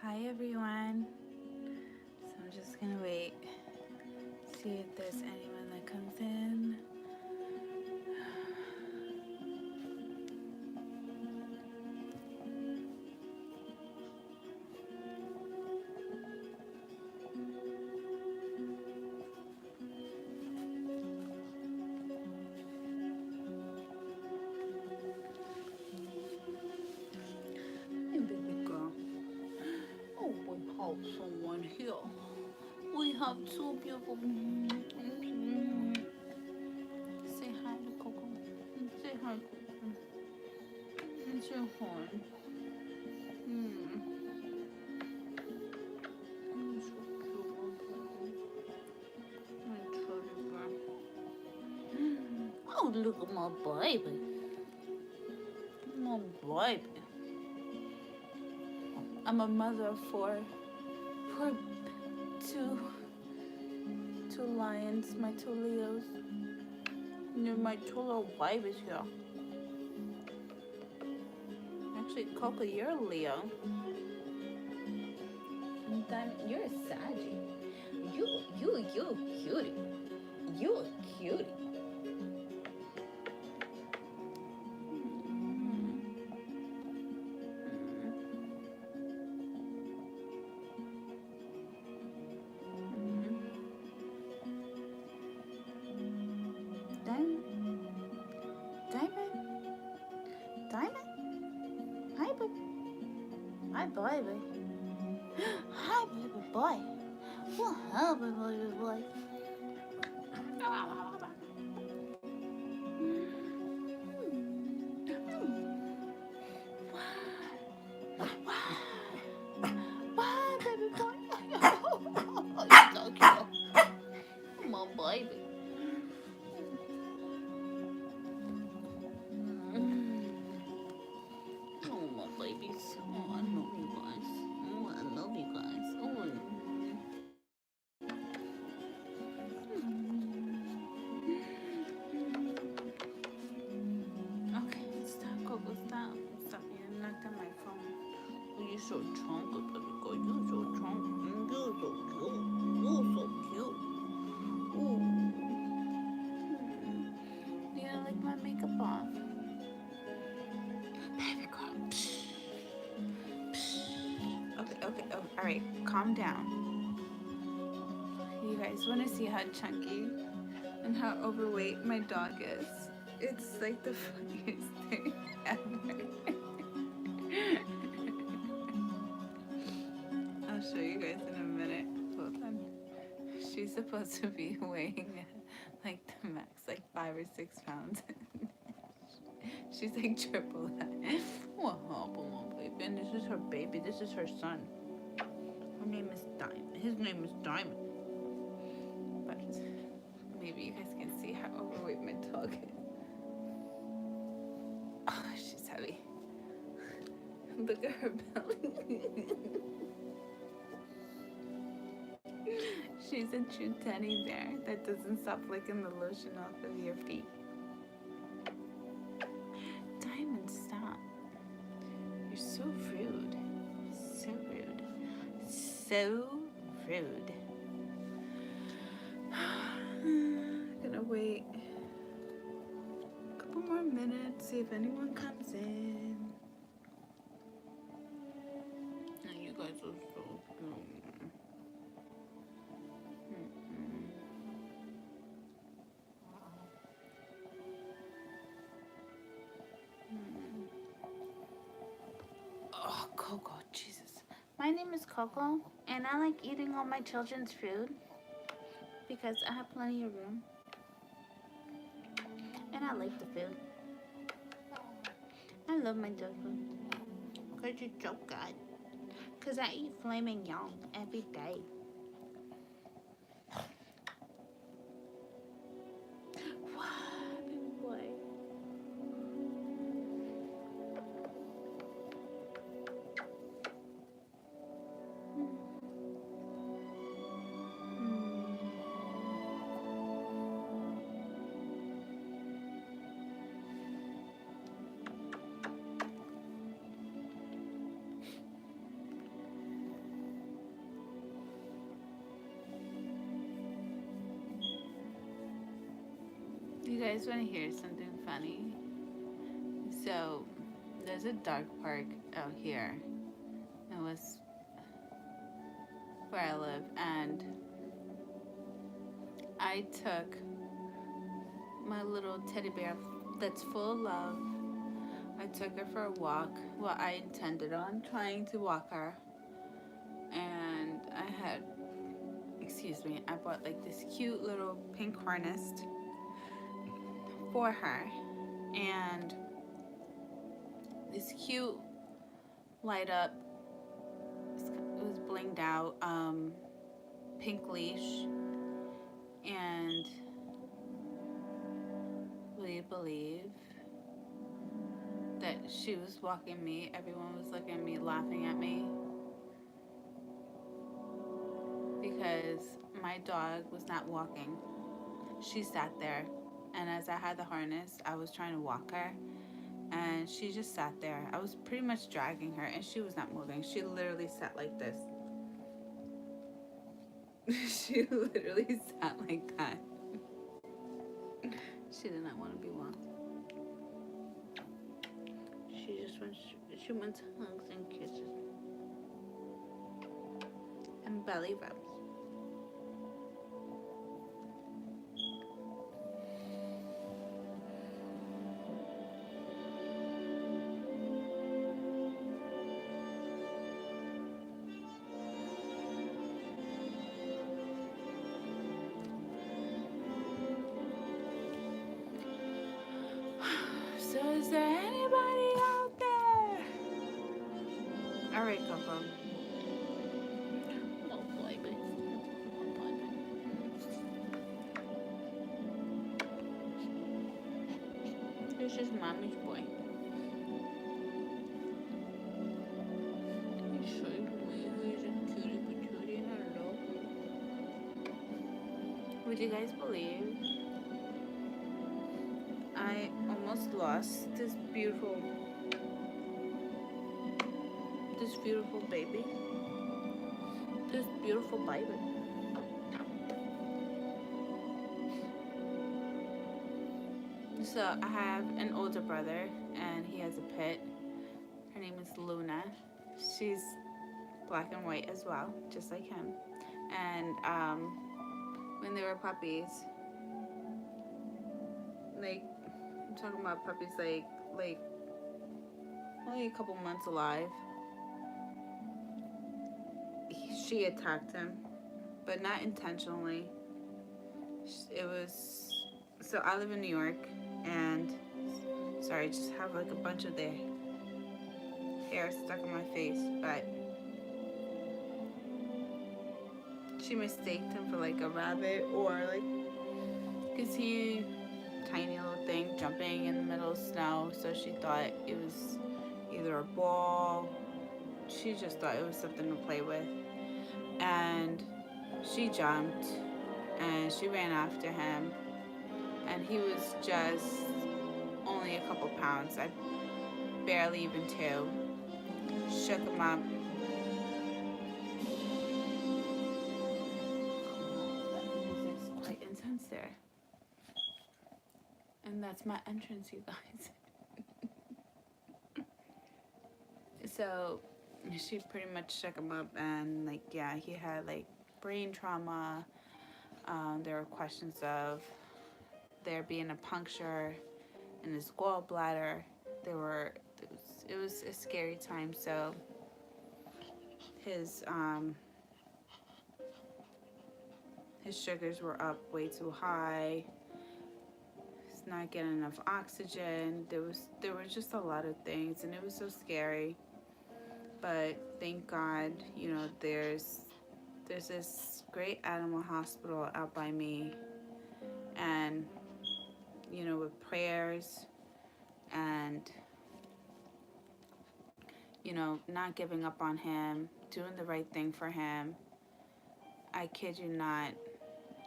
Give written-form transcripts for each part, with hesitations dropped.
Hi everyone. So I'm just gonna wait, see if there's anyone that comes in. Hey baby girl. Oh, we have someone here. We have two beautiful. Say hi to Coco. Say hi, Coco. It's your horn. Mm. You're so cute, my teddy bear. Oh, look at my baby. My baby. I'm a mother of four two lions, my two Leos. And my two little babies here. Actually, Coco, you're a Leo. And then you're a Saggy. You a cutie. You a cutie. Diamond. Diamond. Diamond. Hi, baby. Hi, baby. Hi, baby boy. Well, hi, baby boy. Bye, baby boy. You're so cute. My baby. Oh, my babies. Oh, I love you guys. Oh, I love you guys. Oh, okay, stop, Coco, stop. Stop. You knocked on my phone. Oh, you're so chunky, baby girl. You're so chunky. You're so cute. You're so cute. Ooh. You don't like my makeup off? Baby girl. Okay. All right. Calm down. You guys want to see how chunky and how overweight my dog is? It's like the funniest thing ever. I'll show you guys in a minute. Hold on. She's supposed to be weighing like the max, like 5 or 6 pounds. She's like triple that. What happened, baby? And this is her baby. This is her son. Her name is Diamond. His name is Diamond. But maybe you guys can see how overweight my dog is. Oh, she's heavy. Look at her belly. She's a true teddy bear that doesn't stop licking the lotion off of your feet. Diamond, stop. You're so rude. So rude. So rude. Gonna wait a couple more minutes, see if anyone comes in. And you guys are so cute. Oh, Coco, Jesus. My name is Coco, and I like eating all my children's food because I have plenty of room. And I like the food. I love my dog food. Because it's so good. Because I eat flaming yum every day. What, baby boy? You guys want to hear something funny? So, there's a dog park out here. It was where I live, and I took my little teddy bear that's full of love. I took her for a walk. Well, I intended on trying to walk her, and I bought like this cute little pink harness for her, and this cute light up, it was blinged out, pink leash, and will you believe that she was walking me? Everyone was looking at me, laughing at me, because my dog was not walking. She sat there, and as I had the harness, I was trying to walk her, and she just sat there. I was pretty much dragging her, and she was not moving. She literally sat like this. She literally sat like that. She did not want to be walked. She wants hugs and kisses and belly rubs. So is there anybody out there? All right, Coco. No baby. This is mommy's boy. He's so he's a cutie patootie. Hello. Would you guys believe I almost lost this beautiful baby? This beautiful baby. So I have an older brother, and he has a pet. Her name is Luna. She's black and white as well, just like him. And when they were puppies, like I'm talking about puppies like only a couple months alive, she attacked him, but not intentionally. It was so I live in New York, and sorry, I just have like a bunch of their hair stuck in my face, but she mistaked him for like a rabbit, or like, cause he tiny little thing jumping in the middle of snow, so she thought it was either a ball. She just thought it was something to play with, and she jumped and she ran after him, and he was just only a couple pounds. I barely even two. Shook him up. That music's quite intense there. And that's my entrance, you guys. So she pretty much shook him up, and like, yeah, he had like brain trauma. There were questions of there being a puncture in his gallbladder. It was a scary time. So his sugars were up way too high. He's not getting enough oxygen. There were just a lot of things, and it was so scary. But thank God, you know, there's this great animal hospital out by me, and you know, with prayers and, you know, not giving up on him, doing the right thing for him, I kid you not,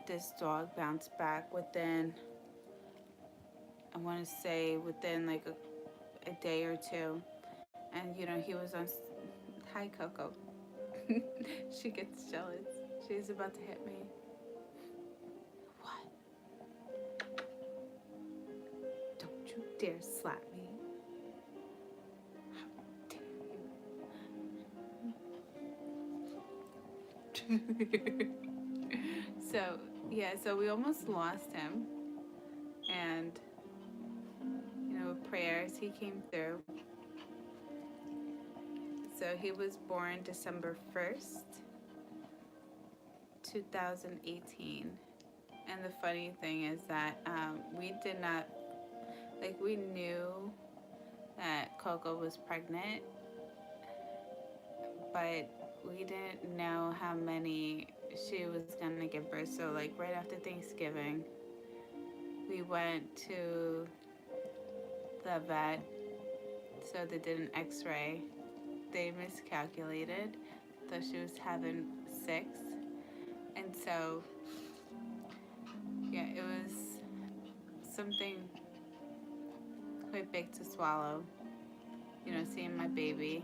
this dog bounced back within, I want to say within like a day or two. And you know, he was on, hi Coco. She gets jealous. She's about to hit me. What? dare slap me? How dare you? So, yeah, so we almost lost him. And, with prayers, he came through. So he was born December 1st, 2018. And the funny thing is that we did not, we knew that Coco was pregnant, but we didn't know how many she was going to give birth. So, right after Thanksgiving, we went to the vet. So they did an x-ray. They miscalculated. So she was having 6. And so, yeah, it was something quite big to swallow. Seeing my baby.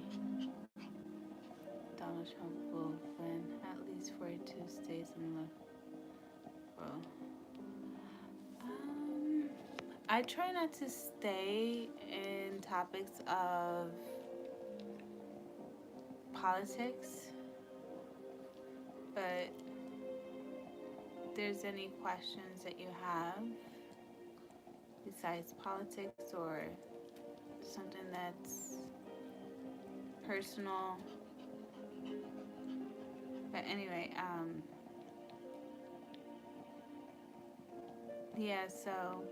Donald Trump will win at least 42 states in the world. I try not to stay in topics of politics, but if there's any questions that you have besides politics or something that's personal. But anyway, yeah, so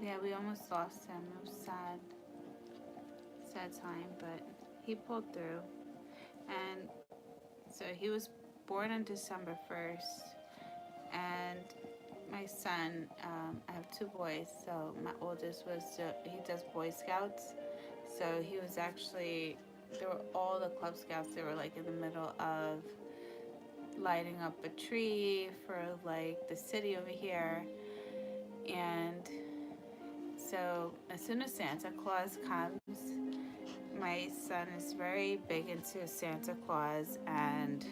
yeah, we almost lost him. It was sad time, but he pulled through. And so he was born on December 1st, and my son, I have 2 boys, so my oldest he does Boy Scouts, so he was actually, there were all the Club Scouts, they were in the middle of lighting up a tree for the city over here. And so as soon as Santa Claus comes, my son is very big into Santa Claus, and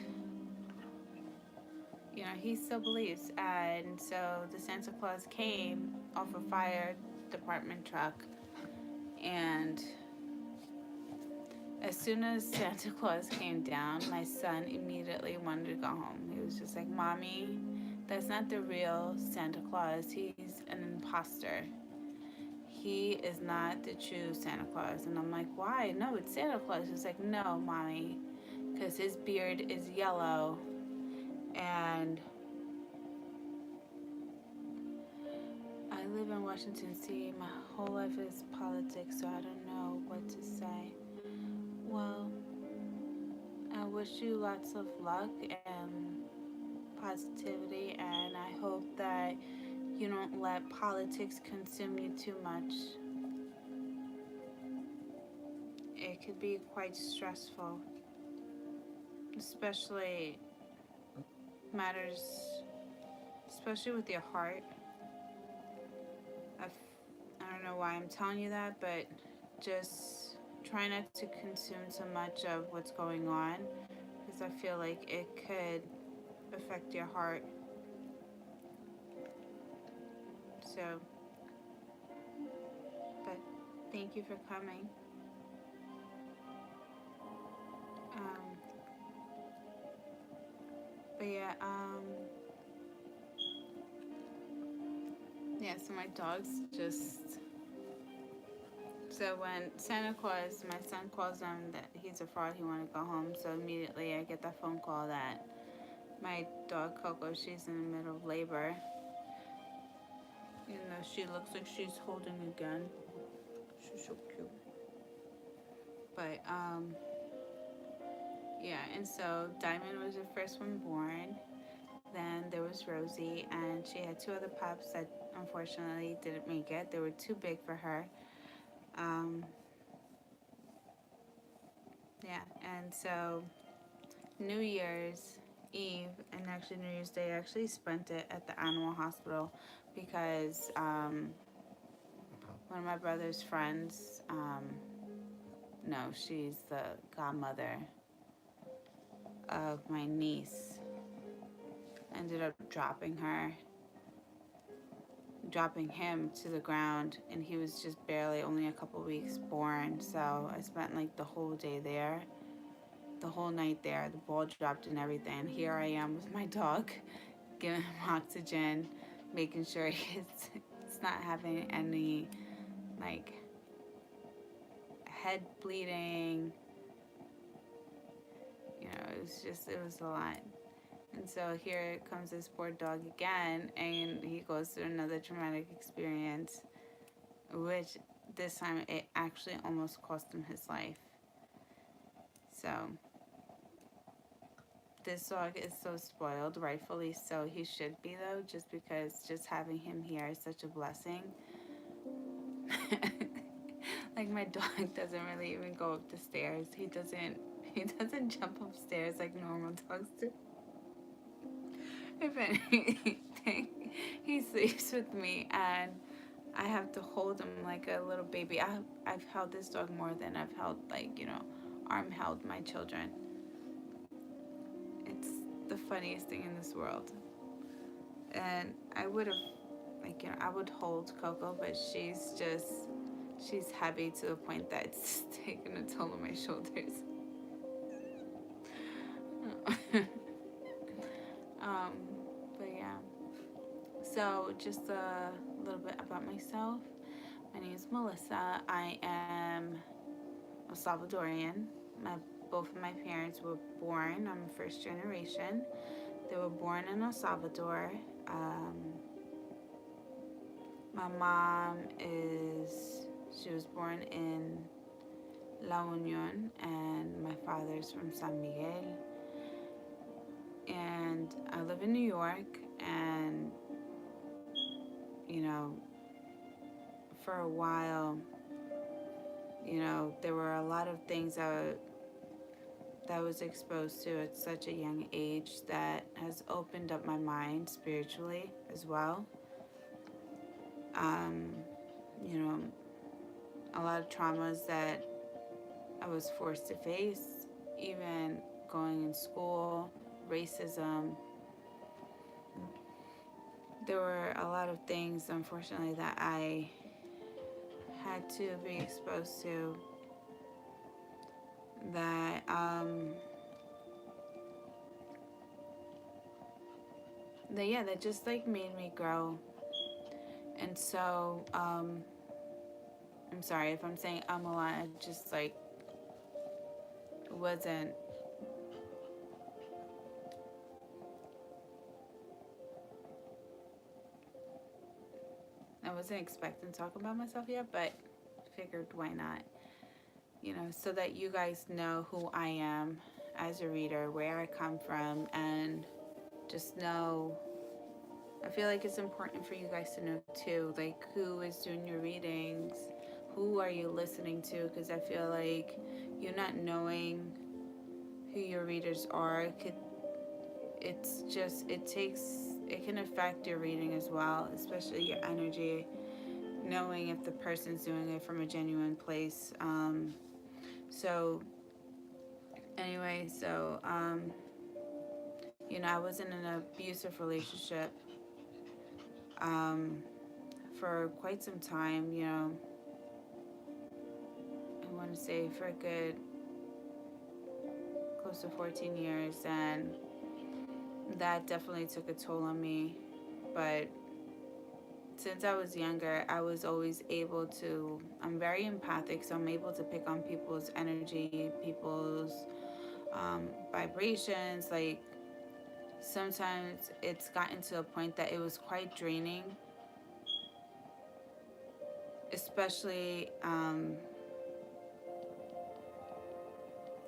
he still believes. And so the Santa Claus came off a fire department truck, and as soon as Santa Claus came down, my son immediately wanted to go home. He was just like, Mommy, that's not the real Santa Claus. He's an imposter. He is not the true Santa Claus. And I'm like, why? No, it's Santa Claus. He's like, no, Mommy, because his beard is yellow, and I live in Washington, D.C. My whole life is politics, so I don't know what to say. Well, I wish you lots of luck and positivity, and I hope that you don't let politics consume you too much. It could be quite stressful, especially matters, especially with your heart. I don't know why I'm telling you that, but just try not to consume so much of what's going on, because I feel like it could affect your heart. So, but thank you for coming. But yeah, so my dog's just, so when Santa Claus, my son calls him that he's a fraud, he wanted to go home, so immediately I get that phone call that my dog Coco, she's in the middle of labor. She looks like she's holding a gun. She's so cute. But, yeah, and so Diamond was the first one born. Then there was Rosie, and she had 2 other pups that unfortunately didn't make it. They were too big for her. Yeah, and so New Year's Eve and actually New Year's Day, I actually spent it at the animal hospital because one of my brother's friends, no, she's the godmother of my niece, ended up dropping her dropping him to the ground, and he was just barely only a couple weeks born. So I spent like the whole day there, the whole night there. The ball dropped and everything. Here I am with my dog, giving him oxygen, making sure it's not having any like head bleeding. You know, it was a lot. And so here comes this poor dog again, and he goes through another traumatic experience, which this time it actually almost cost him his life. So this dog is so spoiled, rightfully so. He should be, though, just because just having him here is such a blessing. Like, my dog doesn't really even go up the stairs. He doesn't jump upstairs like normal dogs do. If anything, he sleeps with me, and I have to hold him like a little baby. I've held this dog more than I've held, like, arm held my children. It's the funniest thing in this world. And I would have, like, I would hold Coco, but she's heavy to the point that it's taking a toll on my shoulders. But yeah. So just a little bit about myself. My name is Melissa. I am a Salvadorian. Both of my parents were born. I'm first generation. They were born in El Salvador. My mom she was born in La Union, and my father's from San Miguel. And I live in New York, and for a while, there were a lot of things that I was exposed to at such a young age that has opened up my mind spiritually as well. A lot of traumas that I was forced to face, even going in school, racism. There were a lot of things, unfortunately, that I had to be exposed to that that just like made me grow. And so I'm sorry if I'm saying a lot. I just like wasn't expecting to talk about myself yet, but figured why not, so that you guys know who I am as a reader, where I come from, and just know. I feel like it's important for you guys to know too, like who is doing your readings, who are you listening to, because I feel like you not knowing who your readers are it can affect your reading as well, especially your energy, knowing if the person's doing it from a genuine place. So anyway, I was in an abusive relationship for quite some time. I want to say for a good close to 14 years, and that definitely took a toll on me. But since I was younger, I was always able to, I'm very empathic, so I'm able to pick on people's energy, people's vibrations. Like, sometimes it's gotten to a point that it was quite draining, especially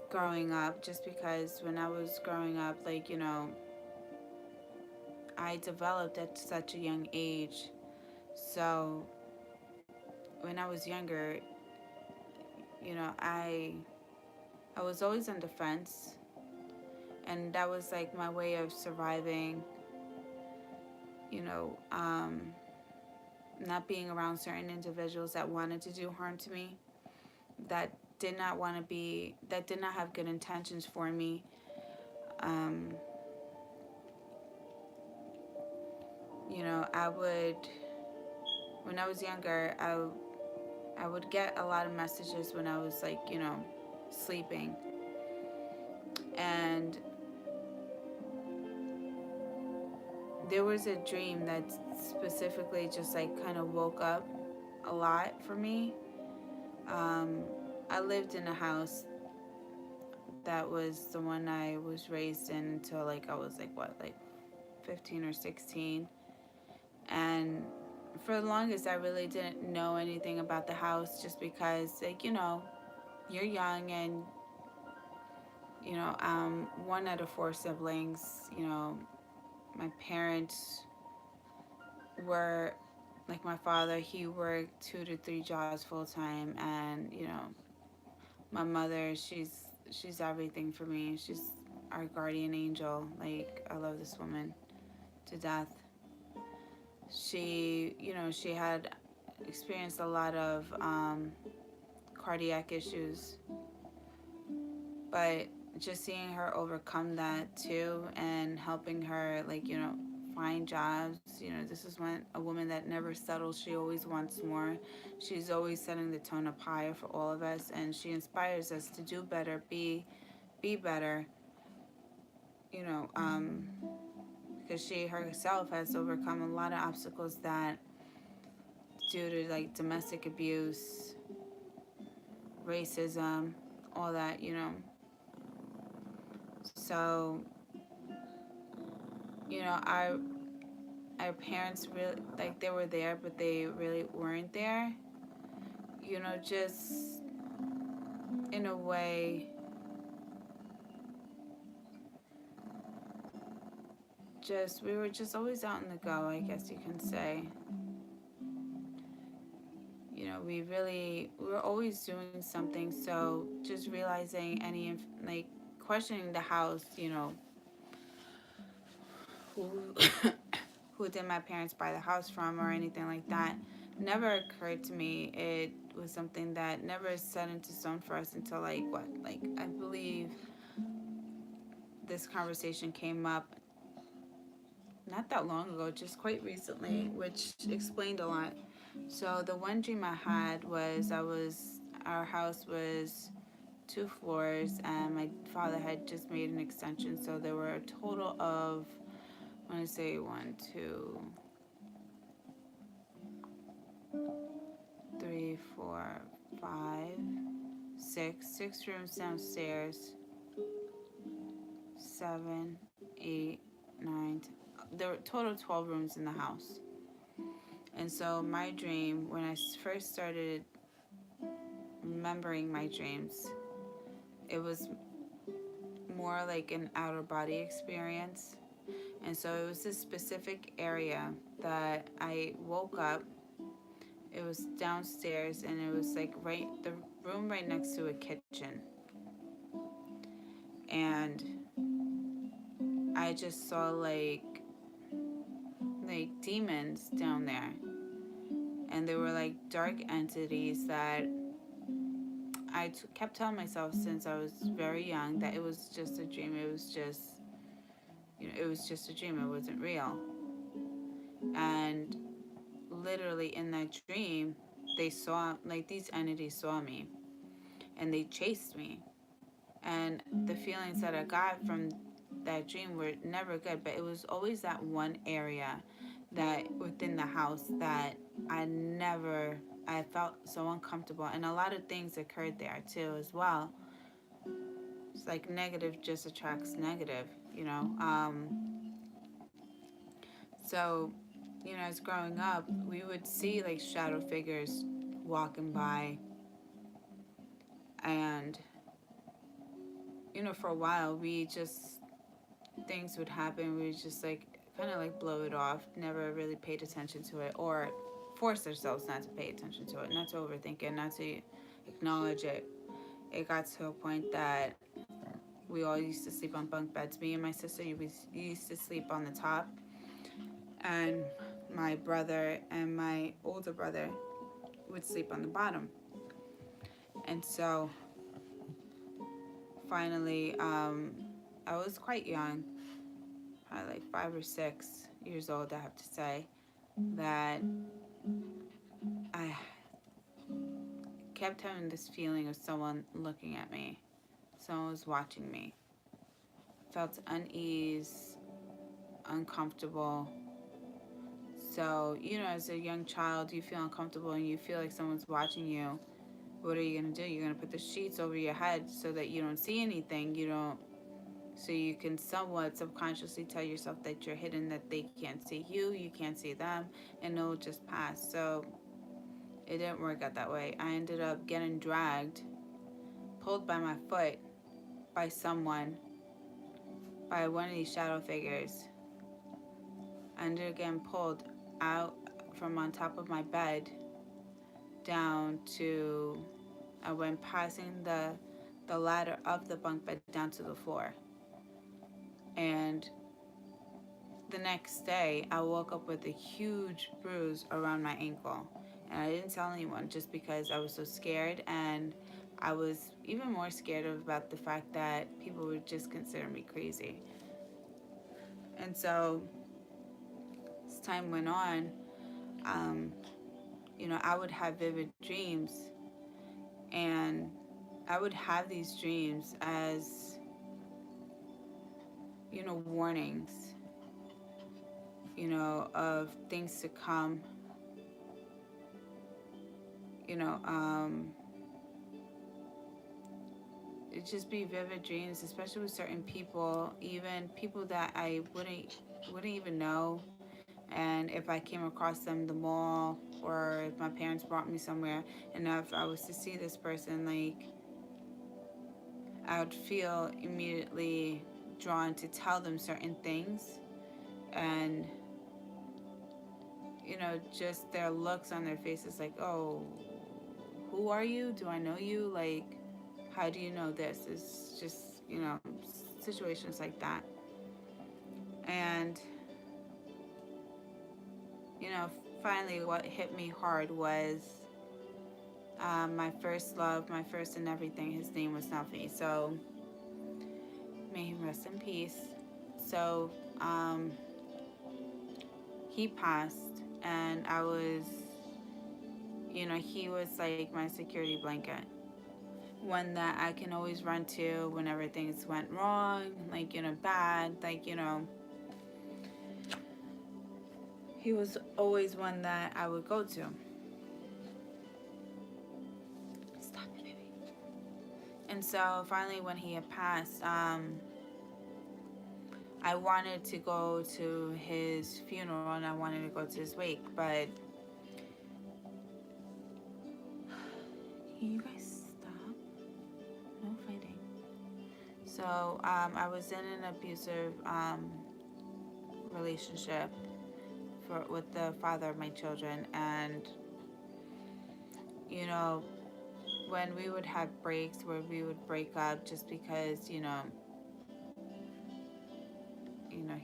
growing up, just because when I was growing up, I developed at such a young age. So when I was younger, I was always on defense, and that was like my way of surviving, not being around certain individuals that wanted to do harm to me, that did not have good intentions for me. I would when I was younger, I would get a lot of messages when I was like, sleeping. And there was a dream that specifically just like kind of woke up a lot for me. Um, I lived in a house that was the one I was raised in until like I was like what, like 15 or 16. And for the longest, I really didn't know anything about the house just because, like, you're young and, one out of four siblings. My parents were, like, my father, he worked 2 to 3 jobs full time. And, my mother, she's everything for me. She's our guardian angel. Like, I love this woman to death. She had experienced a lot of cardiac issues, but just seeing her overcome that too and helping her, like, find jobs. This is when a woman that never settles, she always wants more. She's always setting the tone up higher for all of us, and she inspires us to do better, be better, you know, um, because she herself has overcome a lot of obstacles that due to like domestic abuse, racism, all that. So, our parents really, like, they were there, but they really weren't there. Just in a way, just we were just always out in the go, I guess you can say. We were always doing something. So just realizing like questioning the house, who who did my parents buy the house from or anything like that, never occurred to me. It was something that never set into stone for us until like what, like I believe this conversation came up not that long ago, just quite recently, which explained a lot. So the one dream I had was our house was 2 floors, and my father had just made an extension. So there were a total of, I want to say, 1, 2, 3, 4, 5, 6 rooms downstairs, 7, 8, 9. There were total 12 rooms in the house. And so my dream, when I first started remembering my dreams, it was more like an outer body experience. And so it was this specific area that I woke up. It was downstairs, and it was like the room right next to a kitchen. And I just saw like demons down there. And they were like dark entities that kept telling myself since I was very young that it was just a dream. It was just, it was just a dream. It wasn't real. And literally in that dream, like these entities saw me and they chased me. And the feelings that I got from that dream were never good, but it was always that one area that within the house that I felt so uncomfortable. And a lot of things occurred there too as well. It's like negative just attracts negative. So, as growing up, we would see like shadow figures walking by. And, for a while, things would happen. We would just like kind of like blow it off, never really paid attention to it, or forced ourselves not to pay attention to it, not to overthink it, not to acknowledge it. It got to a point that we all used to sleep on bunk beds. Me and my sister used to sleep on the top, and my brother and my older brother would sleep on the bottom. And so finally, I was quite young, probably like 5 or 6 years old, I have to say, that kept having this feeling of someone looking at me. Someone was watching me. Felt unease, uncomfortable. So, as a young child, you feel uncomfortable and you feel like someone's watching you. What are you going to do? You're going to put the sheets over your head so that you don't see anything. So you can somewhat subconsciously tell yourself that you're hidden, that they can't see you, you can't see them, and it'll just pass. So it didn't work out that way. I ended up getting dragged, pulled by my foot by someone, by one of these shadow figures. I ended up getting pulled out from on top of my bed down to, I went passing the ladder of the bunk bed down to the floor. And the next day, I woke up with a huge bruise around my ankle. And I didn't tell anyone just because I was so scared. And I was even more scared about the fact that people would just consider me crazy. And so, as time went on, I would have vivid dreams. And I would have these dreams as, warnings, of things to come. It just be vivid dreams, especially with certain people, even people that I wouldn't even know. And if I came across them in the mall, or if my parents brought me somewhere, and if I was to see this person, like, I would feel immediately drawn to tell them certain things. And just their looks on their faces, like, oh, who are you? Do I know you? Like, how do you know this? It's just, situations like that. And, finally what hit me hard was my first love, my first and everything. His name was Nafi. So, may he rest in peace. So, he passed, and I was, he was like my security blanket. One that I can always run to whenever things went wrong, like, bad, like, he was always one that I would go to. Stop it, baby. And so finally, when he had passed, I wanted to go to his funeral and I wanted to go to his wake, but can you guys stop? No fighting. So I was in an abusive relationship with the father of my children, and when we would have breaks where we would break up just because he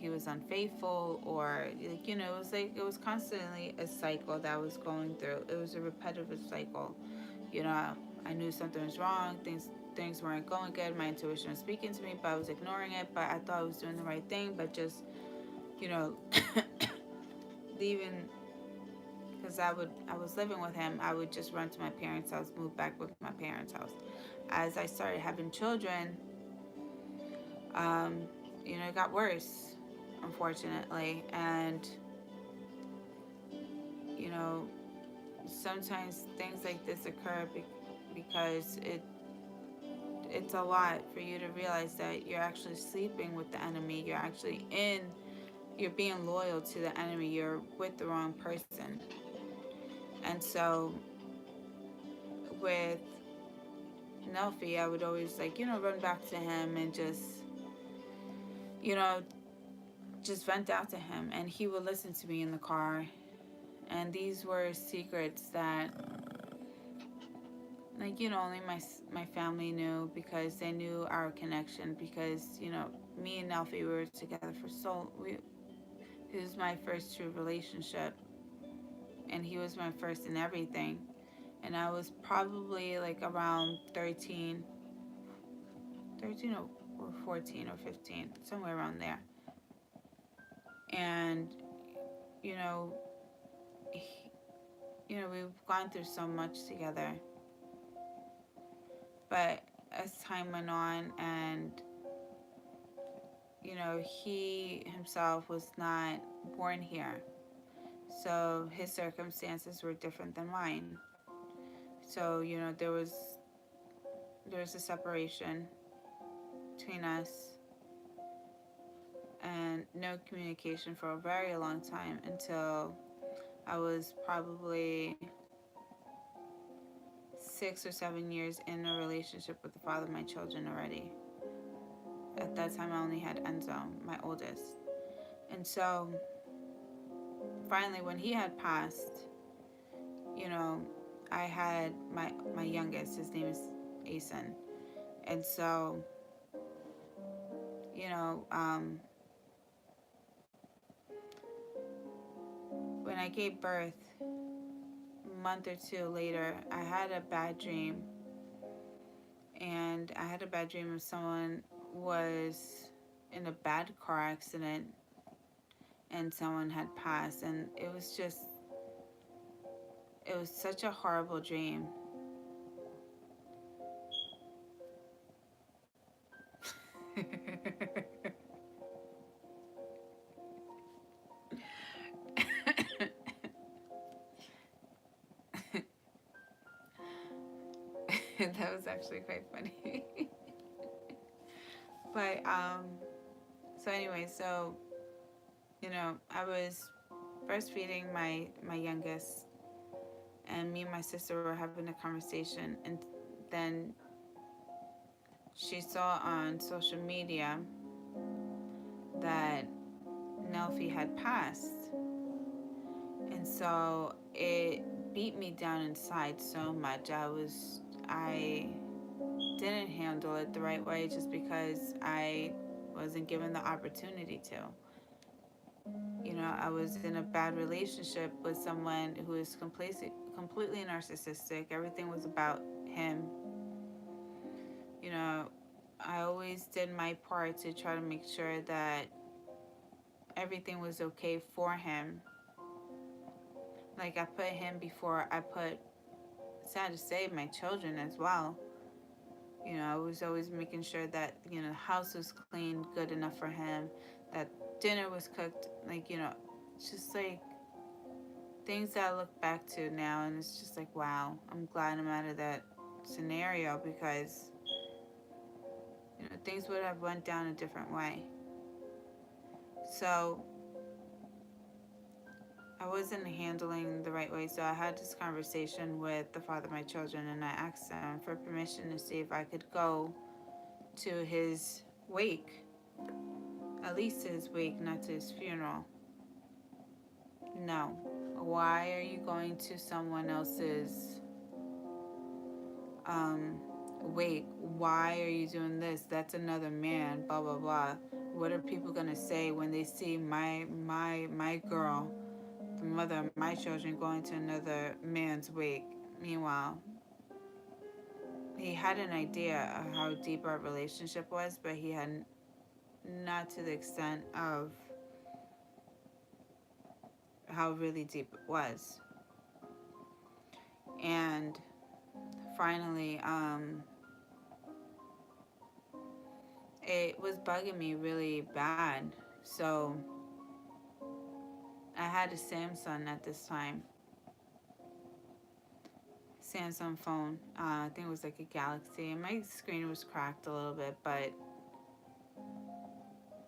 was unfaithful, or it was constantly a cycle that I was going through. It was a repetitive cycle. I knew something was wrong. Things weren't going good. My intuition was speaking to me, but I was ignoring it. But I thought I was doing the right thing, but just leaving, because I was living with him. I would just run to my parents' house, move back with my parents' house. As I started having children, it got worse, unfortunately. And sometimes things like this occur because it's a lot for you to realize that you're actually sleeping with the enemy. You're being loyal to the enemy. You're with the wrong person. And so with Nelfi, I would always run back to him and just vent out to him, and he would listen to me in the car. And these were secrets that only my family knew, because they knew our connection, because me and Nelfi, we were together for it was my first true relationship, and he was my first in everything. And I was probably around 13 or 14 or 15, somewhere around there. And we've gone through so much together. But as time went on, and he himself was not born here, so his circumstances were different than mine. So there was a separation between us, and no communication for a very long time, until I was probably 6 or 7 years in a relationship with the father of my children already. At that time, I only had Enzo, my oldest. And so finally, when he had passed, you know, I had my youngest. His name is Asen. And so, you know, um, when I gave birth, a month or two later, I had a bad dream. And I had a bad dream of someone was in a bad car accident and someone had passed. And it was such a horrible dream. That was actually quite funny. But so anyway, I was breastfeeding my youngest, and me and my sister were having a conversation, and then she saw on social media that Nelfie had passed, and so it beat me down inside so much. I didn't handle it the right way, just because I wasn't given the opportunity to. I was in a bad relationship with someone who is completely narcissistic. Everything was about him. You know, I always did my part to try to make sure that everything was okay for him. Like, I put him before I put, sad to say, my children as well. I was always making sure that, the house was clean, good enough for him, that dinner was cooked, like, just like things that I look back to now, and it's just like, wow, I'm glad I'm out of that scenario, because, things would have went down a different way. So I wasn't handling the right way, so I had this conversation with the father of my children, and I asked him for permission to see if I could go to his wake, at least to his wake, not to his funeral. No. Why are you going to someone else's wake? Why are you doing this? That's another man, blah blah blah. What are people gonna say when they see my girl, the mother of my children, going to another man's wake? Meanwhile, he had an idea of how deep our relationship was, but he had not to the extent of how really deep it was. And finally, it was bugging me really bad. So I had a Samsung at this time. Samsung phone. I think it was like a Galaxy. And my screen was cracked a little bit, but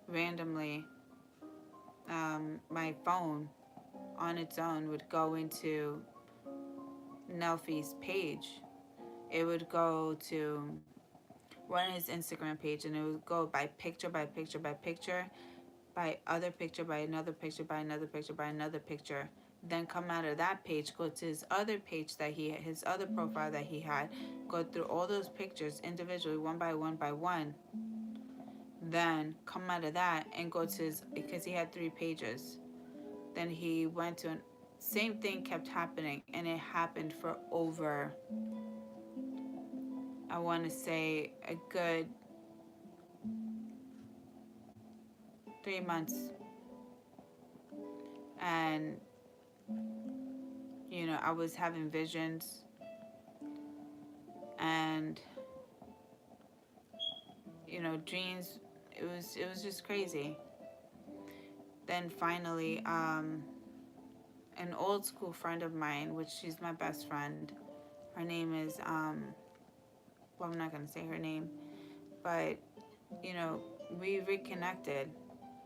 randomly, my phone on its own would go into Nelfie's page. It would go to one his Instagram page, and it would go by picture by picture by picture, by other picture, by another picture, by another picture, by another picture. Then come out of that page, go to his other page his other profile that he had, go through all those pictures individually, one by one by one. Then come out of that and go to his, because he had 3 pages. Then he went to same thing kept happening, and it happened for over, I want to say, a good 3 months. And I was having visions, and dreams. It was just crazy. Then finally, an old school friend of mine, which she's my best friend. Her name is well, I'm not gonna say her name, but you know, we reconnected,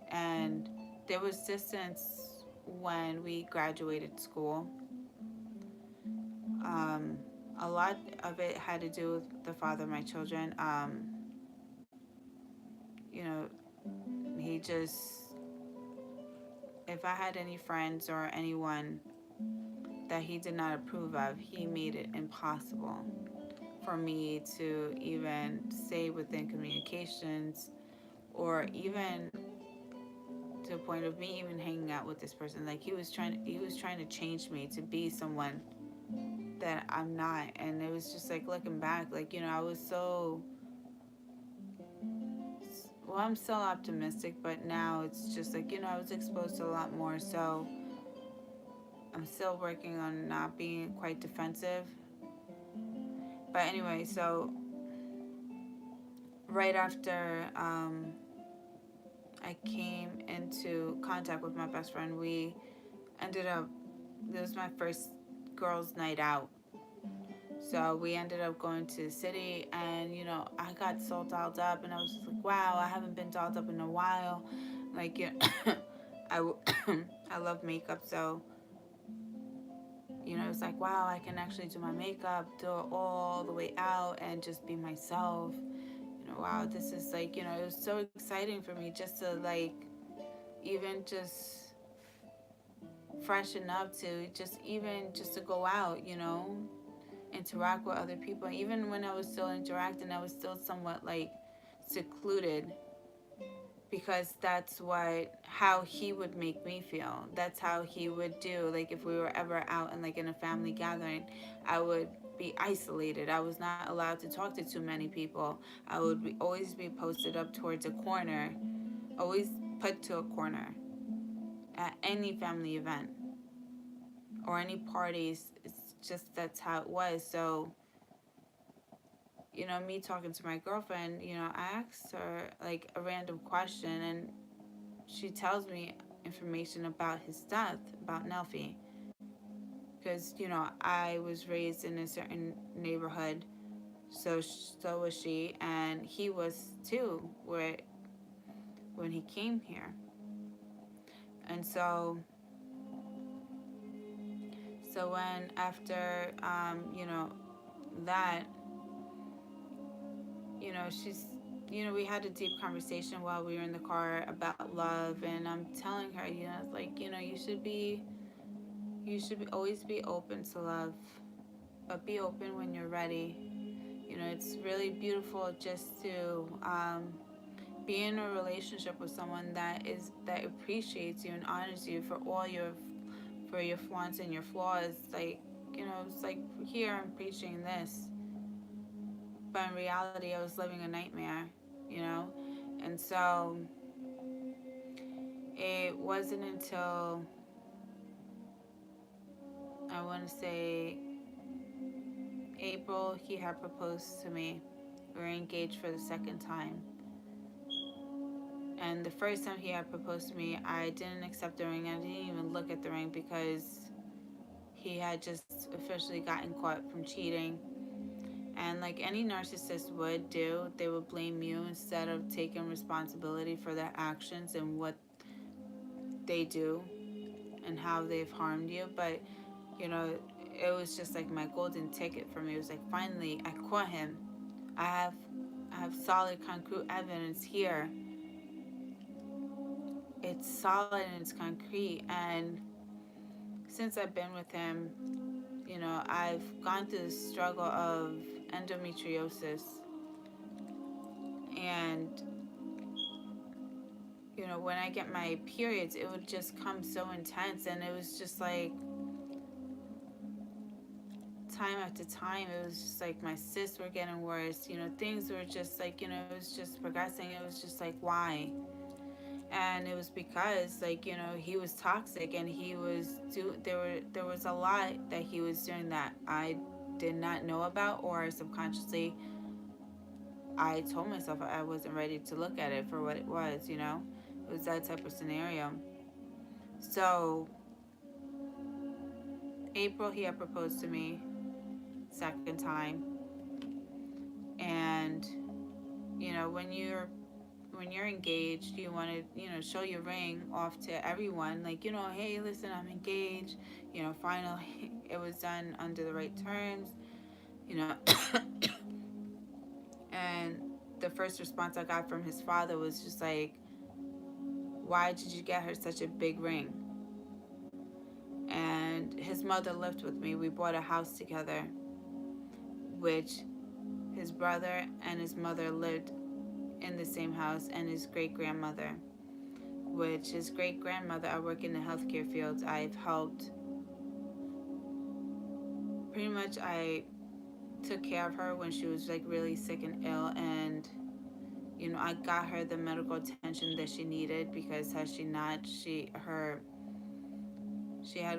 and there was distance when we graduated school. Um, a lot of it had to do with the father of my children. You know, he just, if I had any friends or anyone that he did not approve of, he made it impossible for me to even stay within communications, or even to the point of me even hanging out with this person. Like he was trying to change me to be someone that I'm not. And it was just like, looking back, like, I was so, well, I'm still optimistic, but now it's just like, I was exposed to a lot more. So I'm still working on not being quite defensive. But anyway, so right after I came into contact with my best friend, we ended up, this was my first girls' night out. So we ended up going to the city, and I got so dolled up, and I was just like, wow, I haven't been dolled up in a while. Like, I, I love makeup, so it's like, wow, I can actually do my makeup, do it all the way out, and just be myself. Wow, this is like, it was so exciting for me just to, like, even just freshen up, to just to go out, interact with other people. Even when I was still interacting, I was still somewhat like secluded, because that's how he would make me feel. That's how he would do. Like, if we were ever out and, like, in a family gathering, I would be isolated. I was not allowed to talk to too many people. I would always be posted up towards a corner, always put to a corner at any family event or any parties. It's just, that's how it was. So me talking to my girlfriend, I asked her, like, a random question, and she tells me information about his death, about Nelfi. Because, I was raised in a certain neighborhood, so was she, and he was too, when he came here. And so when, after, that, she's, we had a deep conversation while we were in the car about love, and I'm telling her, like, you should always be open to love, but be open when you're ready. It's really beautiful just to be in a relationship with someone that appreciates you and honors you for your wants and your flaws. Like, it's like, here I'm preaching this, but in reality, I was living a nightmare. You know, and so it wasn't until, I want to say, April, he had proposed to me. We were engaged for the second time. And the first time he had proposed to me, I didn't accept the ring. I didn't even look at the ring, because he had just officially gotten caught from cheating. And like any narcissist would do, they would blame you instead of taking responsibility for their actions and what they do and how they've harmed you. But, it was just like my golden ticket for me. It was like, finally, I caught him. I have I have solid, concrete evidence here. It's solid and it's concrete. And since I've been with him, I've gone through the struggle of endometriosis. And, when I get my periods, it would just come so intense. And it was just like, time after time, it was just like my cysts were getting worse. Things were just like, it was just progressing. It was just like, why? And it was because, like, he was toxic, and there was a lot that he was doing that I did not know about, or subconsciously I told myself I wasn't ready to look at it for what it was, you know? It was that type of scenario. So, April, he had proposed to me second time. And, you know, when you're engaged, you want to, you know, show your ring off to everyone. Like, you know, hey, listen, I'm engaged. You know, finally, it was done under the right terms. You know, and the first response I got from his father was just like, why did you get her such a big ring? And his mother lived with me. We bought a house together, which his brother and his mother lived in the same house, and his great grandmother, which his great grandmother, I work in the healthcare field. I've helped, pretty much, I took care of her when she was like really sick and ill, and you know, I got her the medical attention that she needed, because had she not, she had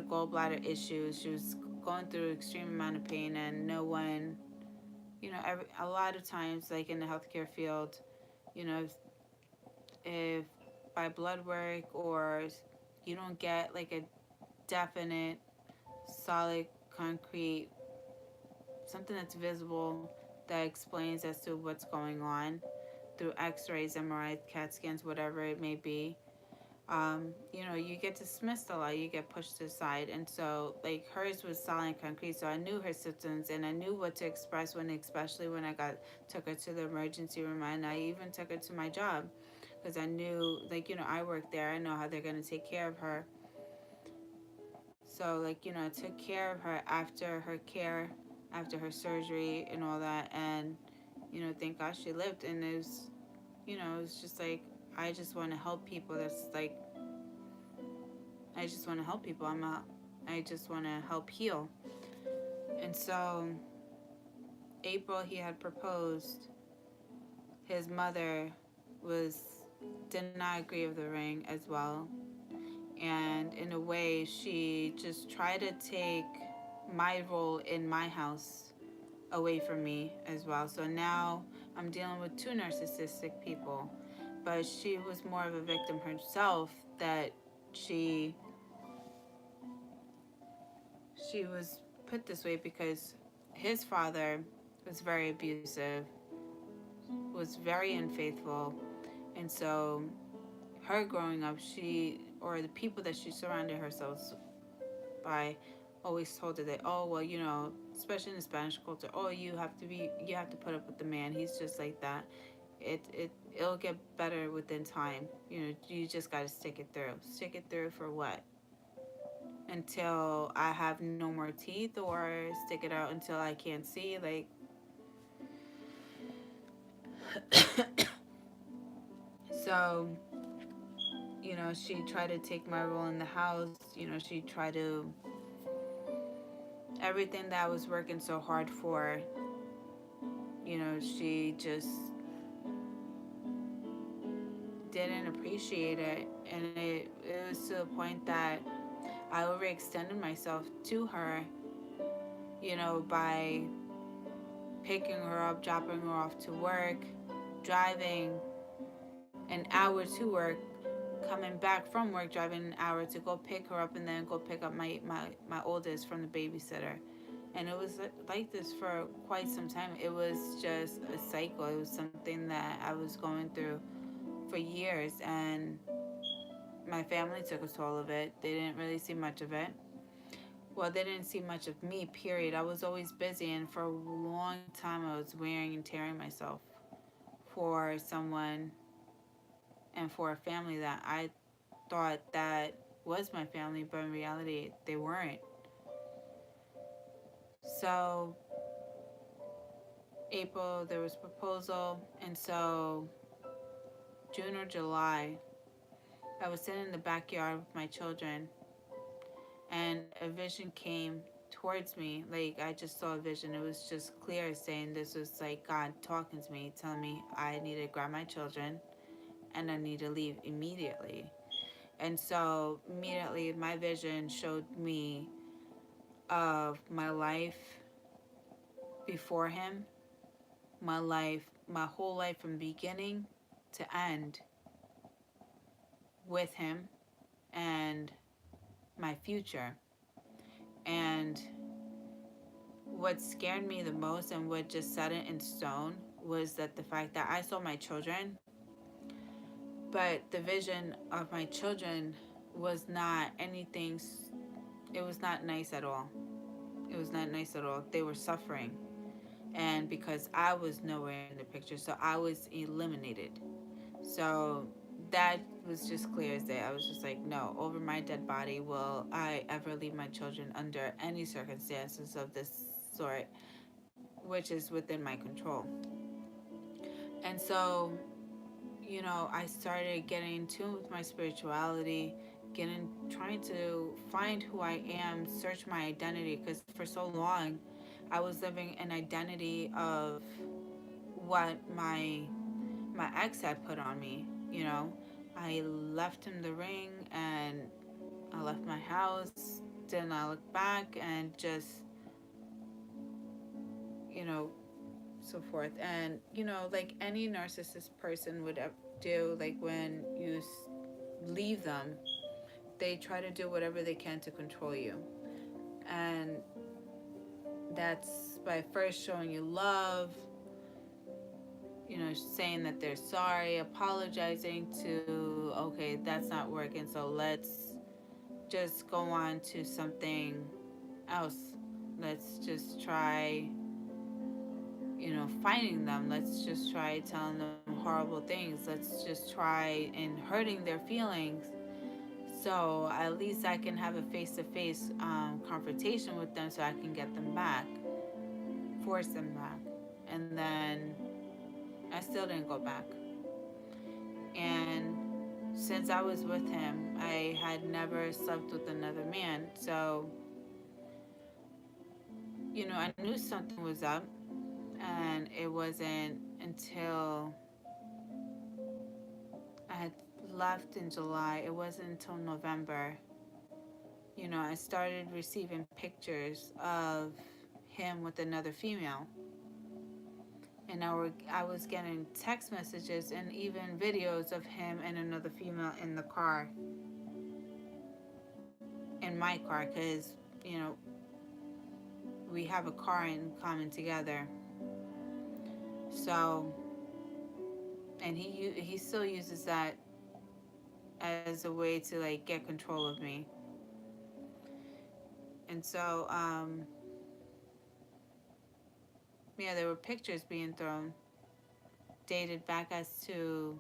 gallbladder issues. She was going through extreme amount of pain, and no one, you know, a lot of times, like in the healthcare field, you know, if by blood work, or you don't get like a definite, solid, concrete, something that's visible that explains as to what's going on through X-rays, MRI, CAT scans, whatever it may be. You know, you get dismissed a lot, you get pushed to the side. And so, like, hers was solid and concrete, so I knew her symptoms, and I knew what to express when, especially when took her to the emergency room, and I even took her to my job, because I knew, like, you know, I work there, I know how they're going to take care of her. So, like, you know, I took care of her after her surgery and all that, and, you know, thank God she lived. And it was, you know, it was just like, I just want to help people. That's like, I just want to help people. I just want to help heal. And so, April, he had proposed. His mother was did not agree with the ring as well. And in a way, she just tried to take my role in my house away from me as well. So now I'm dealing with two narcissistic people. But she was more of a victim herself, that she she was put this way because his father was very abusive, was very unfaithful, and so her growing up, she, or the people that she surrounded herself by, always told her that, oh well, you know, especially in the Spanish culture, oh, you have to put up with the man, he's just like that. It'll get better within time, you know, you just got to stick it through for what, until I have no more teeth, or stick it out until I can't see, like. So, you know, she tried to take my role in the house. You know, she tried to, everything that I was working so hard for, you know, she just didn't appreciate it. And it was to the point that I overextended myself to her, you know, by picking her up, dropping her off to work, driving an hour to work, coming back from work, driving an hour to go pick her up, and then go pick up my oldest from the babysitter. And it was like this for quite some time. It was just a cycle. It was something that I was going through for years, and my family took a toll of it. They didn't really see much of it. Well, they didn't see much of me, period. I was always busy, and for a long time I was wearing and tearing myself for someone and for a family that I thought that was my family, but in reality they weren't. So April, there was proposal, and so June or July, I was sitting in the backyard with my children, and a vision came towards me. Like, I just saw a vision. It was just clear, saying this was like God talking to me, telling me I need to grab my children and I need to leave immediately. And so immediately my vision showed me of my life before him, my life, my whole life from beginning to end with him and my future. And what scared me the most and what just set it in stone was that the fact that I saw my children, but the vision of my children was not anything, it was not nice at all. It was not nice at all. They were suffering. And because I was nowhere in the picture, so I was eliminated. So that was just clear as day. I was just like, no, over my dead body will I ever leave my children under any circumstances of this sort, which is within my control. And so, I started getting in tune with my spirituality, trying to find who I am, search my identity, because for so long I was living an identity of what my ex had put on me. I left him the ring and I left my house, did not look back, and just, you know, so forth. And, like any narcissist person would do, like when you leave them, they try to do whatever they can to control you. And that's by first showing you love, saying that they're sorry, apologizing to, okay, that's not working, so let's just go on to something else. Let's just try, fighting them. Let's just try telling them horrible things. Let's just try and hurting their feelings. So at least I can have a face-to-face confrontation with them so I can get them back, force them back. And then I still didn't go back. And since I was with him, I had never slept with another man. So, I knew something was up. And it wasn't until I had left in July, it wasn't until November, I started receiving pictures of him with another female. And I was getting text messages and even videos of him and another female in the car, in my car, because, we have a car in common together. So, and he still uses that as a way to like get control of me. And so, yeah, there were pictures being thrown, dated back as to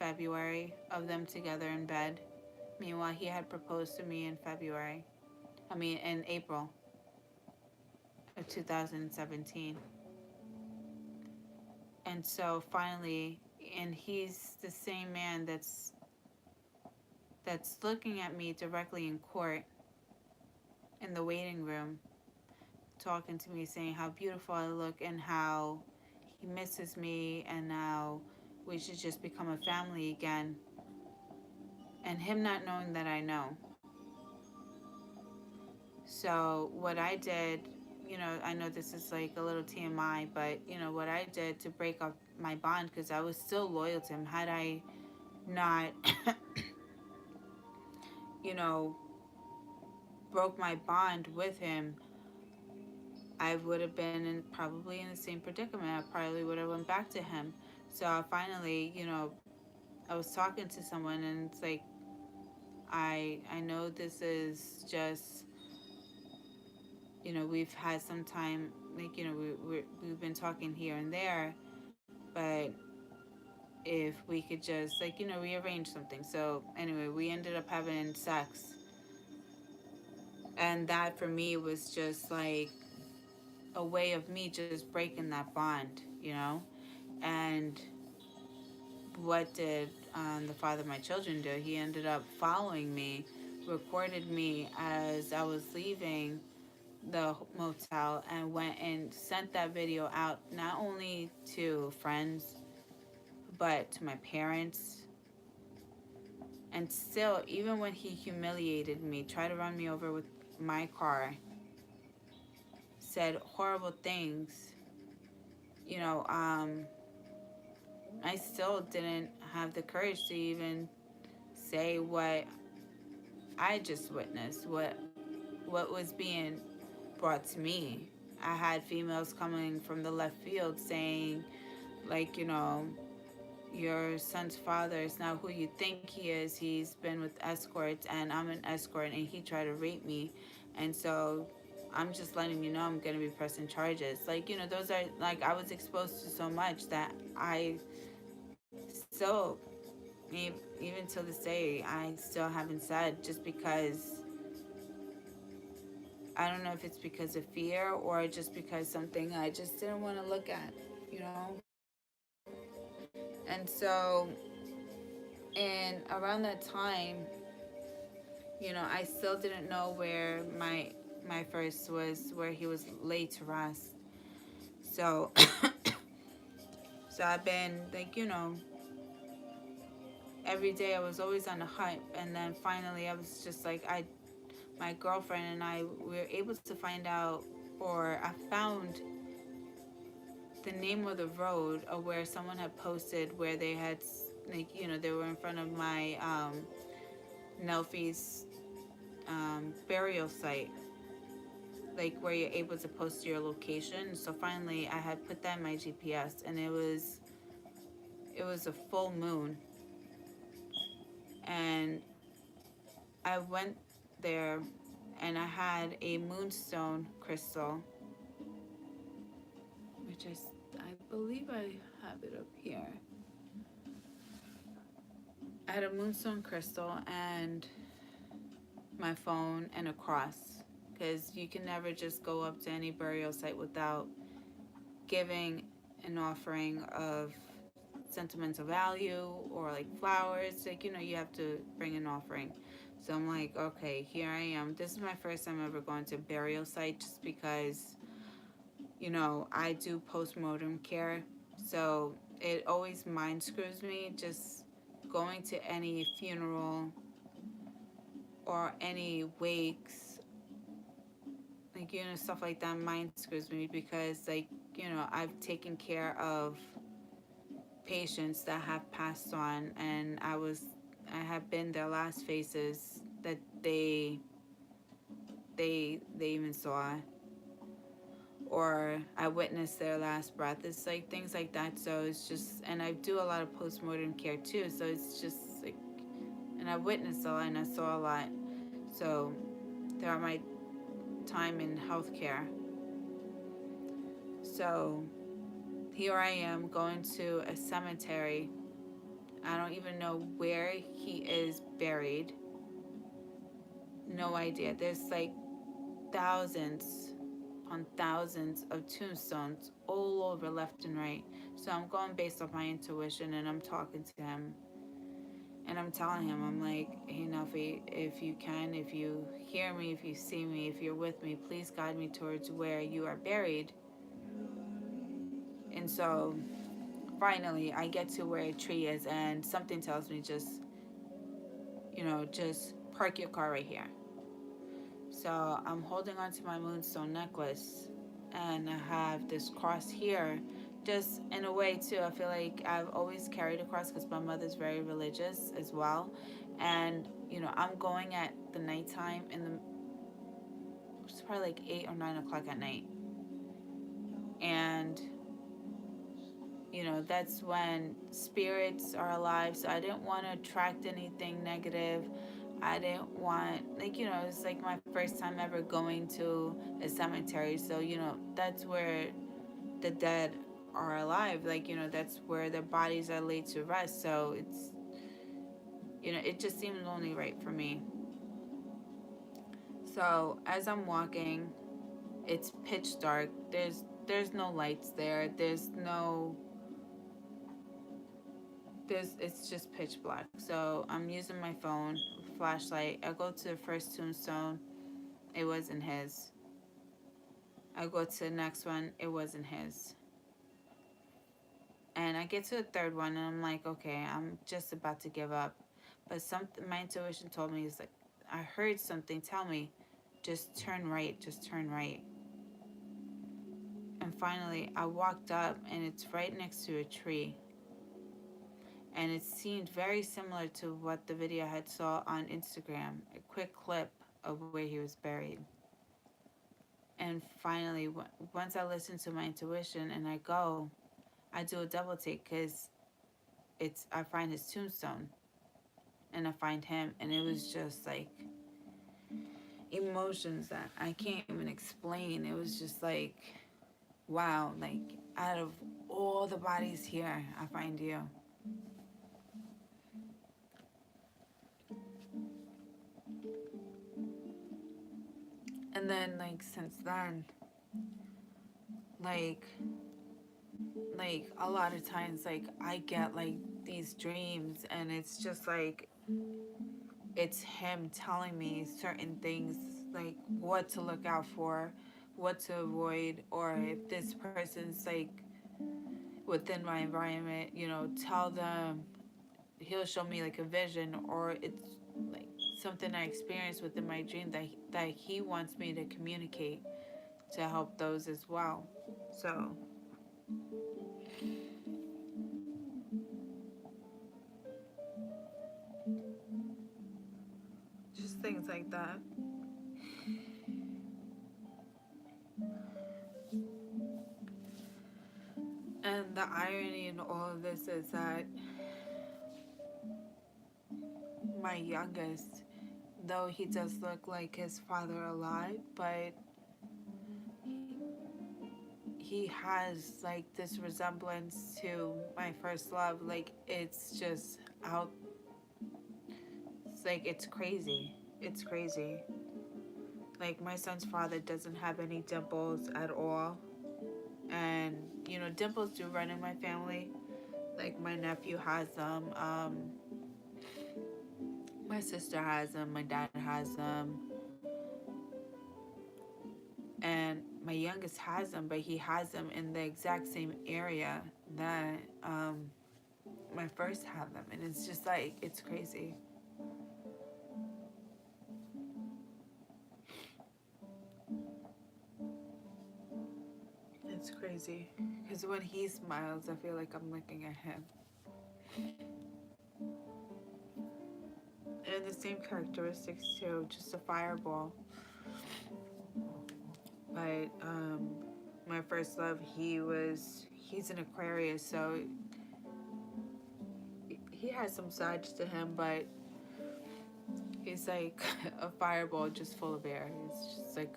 February, of them together in bed. Meanwhile, he had proposed to me in in April of 2017. And so finally, and he's the same man that's looking at me directly in court, in the waiting room, talking to me, saying how beautiful I look and how he misses me and how we should just become a family again. And him not knowing that I know. So what I did, I know this is like a little TMI, but what I did to break up my bond, because I was still loyal to him. Had I not, you know, broke my bond with him, I would have been probably in the same predicament. I probably would have went back to him. So finally, I was talking to someone, and it's like, I know this is just, we've had some time, like, we've been talking here and there, but if we could just, like, rearrange something. So anyway, we ended up having sex, and that for me was just like a way of me just breaking that bond. And what did the father of my children do? He ended up following me, recorded me as I was leaving the motel, and went and sent that video out, not only to friends but to my parents. And still, even when he humiliated me, tried to run me over with my car, said horrible things, you know, I still didn't have the courage to even say what I just witnessed, what was being brought to me. I had females coming from the left field saying, like, your son's father is not who you think he is. He's been with escorts, and I'm an escort, and he tried to rape me. And so I'm just letting you know I'm going to be pressing charges. Like, those are, like, I was exposed to so much that I still, even till this day, I still haven't said, just because I don't know if it's because of fear or just because something I just didn't want to look at, you know? And so, and around that time, I still didn't know where my first was, where he was laid to rest. So, so I've been like, every day I was always on the hunt, and then finally I was just like, my girlfriend and I were able to find out, or I found the name of the road, or where someone had posted where they had, like, they were in front of my Nelfie's burial site, like where you're able to post your location. So finally I had put that in my GPS, and it was a full moon, and I went there, and I had a moonstone crystal, which I believe I have it up here. I had a moonstone crystal and my phone and a cross, because you can never just go up to any burial site without giving an offering of sentimental value, or like flowers. Like, you have to bring an offering. So I'm like, okay, here I am. This is my first time ever going to a burial site, just because I do post-mortem care. So it always mind screws me, just going to any funeral or any wakes, like, stuff like that mind screws me, because, like, I've taken care of patients that have passed on, and I have been their last faces that they even saw, or I witnessed their last breath. It's like things like that. So it's just, and I do a lot of postmortem care too. So it's just like, and I witnessed a lot and I saw a lot. So throughout my time in healthcare. So here I am going to a cemetery. I don't even know where he is buried. No idea. There's like thousands on thousands of tombstones all over left and right. So I'm going based off my intuition, and I'm talking to him. And I'm telling him, I'm like, hey, Nuffy, if you can, if you hear me, if you see me, if you're with me, please guide me towards where you are buried. And so finally, I get to where a tree is, and something tells me, just park your car right here. So I'm holding onto my moonstone necklace, and I have this cross here. Just in a way too, I feel like I've always carried a cross because my mother's very religious as well, and I'm going at the nighttime, it's probably like 8 or 9 o'clock at night, and that's when spirits are alive. So I didn't want to attract anything negative. I didn't want, like, it's like my first time ever going to a cemetery. So, that's where the dead are alive. Like, that's where their bodies are laid to rest. So it just seemed only right for me. So as I'm walking, it's pitch dark. There's no lights there. It's just pitch black. So I'm using my phone, flashlight. I go to the first tombstone. It wasn't his. I go to the next one. It wasn't his. And I get to the third one, and I'm like, okay, I'm just about to give up. But something, my intuition told me, is like, I heard something tell me, just turn right, just turn right. And finally, I walked up, and it's right next to a tree. And it seemed very similar to what the video I had saw on Instagram, a quick clip of where he was buried. And finally, once I listen to my intuition and I go, I do a double take because I find his tombstone and I find him, and it was just like emotions that I can't even explain. It was just like, wow, like out of all the bodies here, I find you. And then like since then, like a lot of times like I get like these dreams, and it's just like it's him telling me certain things, like what to look out for, what to avoid, or if this person's like within my environment, tell them. He'll show me like a vision, or it's like something I experienced within my dream that he wants me to communicate to help those as well. So just things like that. And the irony in all of this is that my youngest, though he does look like his father a lot, but he has like this resemblance to my first love. Like it's just out. It's like it's crazy. It's crazy. Like my son's father doesn't have any dimples at all, and dimples do run in my family. Like my nephew has them. My sister has them. My dad has them. And my youngest has them, but he has them in the exact same area that my first had them, and it's just like it's crazy. It's crazy because when he smiles, I feel like I'm looking at him. And the same characteristics too, just a fireball. But my first love, he's an Aquarius, so he has some sides to him, but he's like a fireball just full of air. It's just like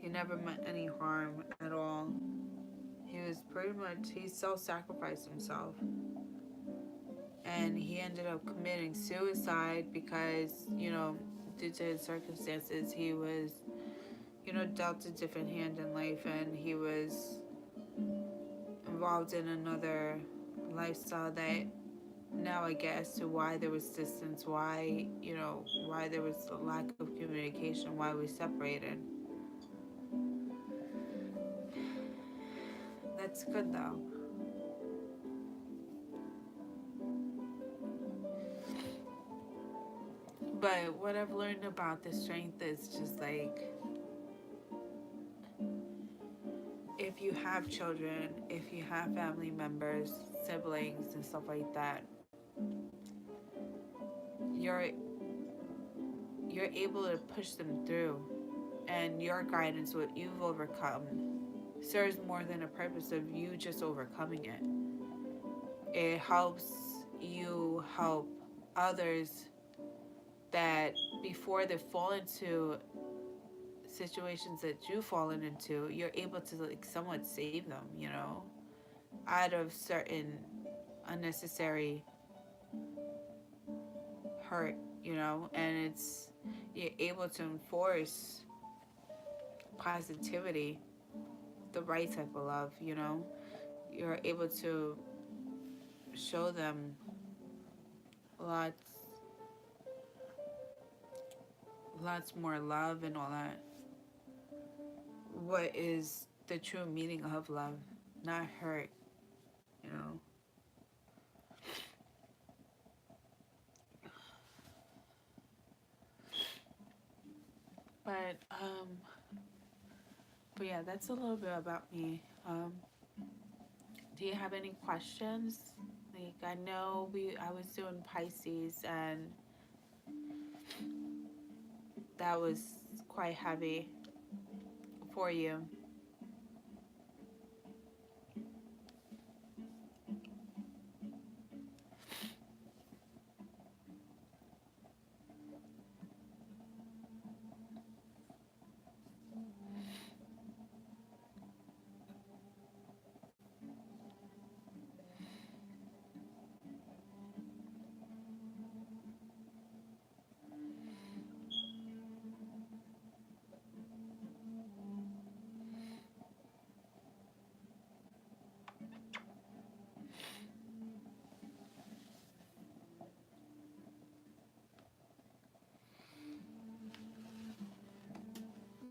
he never meant any harm at all. He self-sacrificed himself. And he ended up committing suicide because, due to his circumstances, he was, dealt a different hand in life, and he was involved in another lifestyle that now I get as to why there was distance, why there was a lack of communication, why we separated. That's good though. But what I've learned about the strength is just like, if you have children, if you have family members, siblings, and stuff like that, you're able to push them through, and your guidance, what you've overcome, serves more than a purpose of you just overcoming it. It helps you help others that before they fall into situations that you've fallen into, you're able to like somewhat save them, out of certain unnecessary hurt, and you're able to enforce positivity, the right type of love, you're able to show them lots more love and all that. What is the true meaning of love, not hurt, you know. But But yeah, that's a little bit about me. Do you have any questions? Like, I know I was doing Pisces, and that was quite heavy for you.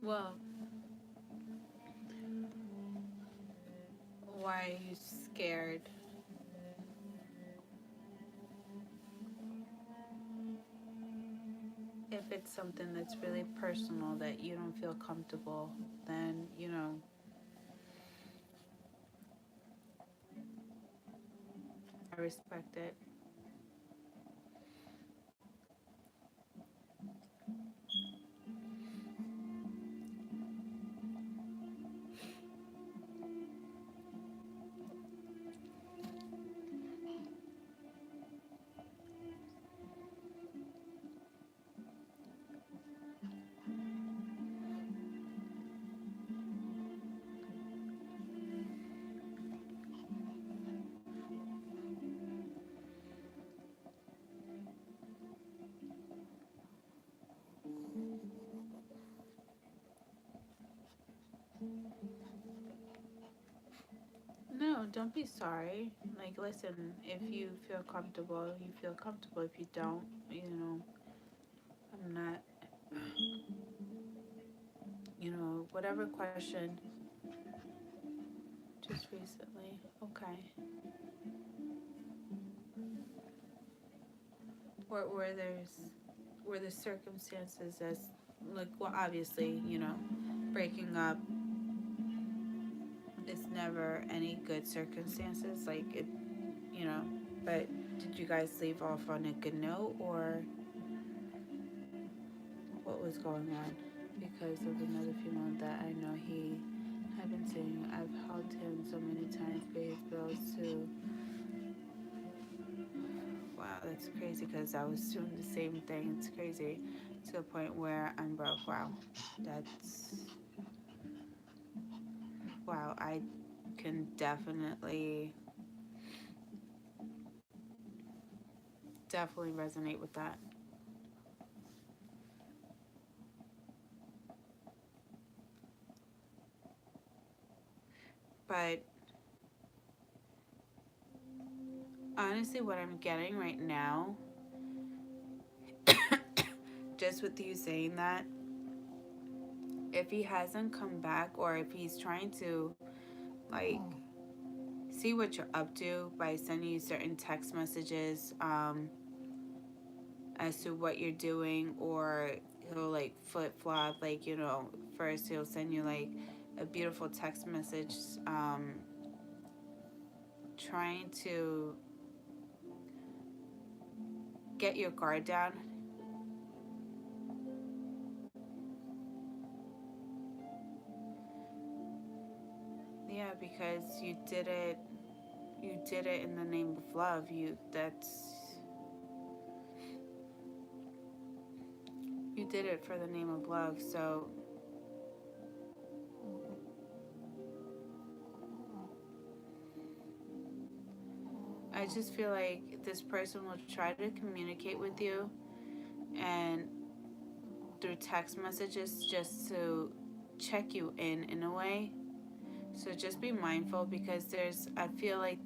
Well, why are you scared? If it's something that's really personal that you don't feel comfortable, then, I respect it. No, don't be sorry. Like, listen, if you feel comfortable, you feel comfortable. If you don't, I'm not, whatever question. Just recently. Okay. Where the circumstances as, like, well, obviously, breaking up is never any good circumstances. Like, it, you know, but did you guys leave off on a good note, or what was going on? Because of another female that I know, he had been saying, I've helped him so many times pay his bills too. Wow, that's crazy, because I was doing the same thing. It's crazy to the point where I'm broke. Wow, that's, wow, I can definitely resonate with that. But honestly, what I'm getting right now, just with you saying that, if he hasn't come back, or if he's trying to, like, see what you're up to by sending you certain text messages, as to what you're doing, or he'll, like, flip flop, like, first he'll send you, like, a beautiful text message, trying to get your guard down. Yeah, because you did it in the name of love. You did it for the name of love. So I just feel like this person will try to communicate with you, and through text messages, just to check you in a way. So just be mindful, because I feel like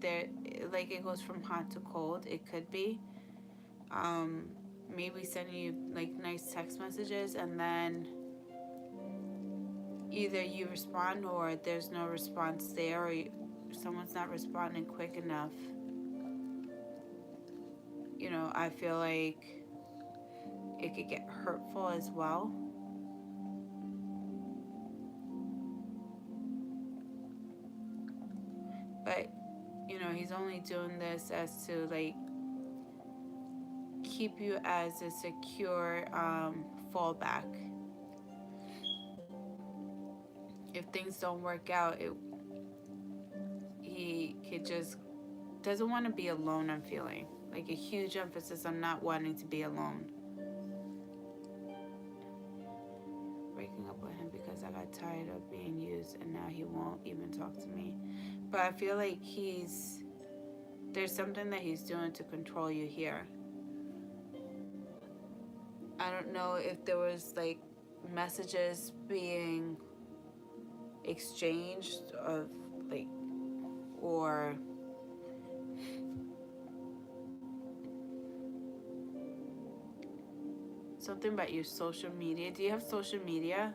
like, it goes from hot to cold. It could be, um, maybe sending you, like, nice text messages, and then either you respond, or there's no response there, or someone's not responding quick enough. I feel like it could get hurtful as well. But, you know, he's only doing this as to, like, keep you as a secure fallback. If things don't work out, he could just doesn't want to be alone. I'm feeling like a huge emphasis on not wanting to be alone. Breaking up with him because I got tired of being used and now he won't even talk to me. But I feel like there's something that he's doing to control you here. I don't know if there was like messages being exchanged of like, or something about your social media. Do you have social media?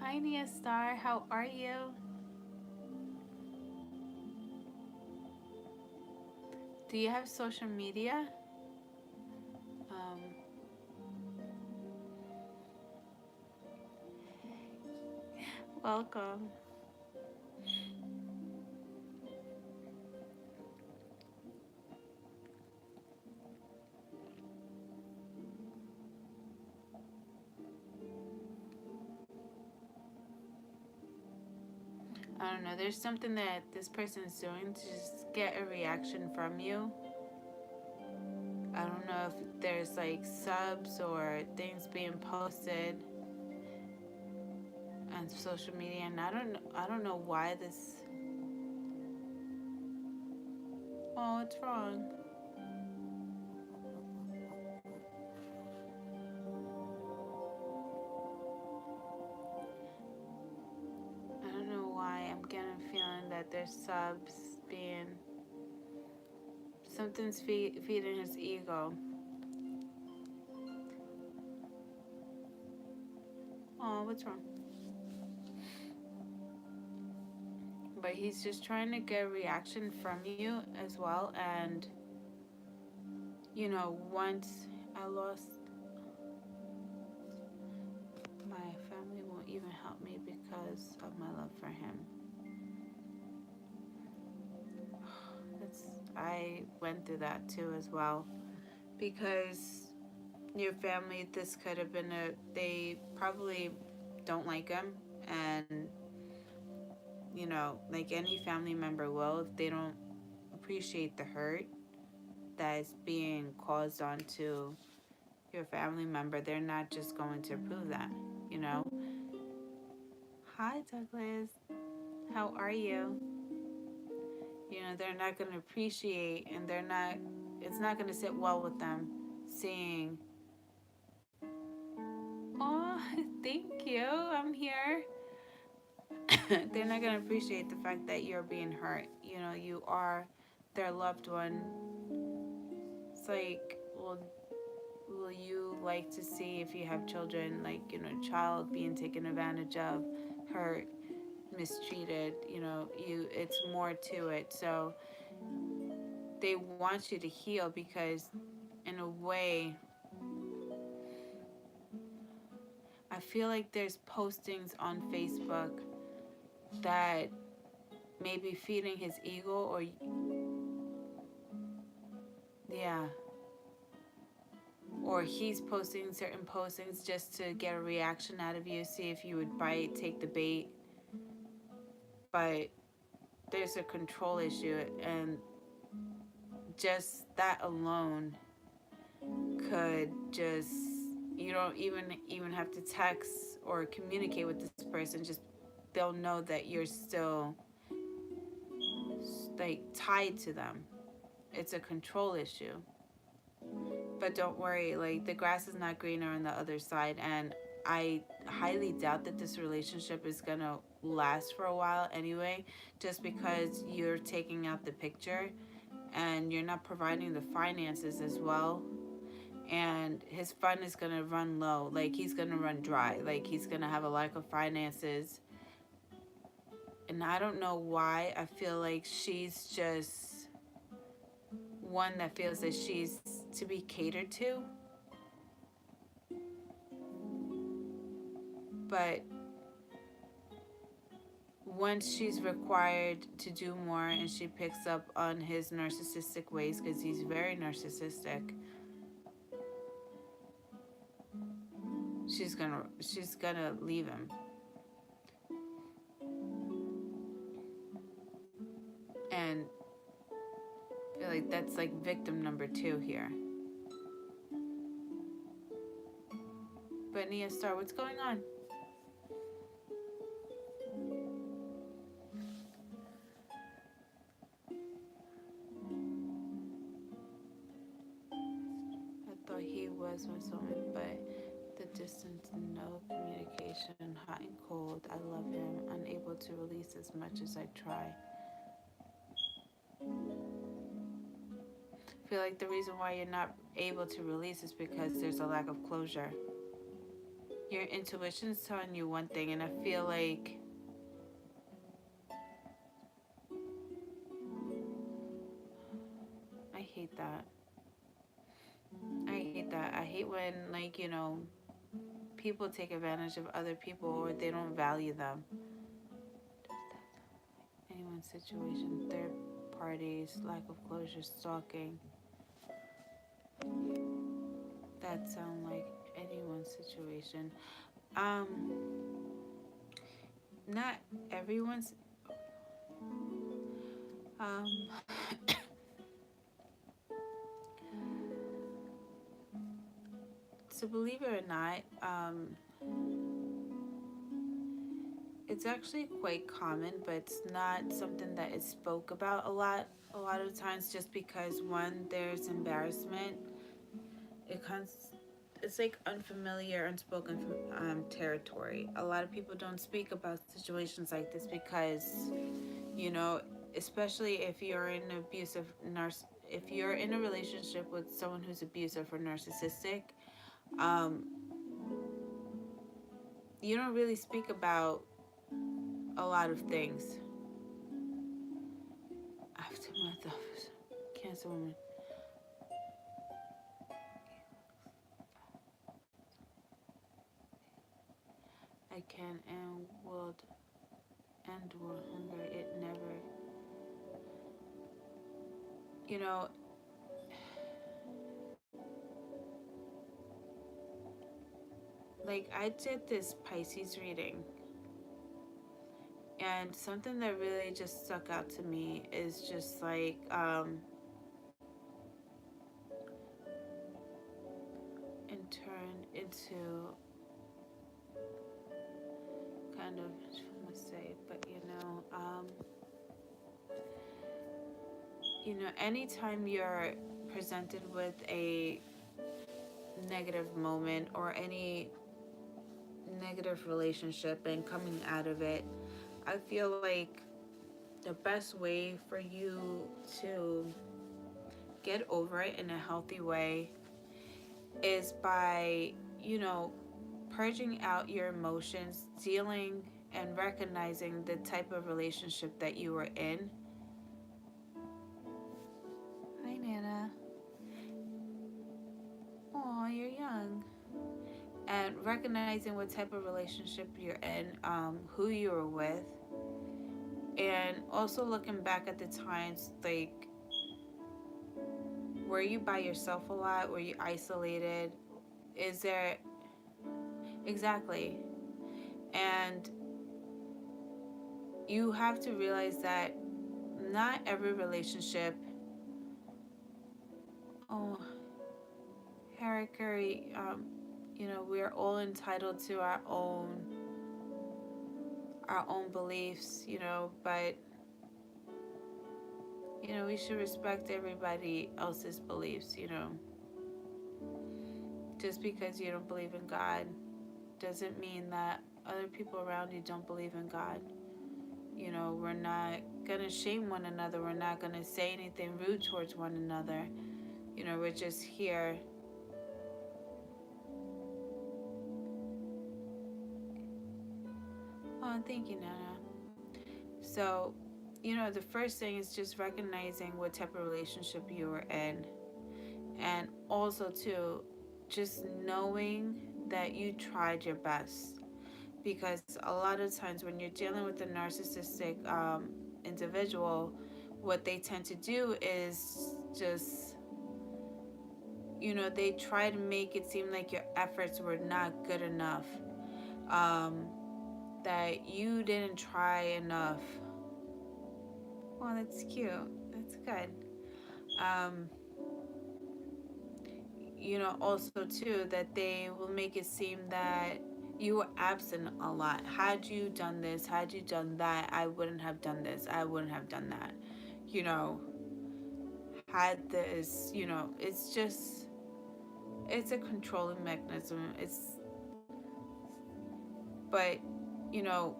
Hi, Nia Star. How are you? Do you have social media? Welcome. I don't know. There's something that this person is doing to just get a reaction from you. I don't know if there's like subs or things being posted on social media, and I don't know why this. Oh, what's wrong? I don't know why I'm getting a feeling that there's subs being. Something's feeding his ego. Oh, what's wrong? But he's just trying to get a reaction from you as well. And, you know, once I lost my family, won't even help me because of my love for him. I went through that too as well, because your family, this could have been they probably don't like him, and you know, like any family member will, if they don't appreciate the hurt that is being caused onto your family member, they're not just going to approve that, you know. Hi, Douglas. How are you? You know, they're not going to appreciate, and it's not going to sit well with them seeing, oh, thank you, I'm here. They're not going to appreciate the fact that you're being hurt. You know, you are their loved one. It's like, well, will you like to see, if you have children, like, you know, a child being taken advantage of, hurt, mistreated, you know, it's more to it. So they want you to heal, because in a way, I feel like there's postings on Facebook that may be feeding his ego, or yeah, or he's posting certain postings just to get a reaction out of you, see if you would bite, take the bait. But there's a control issue, and just that alone could just, you don't even have to text or communicate with this person, just they'll know that you're still like tied to them. It's a control issue. But don't worry, like, the grass is not greener on the other side, and I highly doubt that this relationship is gonna last for a while anyway, just because you're taking out the picture and you're not providing the finances as well, and his fund is going to run low, like he's going to run dry, like he's going to have a lack of finances. And I don't know why I feel like she's just one that feels that she's to be catered to. But once she's required to do more and she picks up on his narcissistic ways, because he's very narcissistic, she's gonna leave him. And I feel like that's like victim number 2 here. But Nia Star, what's going on? I thought he was my soulmate, but the distance, no communication, hot and cold. I love him, unable to release as much as I try. I feel like the reason why you're not able to release is because there's a lack of closure. Your intuition's telling you one thing, and I feel like I hate that. I hate that. I hate when, like, people take advantage of other people or they don't value them. Anyone's situation, third parties, lack of closure, stalking. That sound like anyone's situation. Not everyone's. So believe it or not, it's actually quite common, but it's not something that is spoke about a lot. A lot of times, just because one, there's embarrassment. It's like unfamiliar, unspoken territory. A lot of people don't speak about situations like this because, especially if you're in an if you're in a relationship with someone who's abusive or narcissistic, you don't really speak about a lot of things. After my thoughts, Cancer woman. I can and will endure hunger. It never, you know, like I did this Pisces reading, and something that really just stuck out to me is just like, and turn into kind of, I must say, but anytime you're presented with a negative moment or any negative relationship and coming out of it, I feel like the best way for you to get over it in a healthy way is by, purging out your emotions, dealing and recognizing the type of relationship that you were in. Hi, Nana. Oh, you're young. And recognizing what type of relationship you're in, who you were with, and also looking back at the times, like, were you by yourself a lot? Were you isolated? Is there... Exactly. And you have to realize that not every relationship... Oh, Harry Curry, we're all entitled to our own beliefs, but we should respect everybody else's beliefs. Just because you don't believe in God doesn't mean that other people around you don't believe in God. We're not gonna shame one another. We're not gonna say anything rude towards one another. You know, we're just here. Oh, thank you, Nana. So, you know, the first thing is just recognizing what type of relationship you were in. And also, too, just knowing that you tried your best. Because a lot of times when you're dealing with a narcissistic individual, what they tend to do is just, you know, they try to make it seem like your efforts were not good enough, um, that you didn't try enough. Well, that's cute. That's good. Um, you know, also too, that they will make it seem that you were absent a lot. Had you done this, had you done that, I wouldn't have done this, I wouldn't have done that. You know, had this, you know, it's a controlling mechanism. But, you know,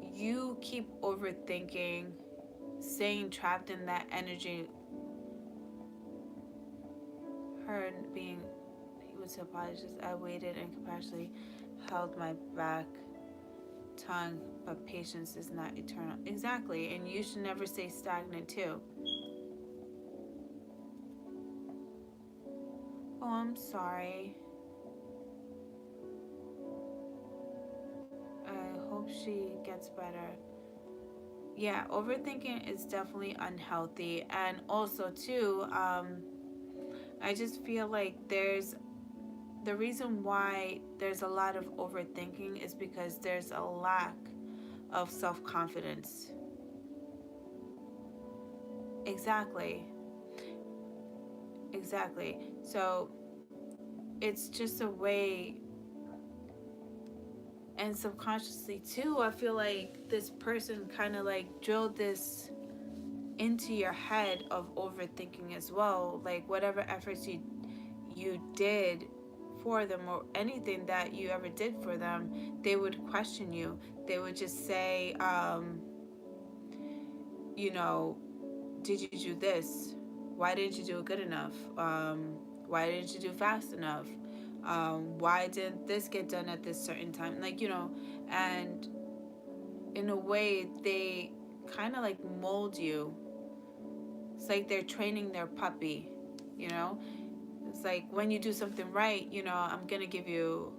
you keep overthinking, staying trapped in that energy, her being, he was apologist. I waited and compassionately held my back tongue, but patience is not eternal. Exactly, and you should never stay stagnant too. Oh, I'm sorry. I hope she gets better. Yeah, overthinking is definitely unhealthy, and also too, I just feel like there's the reason why there's a lot of overthinking is because there's a lack of self-confidence. Exactly. Exactly. So it's just a way, and subconsciously too, I feel like this person kind of like drilled this into your head of overthinking as well. Like whatever efforts you did for them, or anything that you ever did for them, they would question you. They would just say, you know, did you do this? Why didn't you do it good enough? Why didn't you do fast enough? Why didn't this get done at this certain time? Like, you know, and in a way, they kind of like mold you. It's like they're training their puppy, you know? It's like when you do something right, you know, I'm going to give you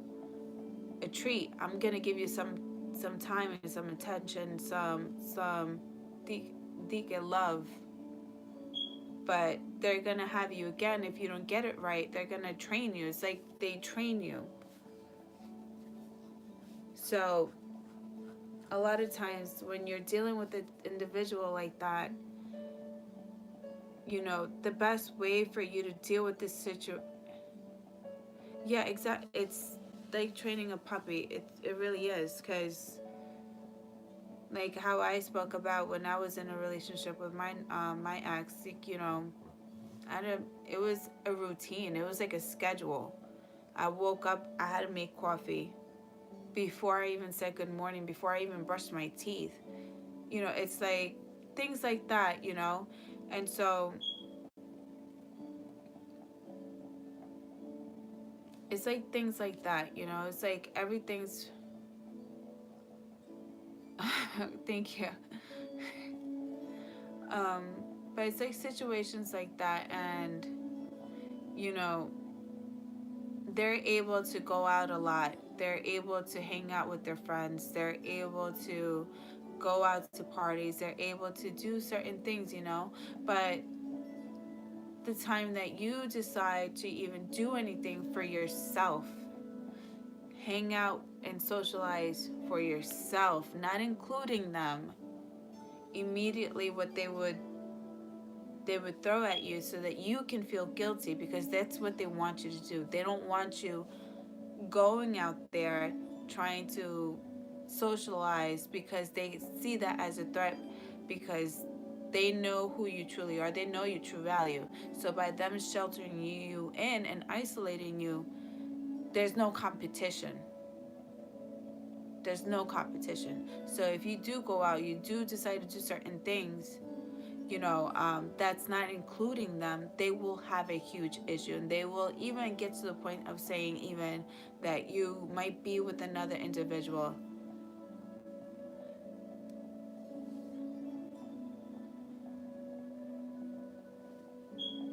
a treat. I'm going to give you some time and some attention, some deep love, but they're gonna have you again if you don't get it right. They're gonna train you. It's like they train you. So a lot of times when you're dealing with an individual like that, you know, the best way for you to deal with this situation, yeah, exactly, it's like training a puppy. It really is, because like how I spoke about when I was in a relationship with my ex, like, you know, it was a routine. It was like a schedule. I woke up, I had to make coffee before I even said good morning, before I even brushed my teeth. You know, it's like things like that, you know? And so it's like things like that, you know? It's like everything's. Thank you. Um, but it's like situations like that, and, you know, they're able to go out a lot. They're able to hang out with their friends. They're able to go out to parties. They're able to do certain things, you know? But the time that you decide to even do anything for yourself, hang out and socialize for yourself, not including them, immediately what they would throw at you so that you can feel guilty, because that's what they want you to do. They don't want you going out there trying to socialize, because they see that as a threat, because they know who you truly are. They know your true value. So by them sheltering you in and isolating you, there's no competition. There's no competition. So if you do go out, you do decide to do certain things, that's not including them, they will have a huge issue. And they will even get to the point of saying even that you might be with another individual.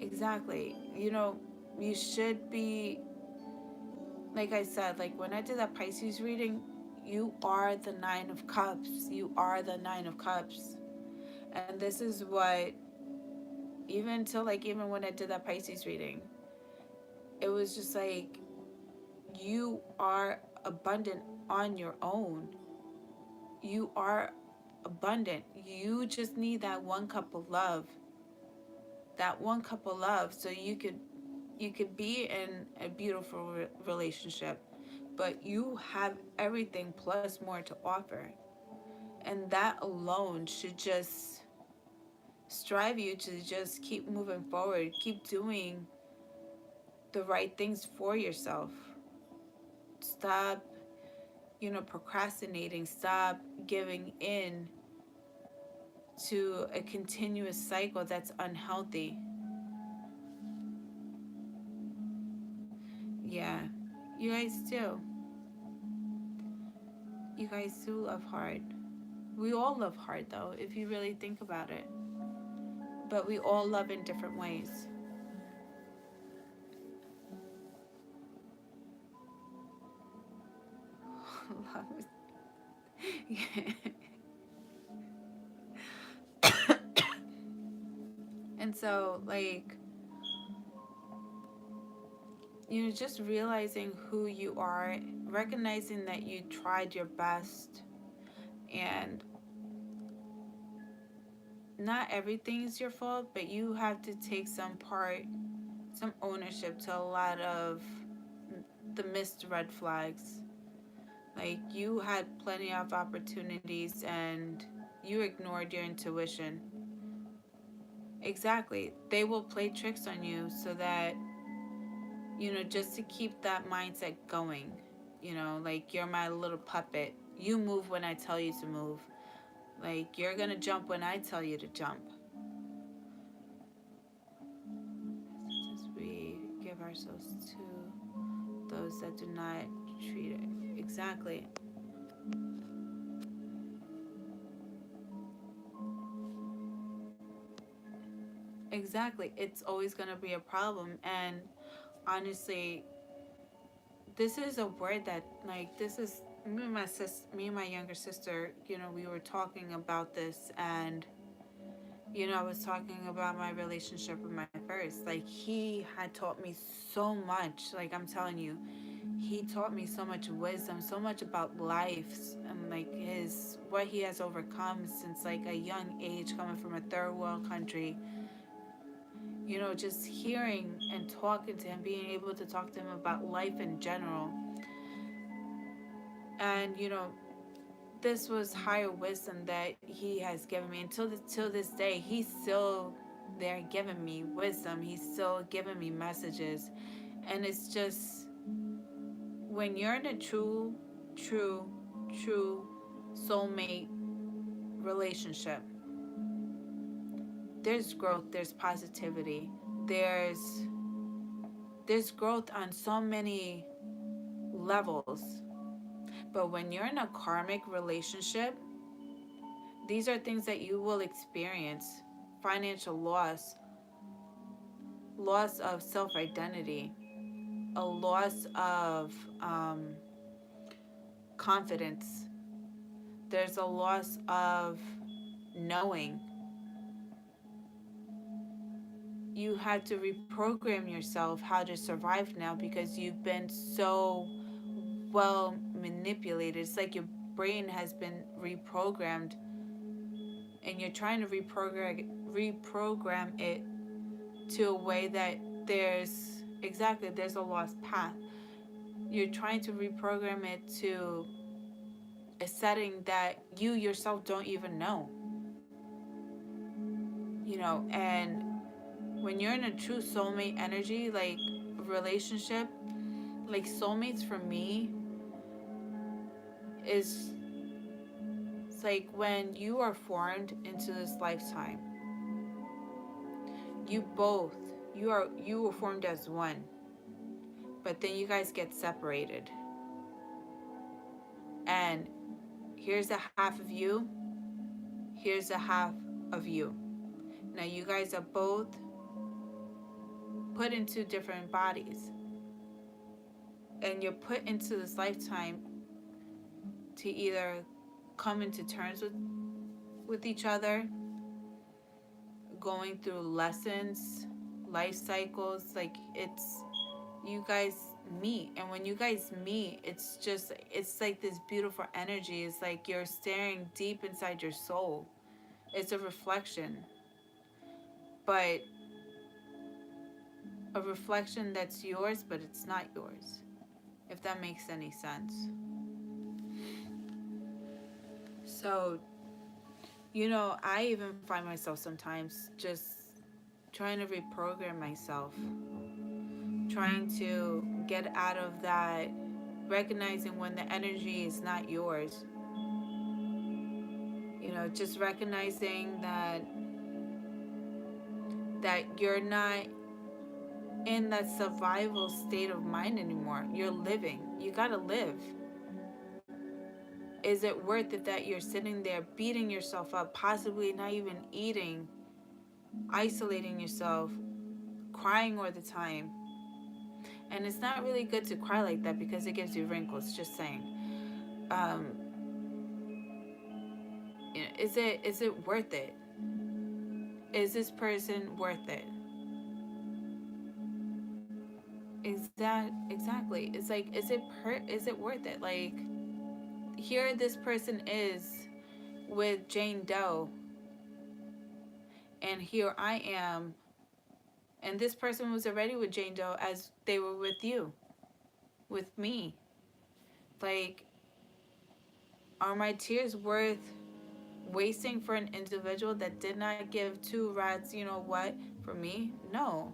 Exactly. You should be, like I said, like when I did that Pisces reading, you are the Nine of Cups. You are the Nine of Cups. And this is what, even when I did that Pisces reading, it was just like, you are abundant on your own. You are abundant. You just need that one cup of love. That one cup of love so you could be in a beautiful relationship, but you have everything plus more to offer. And that alone should just strive you to just keep moving forward, keep doing the right things for yourself. Stop, procrastinating. Stop giving in to a continuous cycle that's unhealthy. Yeah, you guys do. You guys do love hard. We all love hard, though, if you really think about it. But we all love in different ways. Love is- yeah. And so, like, just realizing who you are, recognizing that you tried your best, and not everything's your fault, but you have to take some ownership to a lot of the missed red flags. Like, you had plenty of opportunities and you ignored your intuition. Exactly. They will play tricks on you so that, just to keep that mindset going. Like, you're my little puppet. You move when I tell you to move. Like, you're going to jump when I tell you to jump. Just we give ourselves to those that do not treat it. Exactly. Exactly. It's always going to be a problem. And honestly, this is a word that, like, this is me and my younger sister, we were talking about this. And I was talking about my relationship with my first. Like, he had taught me so much. Like, I'm telling you, he taught me so much wisdom, so much about life, and like what he has overcome since like a young age, coming from a third world country. Just hearing and talking to him, being able to talk to him about life in general. And this was higher wisdom that he has given me. Until till this day, he's still there giving me wisdom. He's still giving me messages. And it's just, when you're in a true, true soulmate relationship, there's growth, there's positivity, there's growth on so many levels. But when you're in a karmic relationship, these are things that you will experience: financial loss, loss of self identity, a loss of confidence. There's a loss of knowing. You had to reprogram yourself how to survive now, because you've been so well manipulated. It's like your brain has been reprogrammed, and you're trying to reprogram it to a way that there's a lost path. You're trying to reprogram it to a setting that you yourself don't even know. And when you're in a true soulmate energy, like relationship, like soulmates for me is, it's like when you are formed into this lifetime, you both, you were formed as one, but then you guys get separated. And here's a half of you, here's a half of you. Now you guys are both put into different bodies, and you're put into this lifetime to either come into terms with each other, going through lessons, life cycles. Like, it's, you guys meet, and when you guys meet, it's just, it's like this beautiful energy. It's like you're staring deep inside your soul. It's a reflection, but a reflection that's yours, but it's not yours, if that makes any sense. So, you know, I even find myself sometimes just trying to reprogram myself, trying to get out of that, recognizing when the energy is not yours. You know, just recognizing that you're not in that survival state of mind anymore. You're living. You gotta live. Is it worth it that you're sitting there beating yourself up, possibly not even eating, isolating yourself, crying all the time? And it's not really good to cry like that because it gives you wrinkles, just saying. You know, is it worth it? Is this person worth it? Exactly. It's like, is it worth it? Like, here this person is with Jane Doe, and here I am, and this person was already with Jane Doe as they were with you, with me. Like, are my tears worth wasting for an individual that did not give two rats, you know what, for me? No.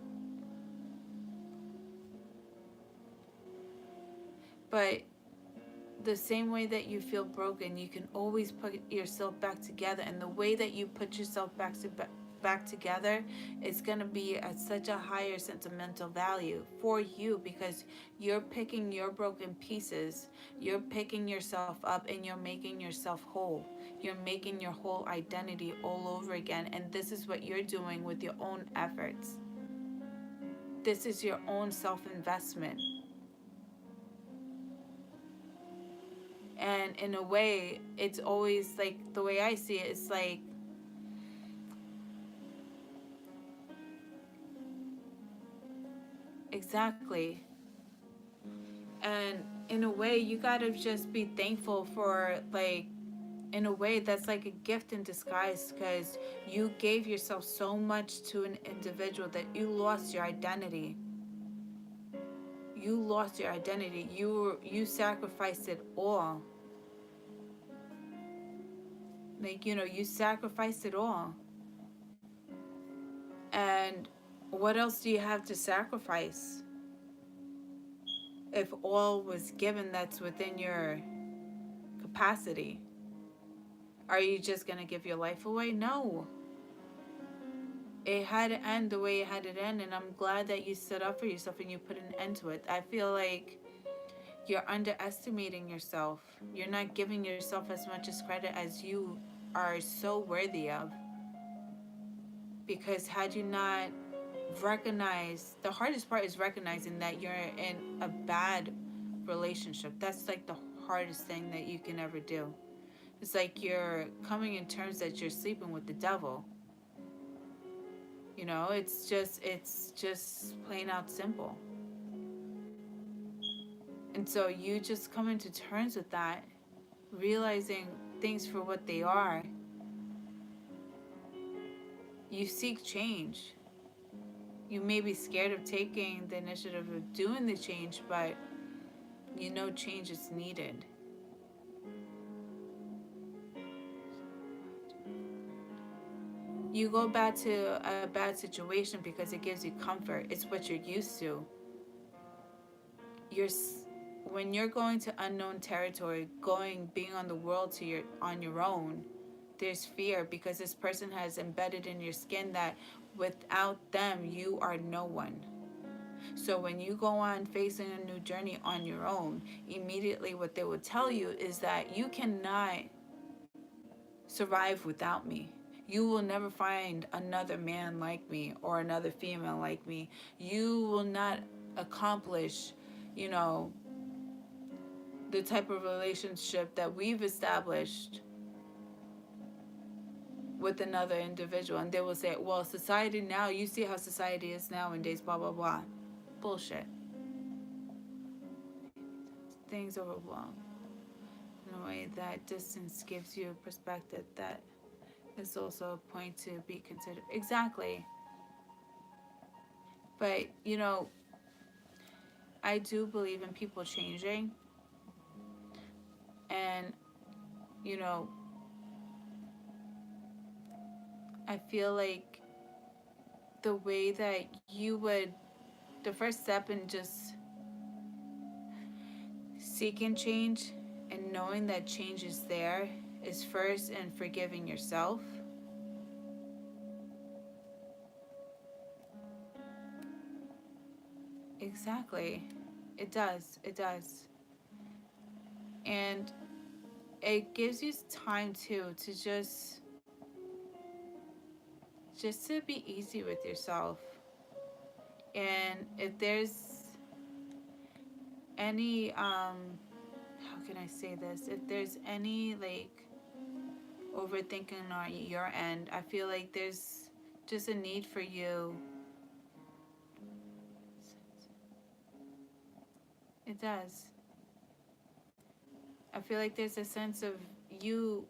But the same way that you feel broken, you can always put yourself back together, and the way that you put yourself back together is going to be at such a higher sentimental value for you, because you're picking your broken pieces, you're picking yourself up, and you're making yourself whole. You're making your whole identity all over again, and this is what you're doing with your own efforts. This is your own self-investment. And in a way, it's always like, the way I see it, it's like, exactly. And in a way, you gotta just be thankful for, like, in a way, that's like a gift in disguise, because you gave yourself so much to an individual that you lost your identity. You lost your identity. You sacrificed it all. Like, you know, you sacrificed it all. And what else do you have to sacrifice? If all was given that's within your capacity, are you just going to give your life away? No. It had to end the way it had to end, and I'm glad that you stood up for yourself and you put an end to it. I feel like you're underestimating yourself. You're not giving yourself as much as credit as you are so worthy of. Because had you not recognized, the hardest part is recognizing that you're in a bad relationship. That's like the hardest thing that you can ever do. It's like you're coming in terms that you're sleeping with the devil. You know, it's just plain out simple. And so you just come into terms with that, realizing things for what they are. You seek change. You may be scared of taking the initiative of doing the change, but you know change is needed. You go back to a bad situation because it gives you comfort. It's what you're used to. You're when you're going to unknown territory, being on the world on your own, there's fear because this person has embedded in your skin that without them you are no one. So when you go on facing a new journey on your own, immediately what they will tell you is that you cannot survive without me. You will never find another man like me or another female like me. You will not accomplish, you know, the type of relationship that we've established with another individual. And they will say, well, society now, you see how society is nowadays, blah, blah, blah. Bullshit. Things overwhelm in a way that distance gives you a perspective that is also a point to be considered. Exactly. But, you know, I do believe in people changing. And, you know, I feel like the way that you would, the first step in just seeking change and knowing that change is there is first in forgiving yourself. Exactly. It does. It does. And it gives you time too to just to be easy with yourself. And if there's any how can I say this? If there's any like overthinking on your end, I feel like there's just a need for you. It does. I feel like there's a sense of you,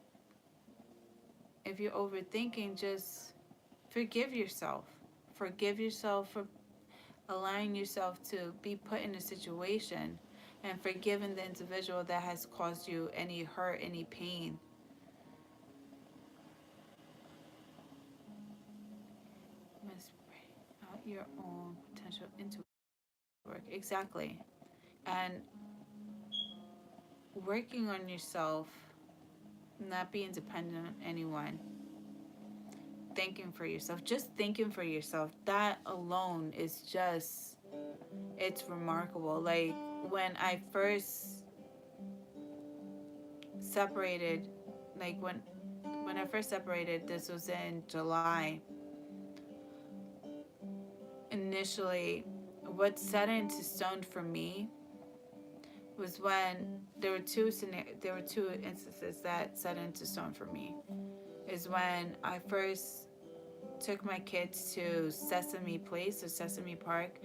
if you're overthinking, just forgive yourself. Forgive yourself for allowing yourself to be put in a situation and forgiving the individual that has caused you any hurt, any pain. You must bring out your own potential into work. Exactly. And working on yourself, not being dependent on anyone, thinking for yourself, just thinking for yourself, that alone is just, it's remarkable. Like when I first separated, like when I first separated, this was in July. Initially, what set into stone for me was when there were two instances that set into stone for me. Is when I first took my kids to Sesame Place or Sesame Park,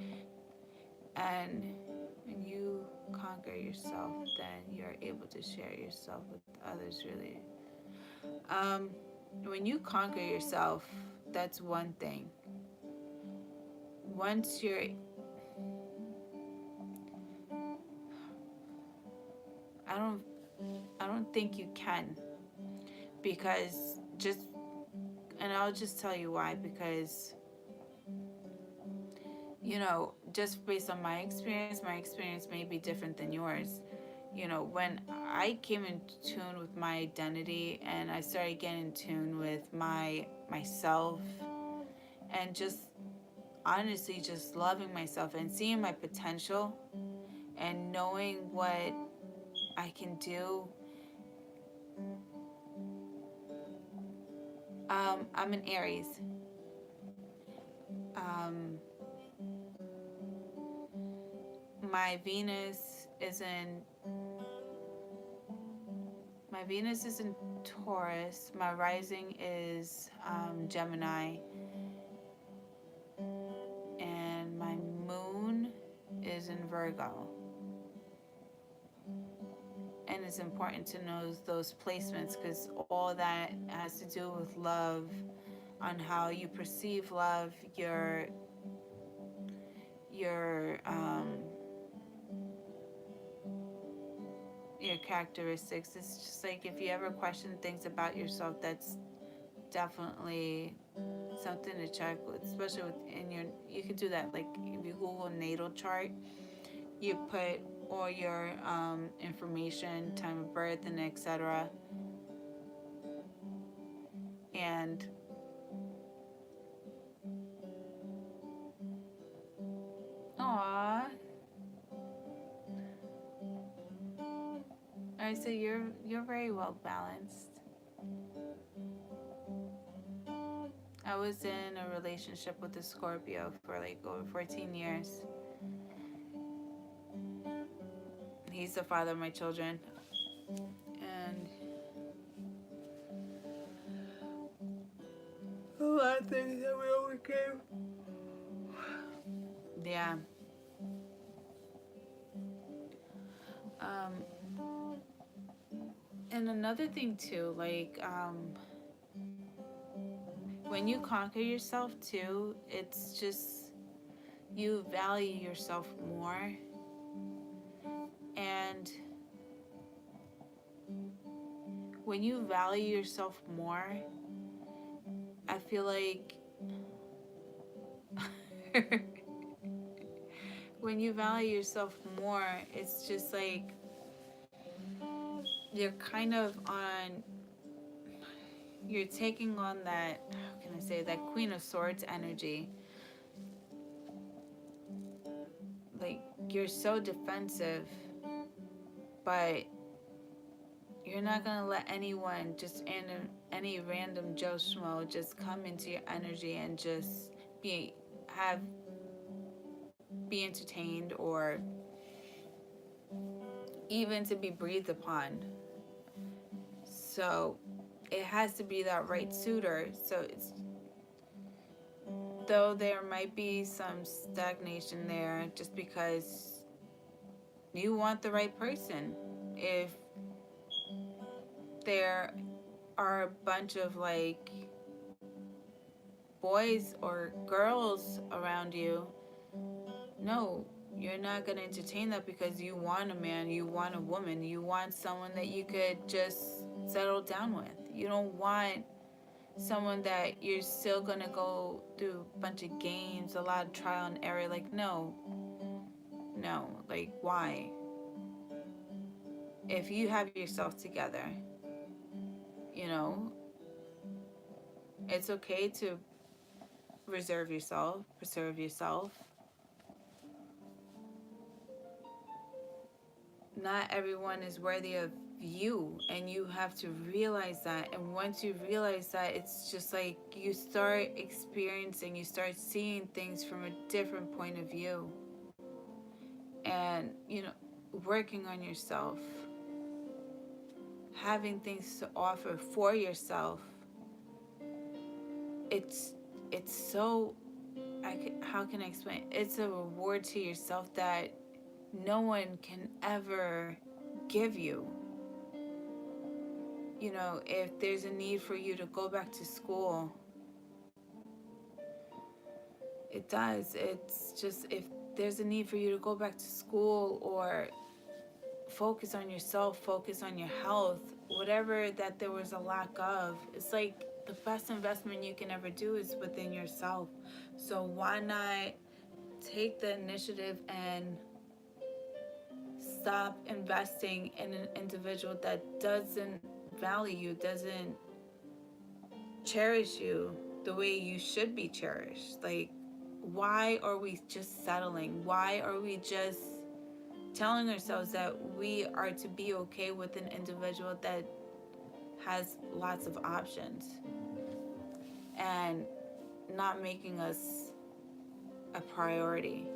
and when you conquer yourself, then you're able to share yourself with others. Really, um, when you conquer yourself, that's one thing. Once you're, I don't, I don't think you can, because just, and I'll just tell you why. Because, you know, just based on my experience may be different than yours. You know, when I came in tune with my identity and I started getting in tune with myself, and just honestly just loving myself and seeing my potential and knowing what I can do. I'm an Aries. Um, my Venus is in my Venus is in Taurus. My rising is Gemini, and my moon is in Virgo. And it's important to know those placements because all that has to do with love, on how you perceive love, your your characteristics. It's just like if you ever question things about yourself, that's definitely something to check with, especially with in your. You could do that like if you Google natal chart, you put all your information, time of birth, and etc. And aw, I say you're very well balanced. I was in a relationship with a Scorpio for like over 14 years. He's the father of my children. And a lot of things that we overcame. Yeah. And another thing too, like when you conquer yourself too, it's just you value yourself more. And when you value yourself more, I feel like when you value yourself more, it's just like you're kind of on, you're taking on that, how can I say, that Queen of Swords energy. Like, you're so defensive, but you're not gonna let anyone, just any random Joe Schmo, just come into your energy and just be entertained or even to be breathed upon. So it has to be that right suitor. So it's, though there might be some stagnation there just because you want the right person. If there are a bunch of like boys or girls around you, no, you're not going to entertain that because you want a man, you want a woman, you want someone that you could just settle down with. You don't want someone that you're still going to go through a bunch of games, a lot of trial and error. Like, no, like, why? If you have yourself together, you know, it's okay to preserve yourself. Not everyone is worthy of you, and you have to realize that. And once you realize that, it's just like you start experiencing, you start seeing things from a different point of view. And, you know, working on yourself, having things to offer for yourself, it's so, how can I explain? It's a reward to yourself that no one can ever give you. You know, if there's a need for you to go back to school, it does. It's just, if there's a need for you to go back to school or focus on yourself, focus on your health, whatever that there was a lack of, it's like the best investment you can ever do is within yourself. So why not take the initiative and stop investing in an individual that doesn't value you, doesn't cherish you the way you should be cherished? Like, why are we just settling? Why are we just telling ourselves that we are to be okay with an individual that has lots of options and not making us a priority?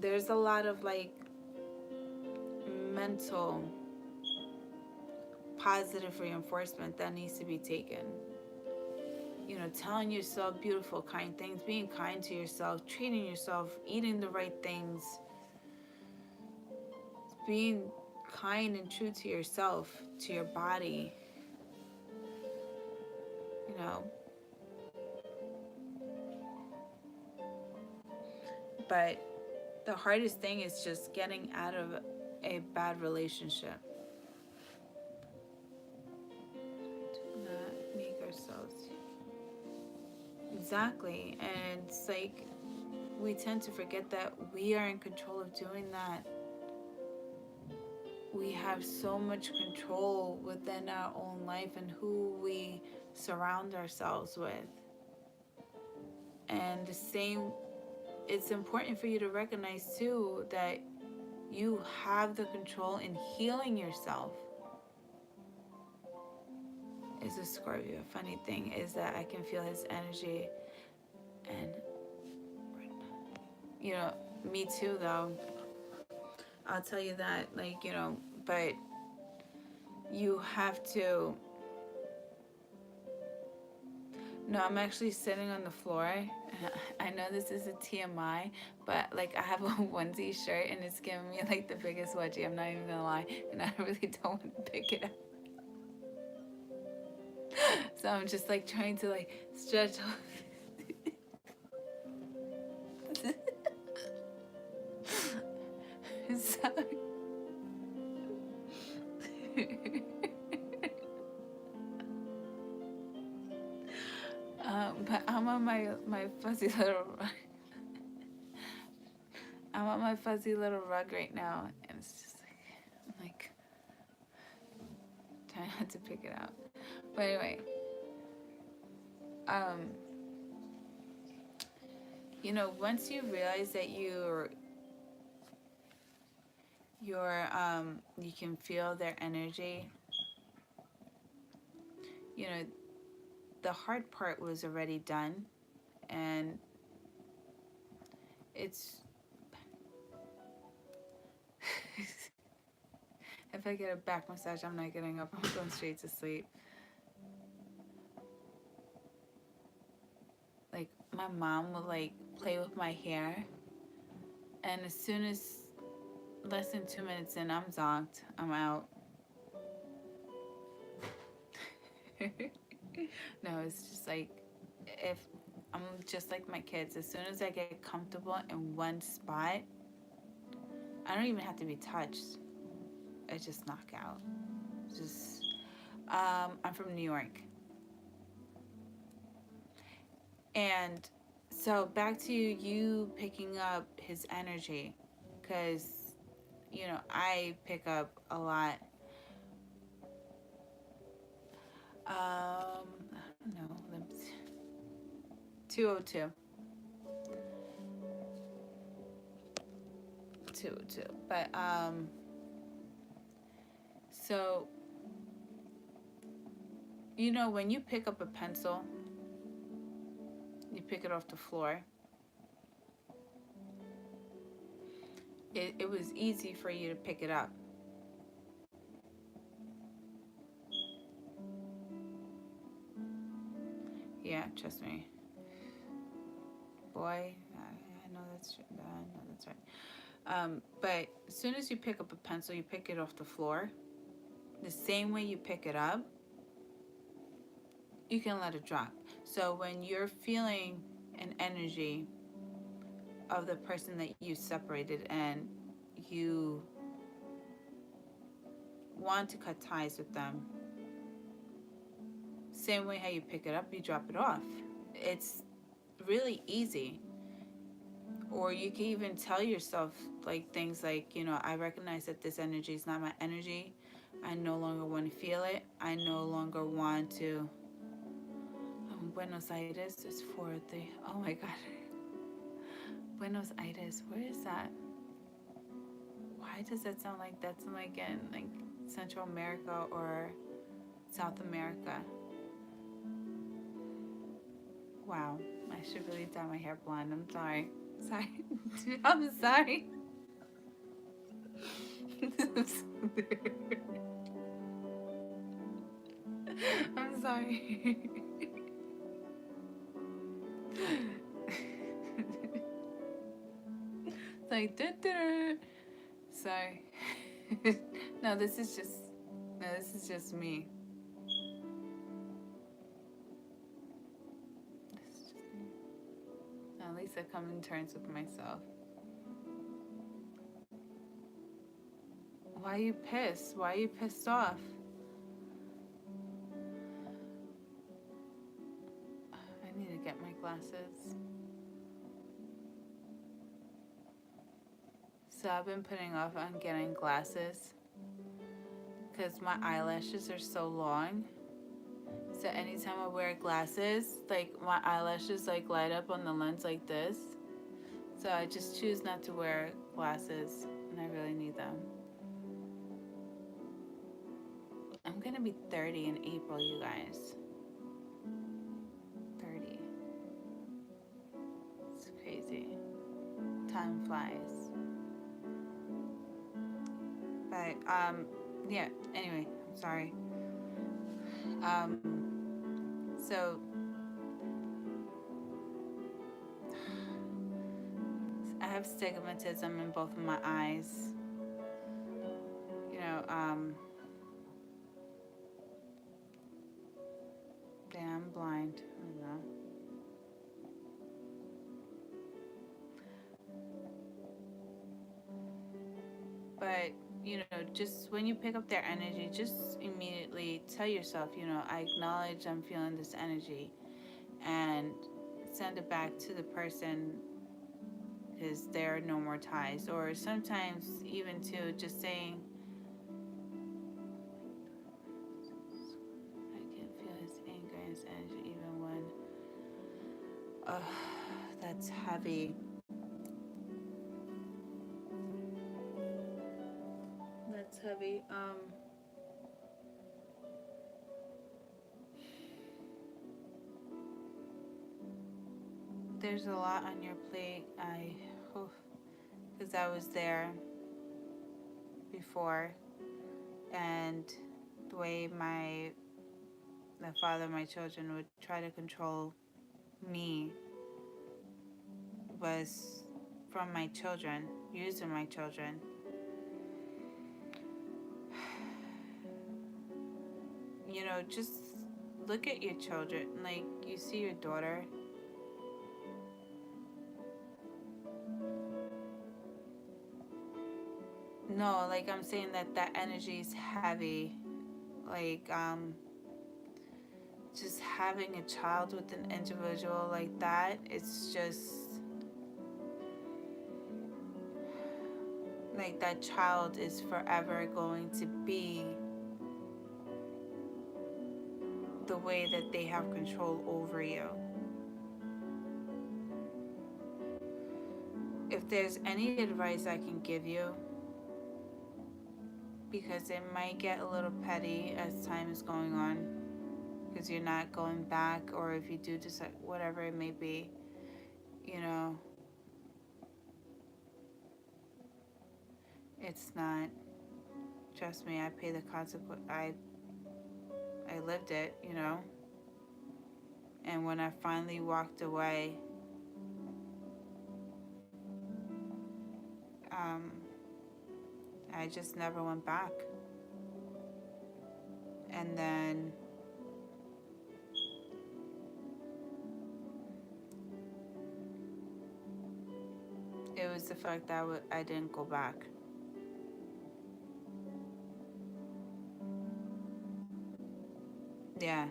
There's a lot of like mental positive reinforcement that needs to be taken. You know, telling yourself beautiful, kind things, being kind to yourself, treating yourself, eating the right things, being kind and true to yourself, to your body, you know. But the hardest thing is just getting out of a bad relationship. Do not make ourselves. Exactly. And it's like, we tend to forget that we are in control of doing that. We have so much control within our own life and who we surround ourselves with. And the same, it's important for you to recognize too that you have the control in healing yourself. Is a Scorpio. Funny thing is that I can feel his energy, and you know, me too though. I'll tell you that, like, you know, but you have to. No, I'm actually sitting on the floor. I know this is a TMI, but like I have a onesie shirt and it's giving me like the biggest wedgie. I'm not even gonna lie, and I really don't want to pick it up. So I'm just like trying to like stretch off. Sorry. But I'm on my fuzzy little rug. I'm on my fuzzy little rug right now, and it's just like I'm like trying not to pick it out. But anyway, you know, once you realize that you can feel their energy, you know, the hard part was already done, and it's if I get a back massage, I'm not getting up. I'm going straight to sleep. Like my mom would like play with my hair, and as soon as less than 2 minutes in, I'm zonked. I'm out. No, it's just like if I'm just like my kids. As soon as I get comfortable in one spot, I don't even have to be touched. I just knock out. Just I'm from New York, and so back to you picking up his energy, because you know I pick up a lot. I don't know. 202. 202. But so you know when you pick up a pencil, you pick it off the floor. It was easy for you to pick it up. Yeah, trust me. Boy, I know that's right. But as soon as you pick up a pencil, you pick it off the floor. The same way you pick it up, you can let it drop. So when you're feeling an energy of the person that you separated and you want to cut ties with them, same way how you pick it up, you drop it off. It's really easy. Or you can even tell yourself like things like, you know, I recognize that this energy is not my energy. I no longer want to feel it. I no longer want to. Buenos Aires is for the. Oh my God. Buenos Aires. Where is that? Why does that sound like that's like in like Central America or South America? Wow. I should really dye my hair blonde. I'm sorry. Sorry. I'm sorry. I'm sorry. It's like, sorry. No, this is just me. This is just me. At least I come in terms with myself. Why are you pissed? Why are you pissed off? I need to get my glasses. So I've been putting off on getting glasses because my eyelashes are so long. So anytime I wear glasses, like my eyelashes like light up on the lens like this. So I just choose not to wear glasses, and I really need them. I'm gonna be 30 in April, you guys. 30. It's crazy. Time flies. But yeah. Anyway, I'm sorry. So I have stigmatism in both of my eyes. You know, yeah, I'm blind. I don't know. But, you know, just when you pick up their energy, just immediately tell yourself, you know, I acknowledge I'm feeling this energy, and send it back to the person, because there are no more ties. Or sometimes even to just saying, I can feel his anger and his energy even when that's heavy. That's heavy. There's a lot on your plate. Because I was there before, and the way the father of my children would try to control me was from my children, using my children. You know, just look at your children. Like, you see your daughter. No, like, I'm saying that energy is heavy. Like, just having a child with an individual like that, it's just like that child is forever going to be the way that they have control over you. If there's any advice I can give you, because it might get a little petty as time is going on, because you're not going back, or if you do decide, whatever it may be, you know, it's not, trust me, I pay the consequence. I lived it, you know. And when I finally walked away, I just never went back. And then it was the fact that I didn't go back. Yeah.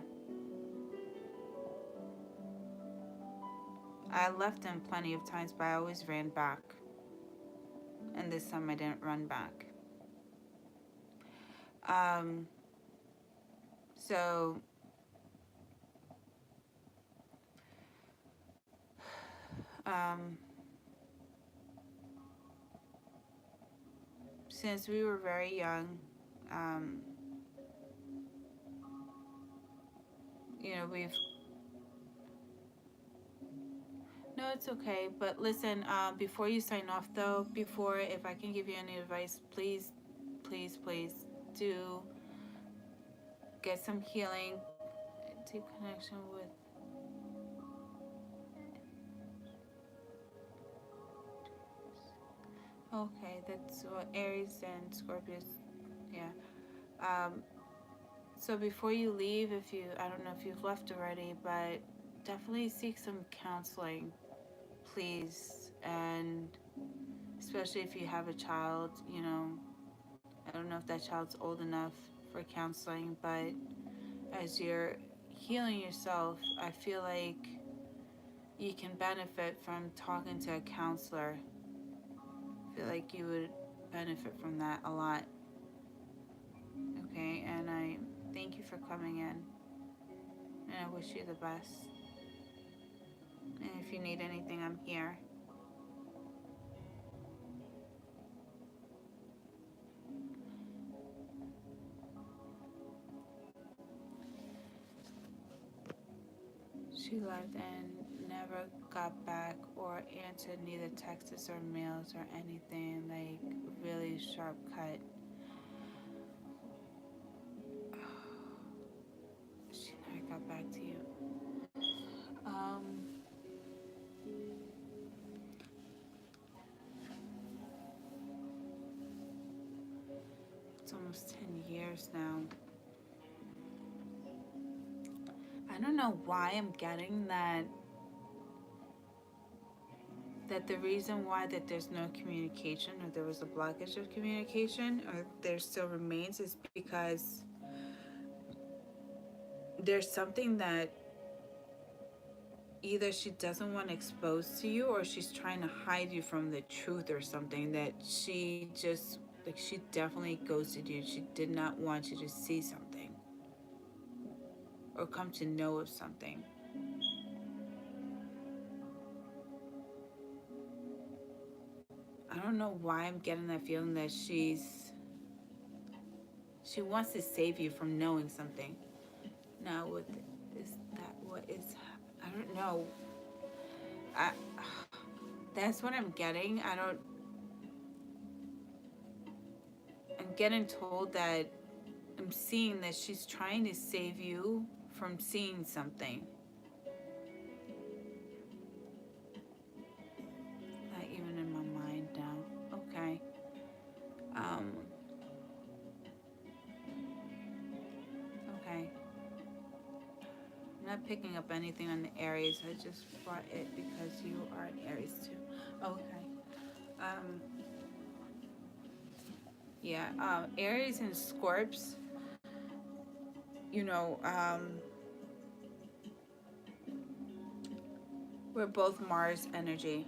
I left him plenty of times, but I always ran back. And this time I didn't run back. So since we were very young, you know, no, it's okay. But listen, before you sign off though, if I can give you any advice, please, please, please do get some healing, deep connection with. Okay, that's what Aries and Scorpios, yeah. So before you leave, I don't know if you've left already, but definitely seek some counseling, please. And especially if you have a child, you know, I don't know if that child's old enough for counseling, but as you're healing yourself, I feel like you can benefit from talking to a counselor, feel like you would benefit from that a lot. Okay, and I thank you for coming in, and I wish you the best. And if you need anything, I'm here. She left and never got back or answered neither texts or mails or anything. Like, really sharp cut. She never got back to you. Um, it's almost 10 years now. I don't know why I'm getting that the reason why that there's no communication, or there was a blockage of communication, or there still remains, is because there's something that either she doesn't want exposed to you, or she's trying to hide you from the truth, or something that she just, like, she definitely ghosted you. She did not want you to see something or come to know of something. I don't know why I'm getting that feeling that she wants to save you from knowing something. Now, what is that? What is? I don't know. I that's what I'm getting. I don't. I'm getting told that I'm seeing that she's trying to save you from seeing something. Not even in my mind now. Okay. Um. Okay. I'm not picking up anything on the Aries. I just brought it because you are an Aries too. Okay. Um. Yeah. Aries and Scorps. You know. We're both Mars energy.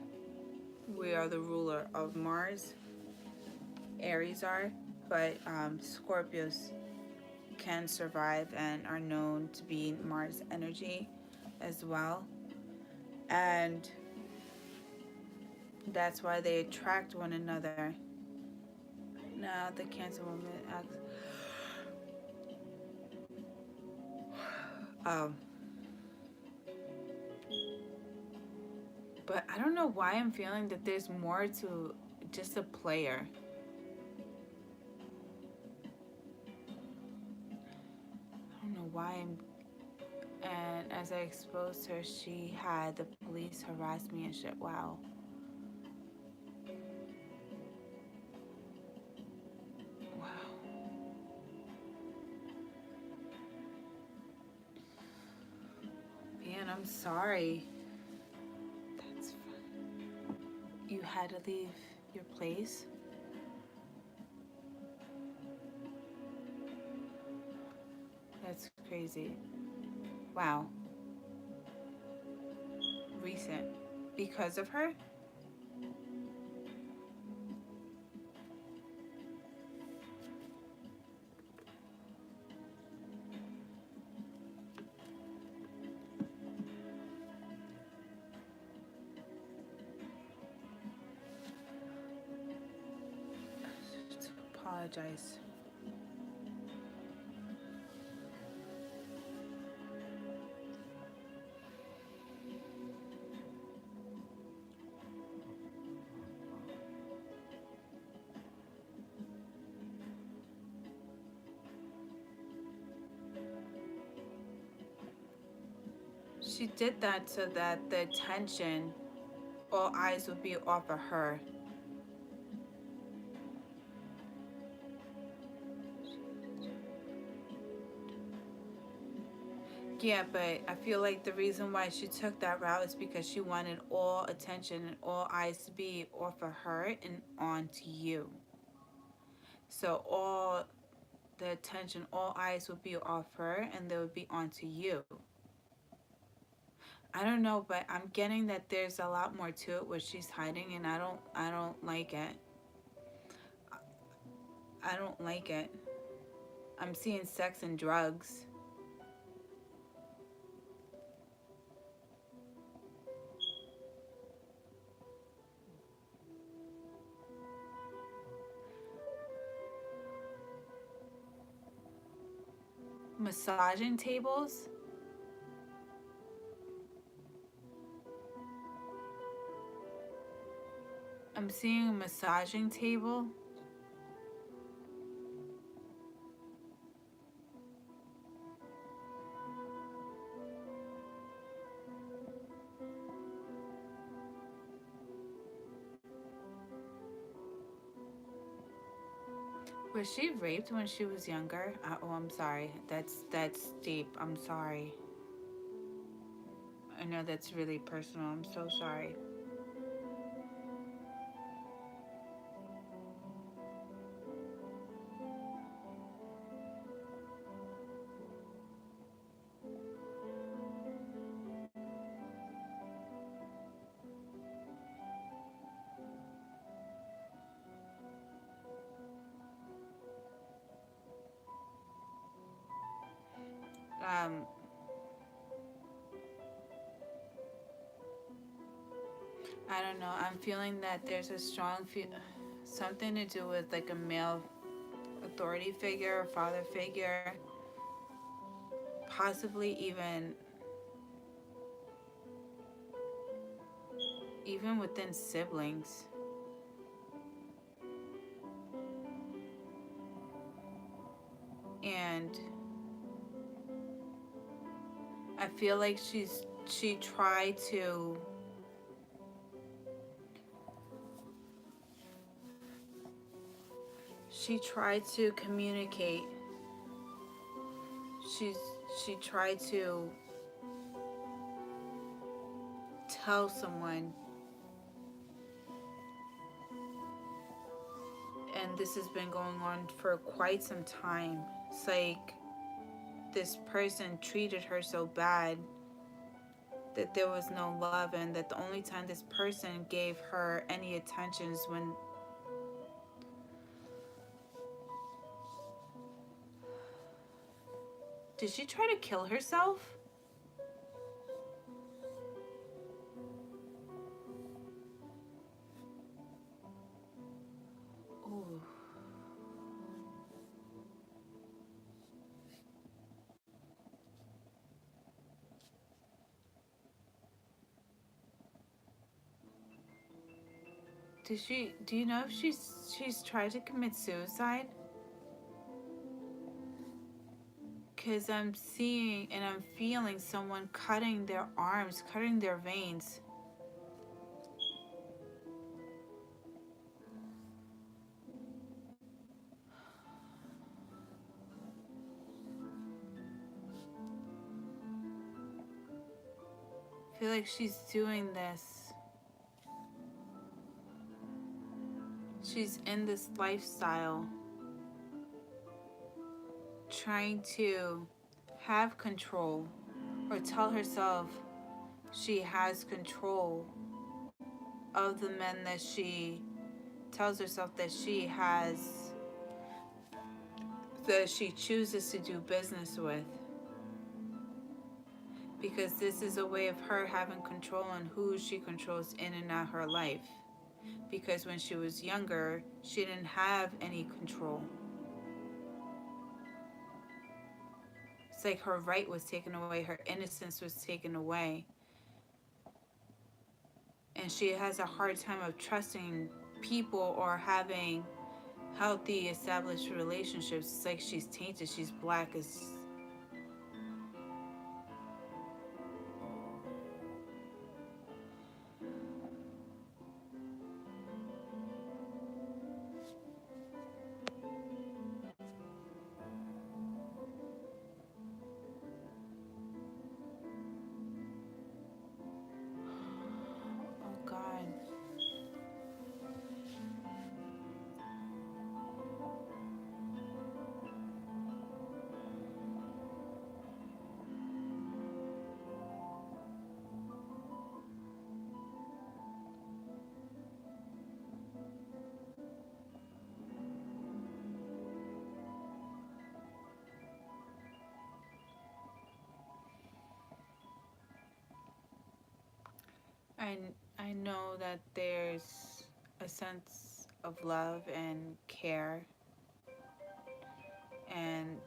We are the ruler of Mars. Aries are, but Scorpios can survive and are known to be Mars energy as well. And that's why they attract one another. Now, the Cancer woman asks, um, but I don't know why I'm feeling that there's more to just a player. I don't know why I'm. And as I exposed her, she had the police harass me and shit. Wow. Wow. Man, I'm sorry. That's fine. You had to leave your place? That's crazy. Wow. Recent. Because of her? To apologize. She did that so that the attention, all eyes would be off of her. Yeah, but I feel like the reason why she took that route is because she wanted all attention and all eyes to be off of her and onto you. So all the attention, all eyes would be off her and they would be onto you. I don't know, but I'm getting that there's a lot more to it what she's hiding, and I don't like it. I don't like it. I'm seeing sex and drugs. Massaging tables. I'm seeing a massaging table. Was she raped when she was younger? Oh, I'm sorry. That's deep. I'm sorry. I know that's really personal. I'm so sorry. Um, I don't know. I'm feeling that there's a strong something to do with like a male authority figure, father figure, possibly even within siblings. And I feel like she tried to communicate. She's she tried to tell someone, and this has been going on for quite some time. It's like this person treated her so bad that there was no love, and that the only time this person gave her any attention is when did she try to kill herself? Ooh. Do you know if she's tried to commit suicide? Because I'm seeing and I'm feeling someone cutting their arms, cutting their veins. I feel like she's doing this. She's in this lifestyle trying to have control or tell herself she has control of the men that she tells herself that she chooses to do business with, because this is a way of her having control on who she controls in and out her life, because when she was younger she didn't have any control. It's like her right was taken away, her innocence was taken away, and she has a hard time of trusting people or having healthy established relationships. It's like she's tainted, she's black as oh God. I know that there's a sense of love and care, and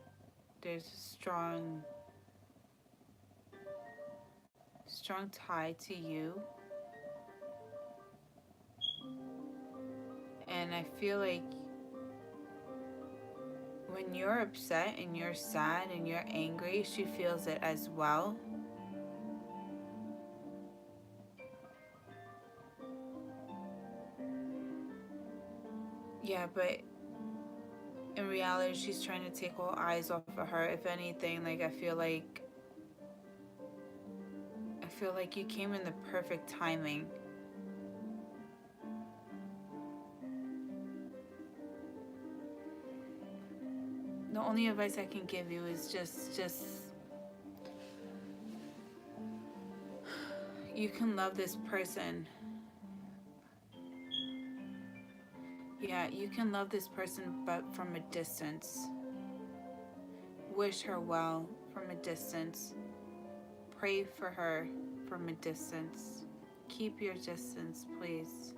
there's a strong tie to you. And I feel like when you're upset and you're sad and you're angry, she feels it as well. Yeah, but in reality, she's trying to take all eyes off of her. If anything, like I feel like you came in the perfect timing. The only advice I can give you is just you can love this person. Yeah, you can love this person, but from a distance. Wish her well from a distance. Pray for her from a distance. Keep your distance, please.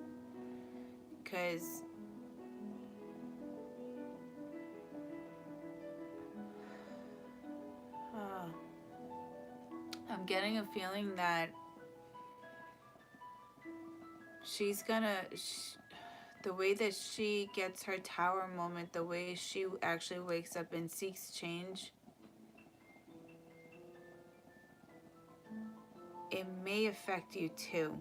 Because I'm getting a feeling that she's gonna. The way that she gets her tower moment, the way she actually wakes up and seeks change, it may affect you too.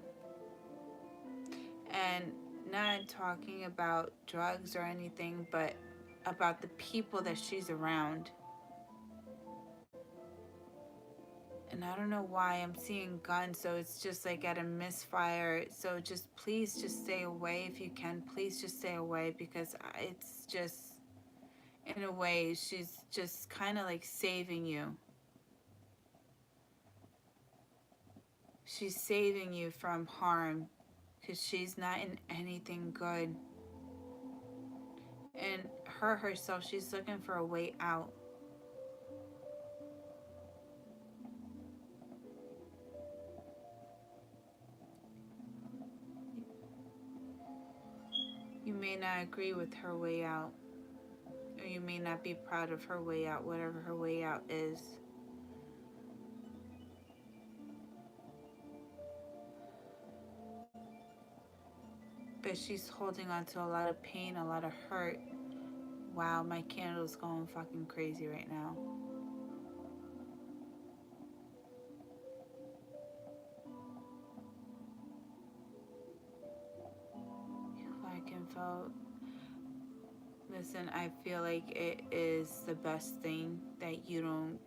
And not talking about drugs or anything, but about the people that she's around. And I don't know why I'm seeing guns, so it's just like at a misfire. So just please just stay away if you can. Please just stay away, because it's just, in a way, she's just kind of like saving you. She's saving you from harm, because she's not in anything good. And her herself, she's looking for a way out. You may not agree with her way out, or you may not be proud of her way out, whatever her way out is. But she's holding on to a lot of pain, a lot of hurt. Wow, my candle's going fucking crazy right now. If I can vote. Listen, I feel like it is the best thing that you don't.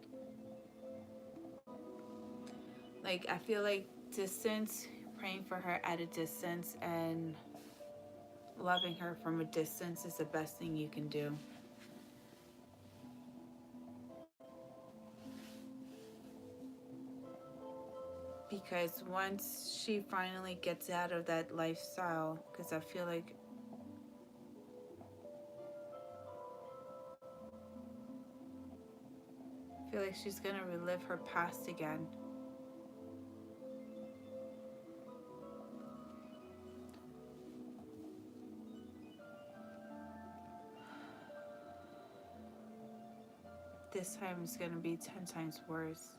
Like, I feel like distance, praying for her at a distance, and loving her from a distance is the best thing you can do. Because once she finally gets out of that lifestyle, because I feel like she's gonna relive her past again. This time is gonna be 10 times worse.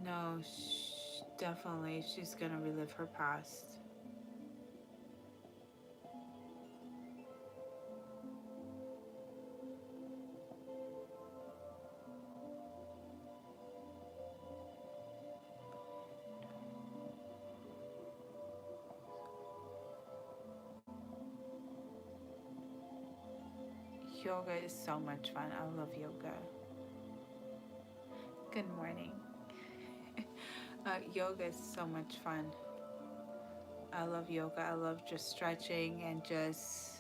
No, definitely she's gonna relive her past. Yoga is so much fun. I love yoga. Good morning. Yoga is so much fun. I love yoga. I love just stretching and just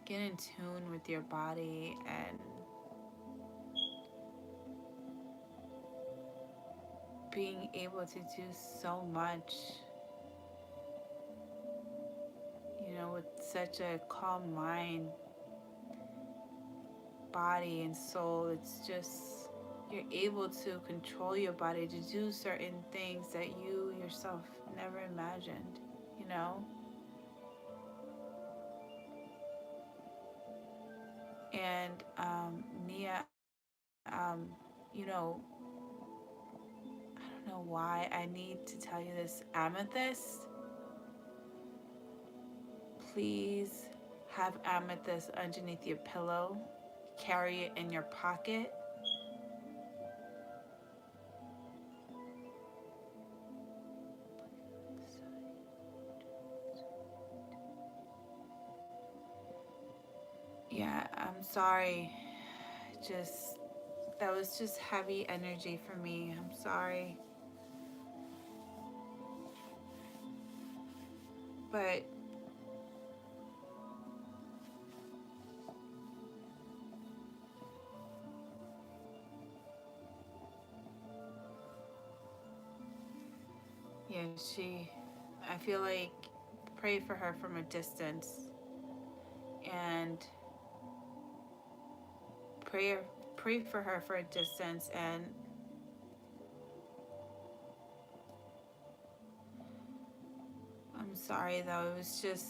get in tune with your body and being able to do so much, with such a calm mind, body, and soul. It's just, you're able to control your body to do certain things that you yourself never imagined, you know? And Nia, you know, I don't know why I need to tell you this. Amethyst, please have amethyst underneath your pillow. Carry it in your pocket. Yeah, I'm sorry. Just, that was just heavy energy for me. I'm sorry. But yeah, I feel like pray for her from a distance, and pray pray for her for a distance. And I'm sorry though, it was just,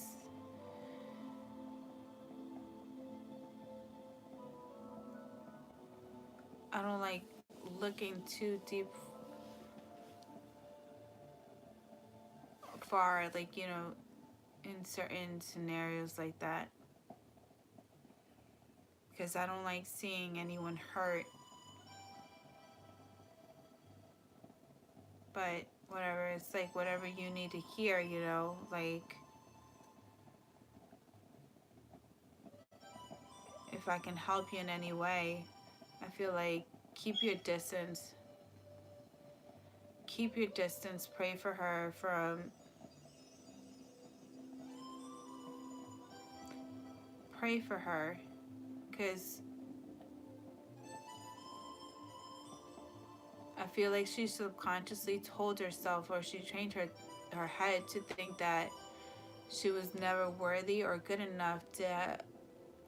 I don't like looking too deep far, like, you know, in certain scenarios like that, because I don't like seeing anyone hurt. But whatever, it's like whatever you need to hear, you know, like if I can help you in any way, I feel like keep your distance. Keep your distance. Pray for her from, pray for her, because I feel like she subconsciously told herself, or she trained her head to think that she was never worthy or good enough to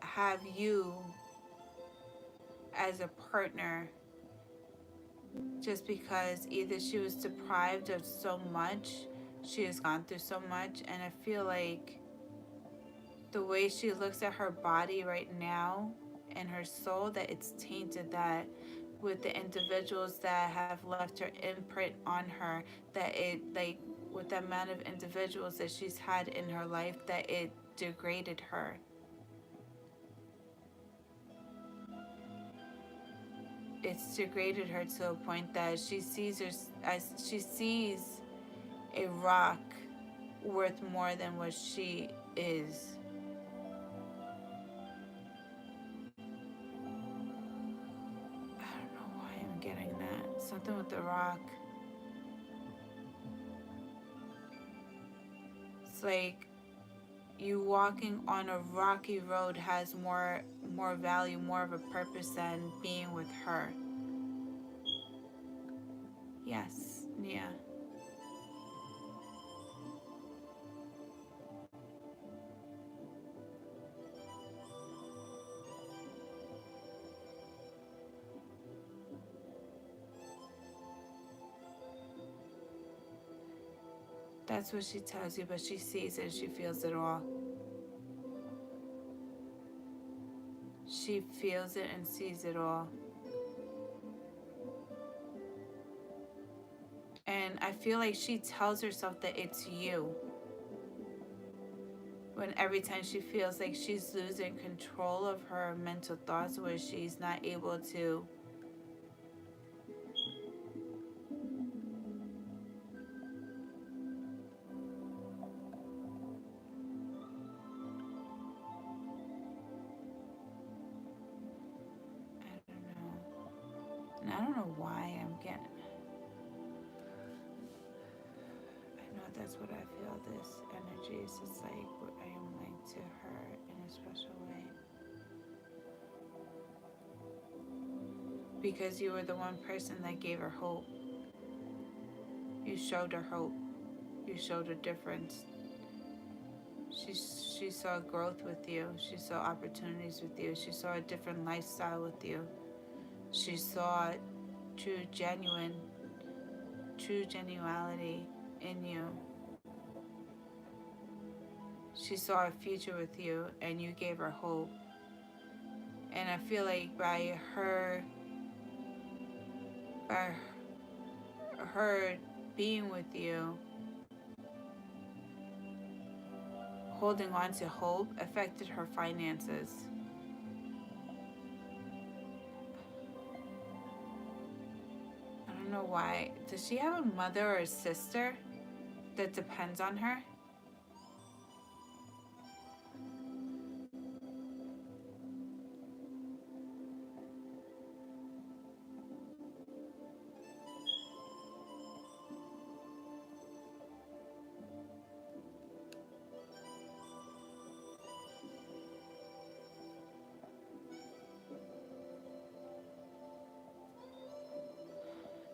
have you as a partner, just because either she was deprived of so much, she has gone through so much, and I feel like the way she looks at her body right now and her soul, that it's tainted, that with the individuals that have left her imprint on her, that it, like, with the amount of individuals that she's had in her life, that it degraded her. It's degraded her to a point that she sees her as, she sees a rock worth more than what she is. I don't know why I'm getting that. Something with the rock. It's like you walking on a rocky road has more value, more of a purpose than being with her. Yes, Nia. That's what she tells you, but she sees it, she feels it all. She feels it and sees it all. And I feel like she tells herself that it's you. When every time she feels like she's losing control of her mental thoughts, where she's not able to, I don't know. And I don't know why I'm getting, I know that's what I feel, this energy is just like I am linked to her in a special way. Because you were the one person that gave her hope. You showed her hope. You showed a difference. She saw growth with you. She saw opportunities with you. She saw a different lifestyle with you. She saw true genuality in you. She saw a future with you, and you gave her hope. And I feel like by her being with you, holding on to hope affected her finances. I don't know why. Does she have a mother or a sister that depends on her?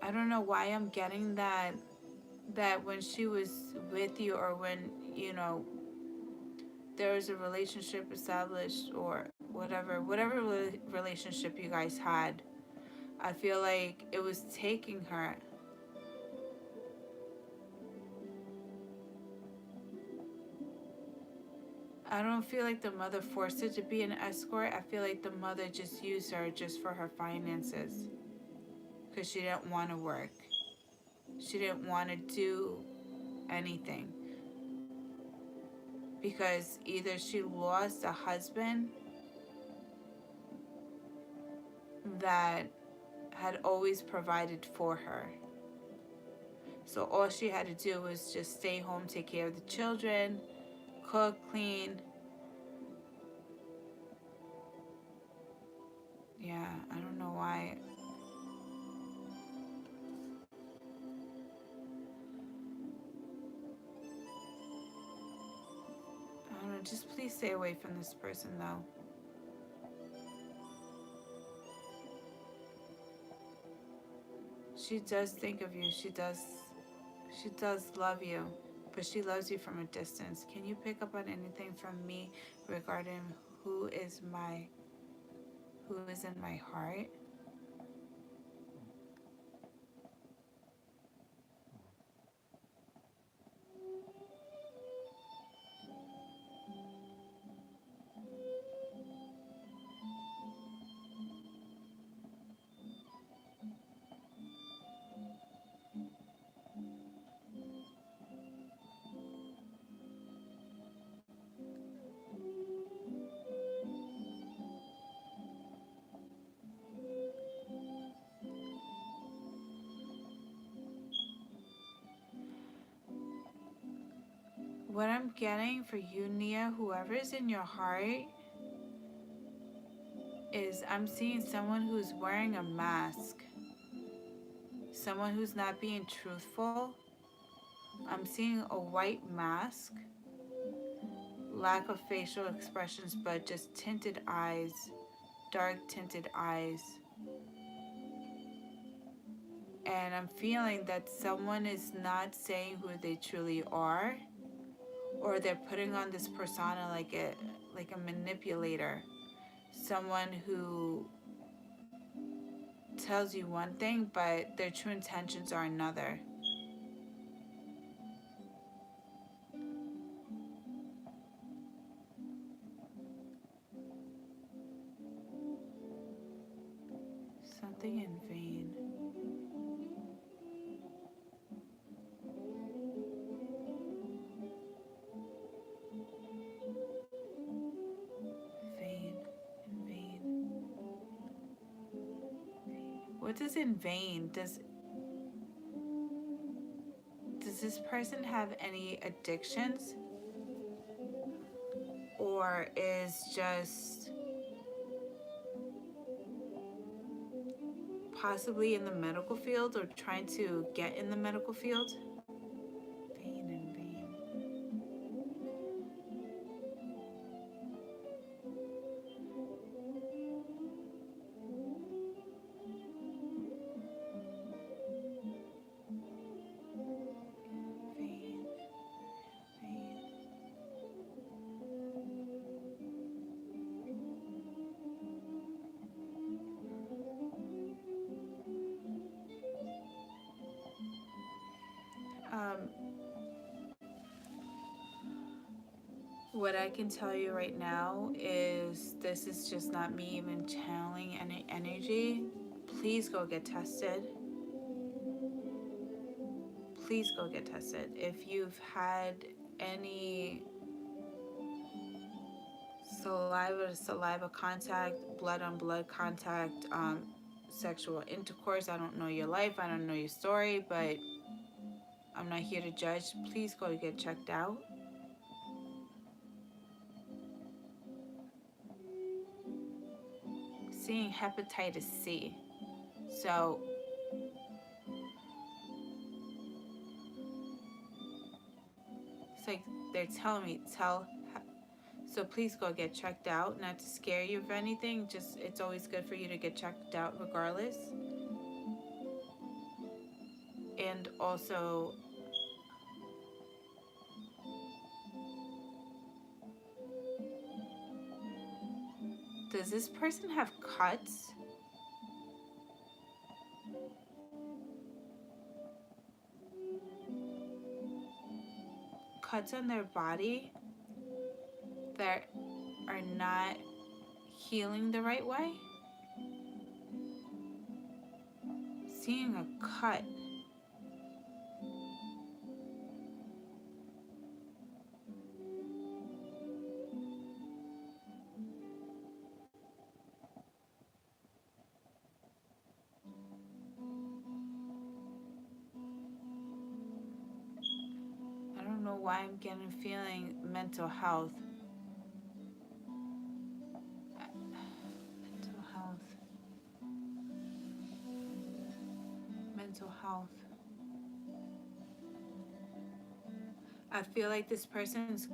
I don't know why I'm getting that when she was with you, or when, there was a relationship established, or whatever relationship you guys had, I feel like it was taking her. I don't feel like the mother forced her to be an escort. I feel like the mother just used her just for her finances, because she didn't want to work. She didn't want to do anything, because either she lost a husband that had always provided for her. So all she had to do was just stay home, take care of the children, cook, clean. Yeah, I don't know why. I don't know, just please stay away from this person though. She does think of you. She does love you, but she loves you from a distance. Can you pick up on anything from me regarding who is in my heart? What I'm getting for you, Nia, whoever's in your heart, is I'm seeing someone who's wearing a mask. Someone who's not being truthful. I'm seeing a white mask, lack of facial expressions, but just tinted eyes, dark tinted eyes. And I'm feeling that someone is not saying who they truly are, or they're putting on this persona like a manipulator. Someone who tells you one thing, but their true intentions are another. Something in vain. Vain. In vain. What does in vain? Does this person have any addictions? Or is just possibly in the medical field, or trying to get in the medical field? Vain and vain. Vain. Vain. What I can tell you right now is this is just not me even channeling any energy. Please go get tested. Please go get tested. If you've had any saliva to saliva contact, blood on blood contact, sexual intercourse, I don't know your life, I don't know your story, but I'm not here to judge. Please go get checked out. Seeing hepatitis C. So it's like they're telling me, so please go get checked out. Not to scare you of anything, just it's always good for you to get checked out regardless. And also, does this person have cuts? Cuts on their body that are not healing the right way? Seeing a cut. I don't know why I'm getting feeling mental health. Mental health. Mental health. I feel like this person's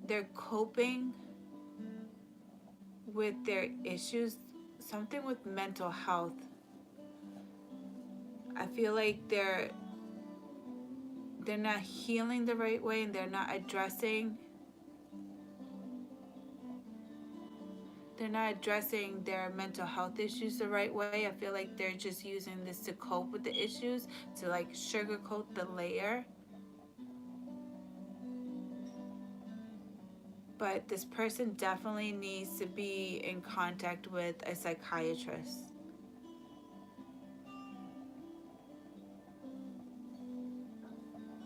they're coping with their issues, something with mental health. I feel like they're not healing the right way, and they're not addressing their mental health issues the right way. I feel like they're just using this to cope with the issues, to like sugarcoat the layer. But this person definitely needs to be in contact with a psychiatrist.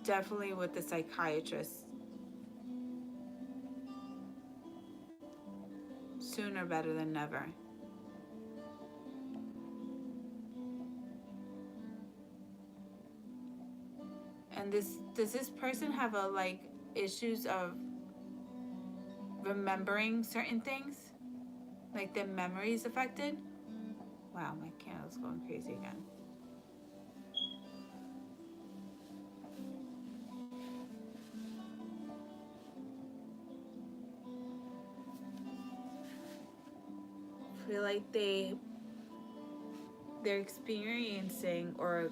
Definitely with a psychiatrist. Sooner better than never. And does this person have a like issues of remembering certain things? Like their memory is affected? Wow, my candle's going crazy again. I feel like they're experiencing or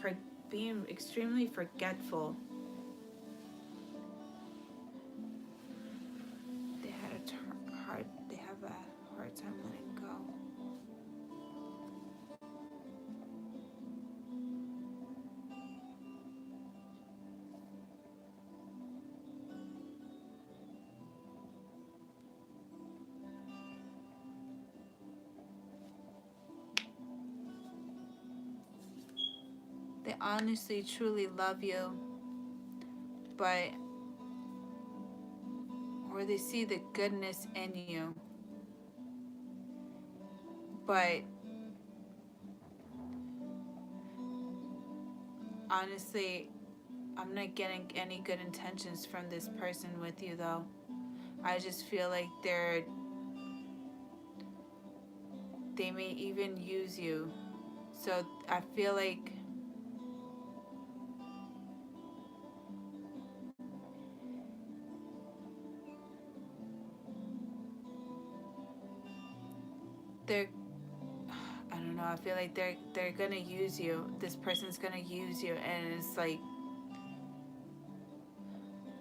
for being extremely forgetful. They have a hard time letting go. They honestly, truly love you, but, or they see the goodness in you, but honestly, I'm not getting any good intentions from this person with you though. I just feel like they may even use you. So I feel like they're I don't know, I feel like they're gonna use you. This person's gonna use you, and it's like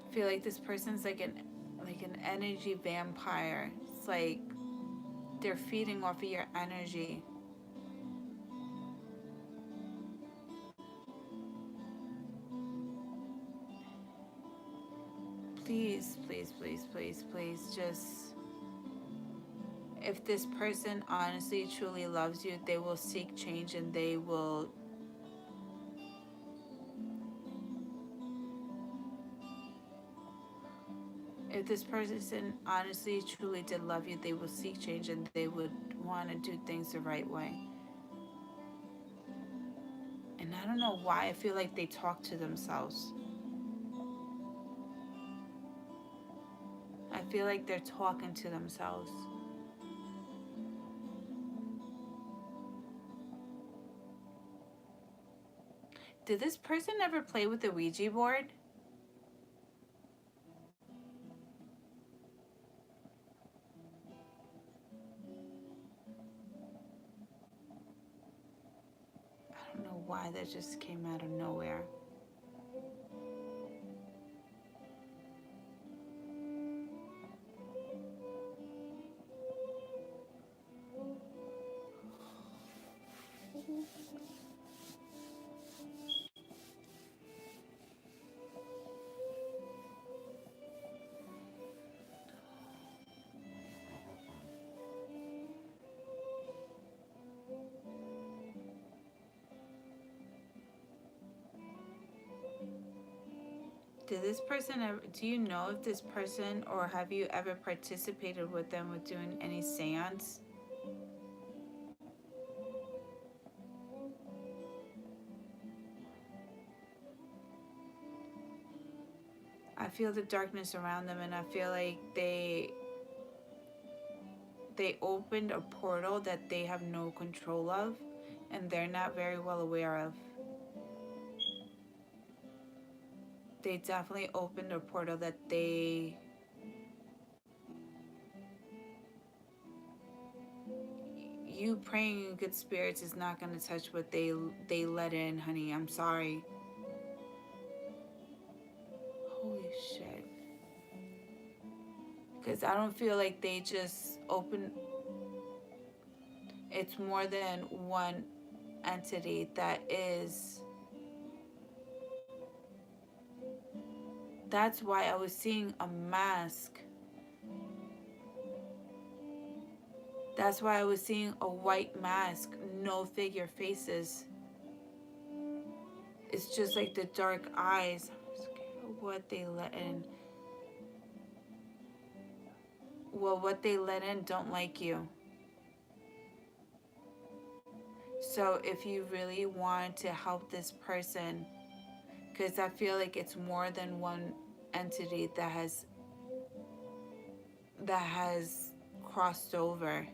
I feel like this person's like an energy vampire. It's like they're feeding off of your energy. please, please, please, please, please, just, if this person honestly truly loves you, they will seek change, and they will, if this person honestly truly did love you, they will seek change, and they would want to do things the right way. And I don't know why I feel like they talk to themselves. I feel like they're talking to themselves. Did this person ever play with the Ouija board? I don't know why that just came out of nowhere. Did this person ever, do you know if this person, or have you ever participated with them with doing any seance? I feel the darkness around them, and I feel like they opened a portal that they have no control of, and they're not very well aware of. They definitely opened a portal that you praying in good spirits is not going to touch what they let in, honey. I'm sorry. Holy shit. Because I don't feel like they just open. It's more than one entity that is. That's why I was seeing a mask. That's why I was seeing a white mask, no figure faces. It's just like the dark eyes. I'm scared of what they let in. Well, what they let in don't like you. So if you really want to help this person, because I feel like it's more than one entity that has crossed over.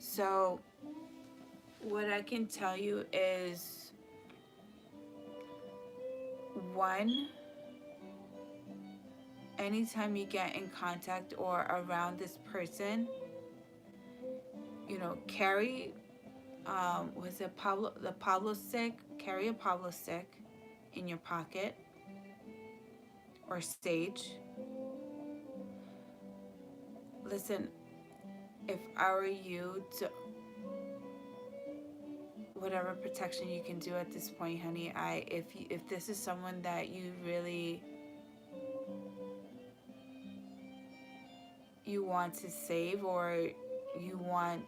So what I can tell you is, one, anytime you get in contact or around this person, carry, was it the Pablo stick? Carry a Pablo stick in your pocket, or sage. Listen, if I were you, to whatever protection you can do at this point, honey, if this is someone that you really you want to save, or you want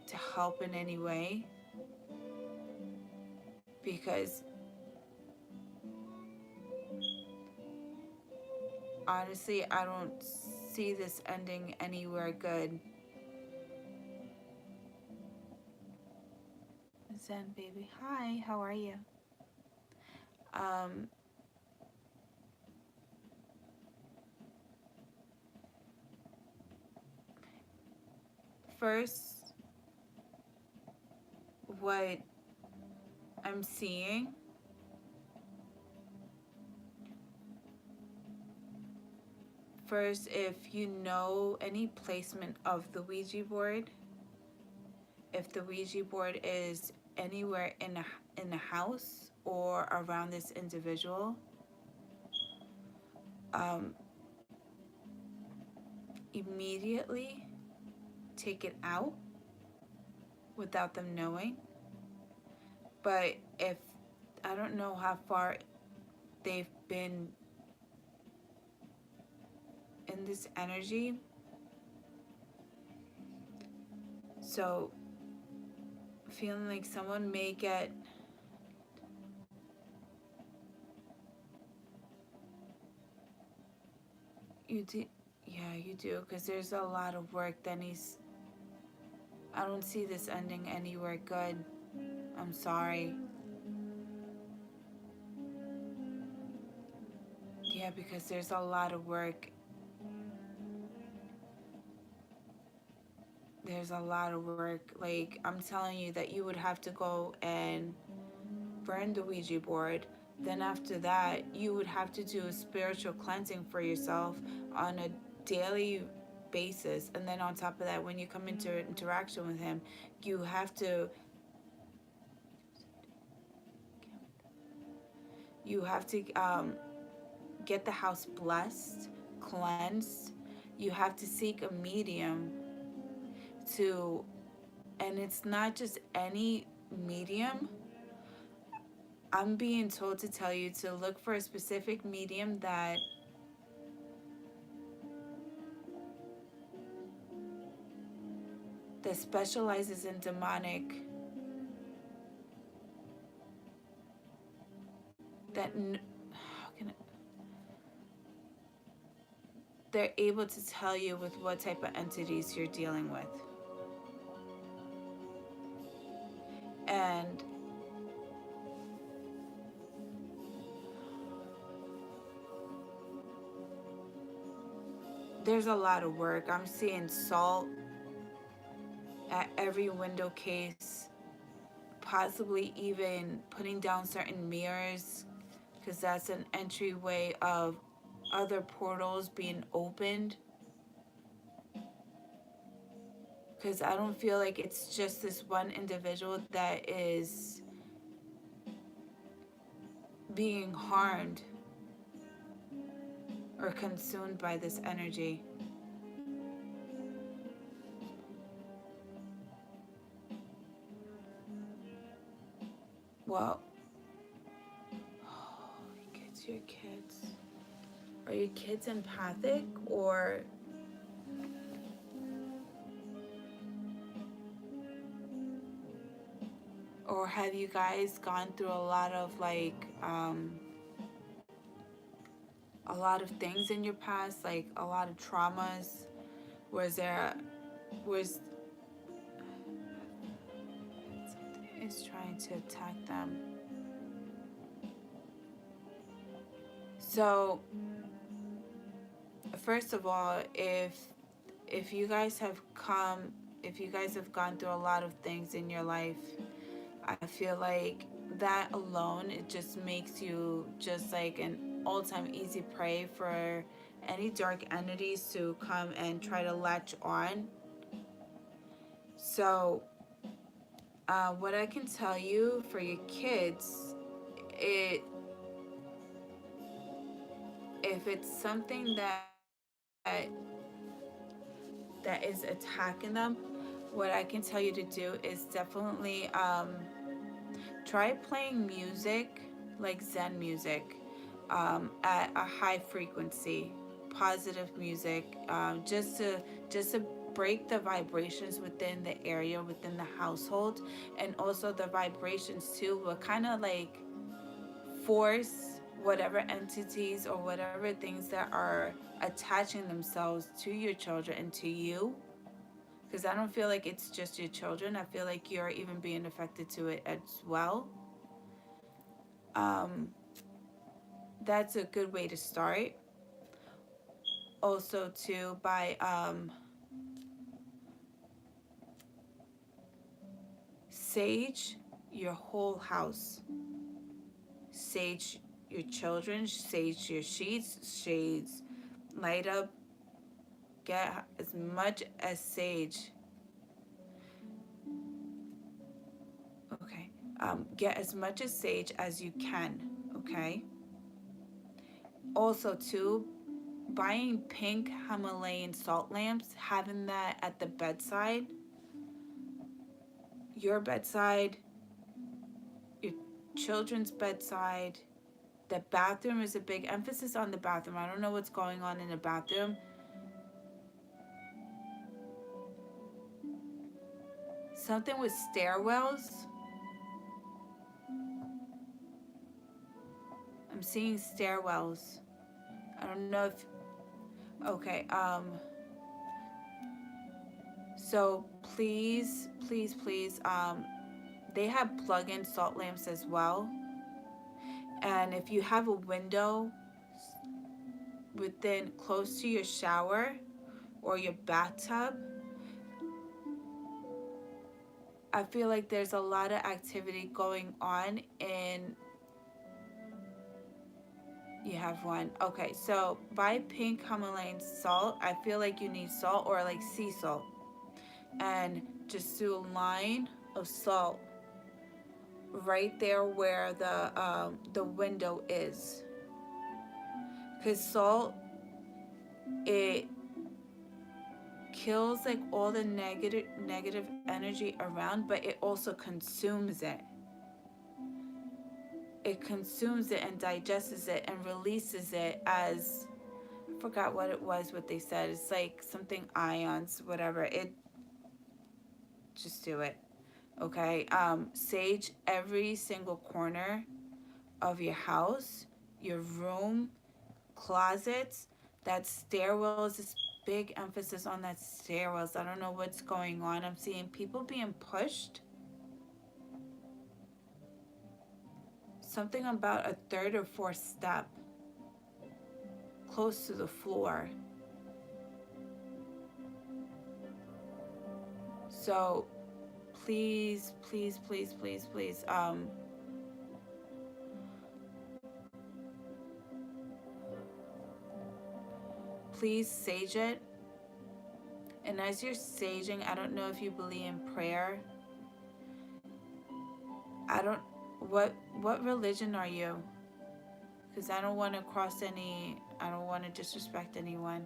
to help in any way, because honestly, I don't see this ending anywhere good. Zen baby, hi, how are you? First, what I'm seeing, first, if you know any placement of the Ouija board, if the Ouija board is anywhere in the house or around this individual, immediately take it out without them knowing. But if I don't know how far they've been in this energy, so feeling like someone may get you do. Yeah, you do, because there's a lot of work that needs. I don't see this ending anywhere good. I'm sorry. Yeah, because there's a lot of work. There's a lot of work. Like, I'm telling you that you would have to go and burn the Ouija board. Then after that, you would have to do a spiritual cleansing for yourself on a daily basis. And then on top of that, when you come into interaction with him, you have to get the house blessed, cleansed. You have to seek a medium to, and it's not just any medium. I'm being told to tell you to look for a specific medium that specializes in demonic, that how can they're able to tell you with what type of entities you're dealing with. And there's a lot of work. I'm seeing salt at every window case, possibly even putting down certain mirrors, because that's an entryway of other portals being opened. Because I don't feel like it's just this one individual that is being harmed or consumed by this energy. Well, it's your kids. Are your kids empathic, or have you guys gone through a lot of a lot of things in your past, like a lot of traumas? Was something is trying to attack them? So first of all, if you guys have gone through a lot of things in your life, I feel like that alone, it just makes you just like an all-time easy prey for any dark entities to come and try to latch on. So what I can tell you for your kids, if it's something that is attacking them, what I can tell you to do is definitely try playing music, like Zen music, at a high frequency, positive music, just to break the vibrations within the area, within the household, and also the vibrations too will kind of like force whatever entities or whatever things that are attaching themselves to your children and to you, because I don't feel like it's just your children. I feel like you're even being affected to it as well. That's a good way to start. Also, too, by sage your whole house. Sage your children, sage your sheets, shades, light up, get as much as sage. Okay. Get as much as sage as you can, okay? Also, too, buying pink Himalayan salt lamps, having that at the bedside, your bedside, your children's bedside. The bathroom is a big emphasis on the bathroom. I don't know what's going on in the bathroom. Something with stairwells. I'm seeing stairwells. I don't know if, okay, so please, please, please, they have plug-in salt lamps as well. And if you have a window within close to your shower or your bathtub, I feel like there's a lot of activity going on in, you have one. Okay, so buy pink Himalayan salt. I feel like you need salt or like sea salt. And just do a line of salt right there where the window is. Because salt, it kills like all the negative energy around, but it also consumes it. It consumes it and digests it and releases it as, I forgot what it was, what they said. It's like something ions, whatever. It, just do it. Okay. Sage every single corner of your house, your room, closets, that stairwells, this big emphasis on that stairwells. I don't know what's going on. I'm seeing people being pushed. Something about a third or fourth step close to the floor. So please, please, please, please, please, please sage it. And as you're saging, I don't know if you believe in prayer. I don't, what religion are you? Because I don't want to cross any, I don't want to disrespect anyone.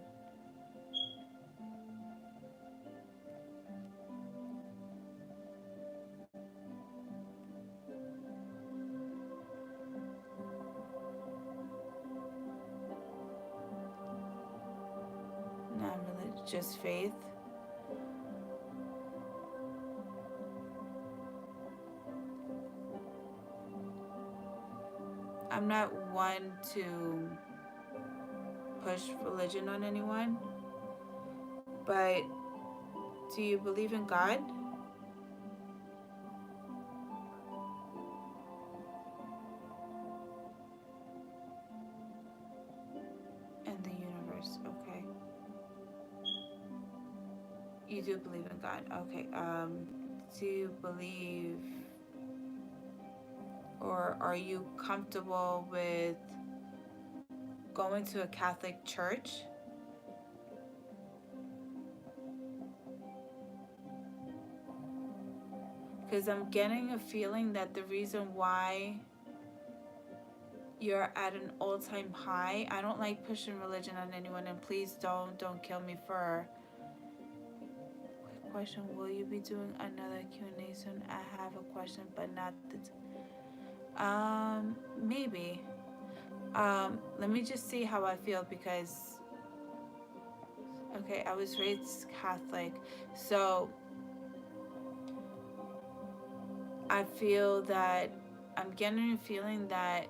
Non-religious faith. I'm not one to push religion on anyone, but do you believe in God? And the universe, okay. You do believe in God, okay. Do you believe, or are you comfortable with going to a Catholic church? Because I'm getting a feeling that the reason why you're at an all-time high, I don't like pushing religion on anyone, and please don't kill me for. Quick question, will you be doing another Q&A soon? I have a question, but not the maybe. Let me just see how I feel, because okay, I was raised Catholic, so I feel that I'm getting a feeling that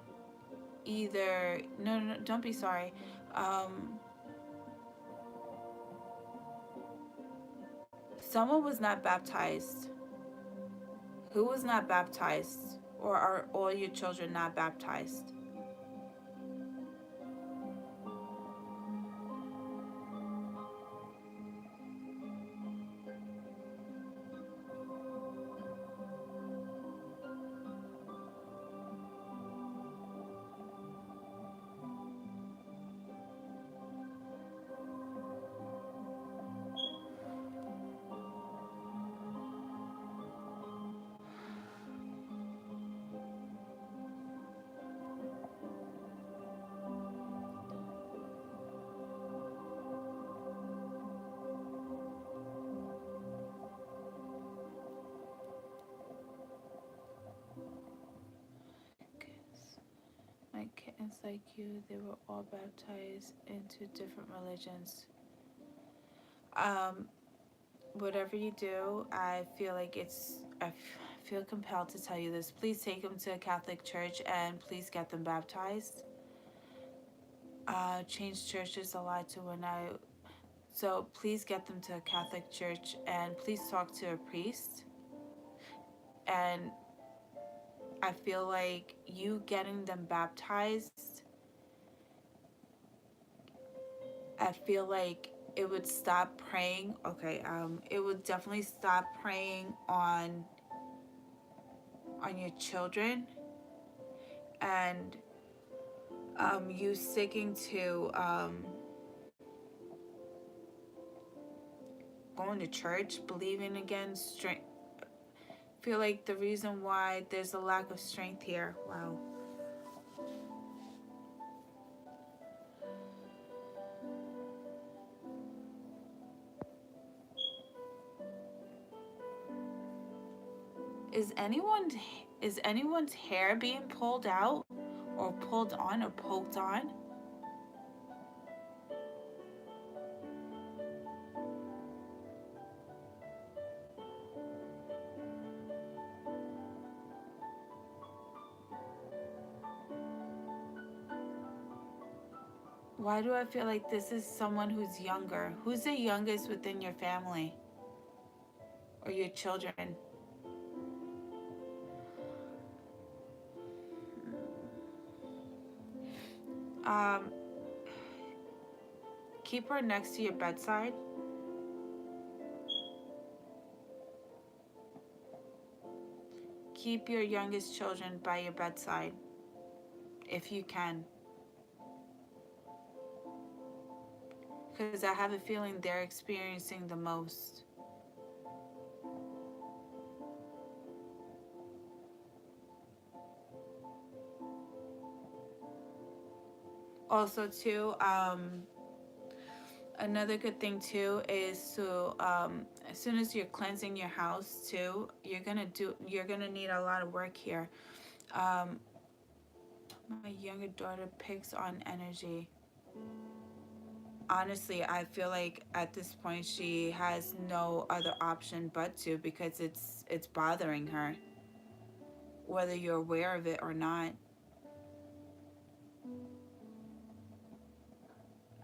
either, no, don't be sorry. Someone was not baptized. Who was not baptized? Or are all your children not baptized? Africans like you, they were all baptized into different religions. Um, Whatever you do, I feel like I feel compelled to tell you this. Please take them to a Catholic church and please get them baptized. Changed churches a lot to when I. So please get them to a Catholic church and please talk to a priest. And I feel like you getting them baptized, I feel like it would stop preying. Okay, it would definitely stop preying on your children, and you sticking to going to church, believing again, strength. Feel like the reason why there's a lack of strength here. Wow. Is anyone is anyone's hair being pulled out or pulled on or poked on? Why do I feel like this is someone who's younger? Who's the youngest within your family or your children? Um, Keep her next to your bedside. Keep your youngest children by your bedside if you can. Because I have a feeling they're experiencing the most. Also, too, another good thing too is to as soon as you're cleansing your house too, you're gonna need a lot of work here. Um, my younger daughter picks on energy. Honestly, I feel like at this point she has no other option but to, because it's bothering her, whether you're aware of it or not.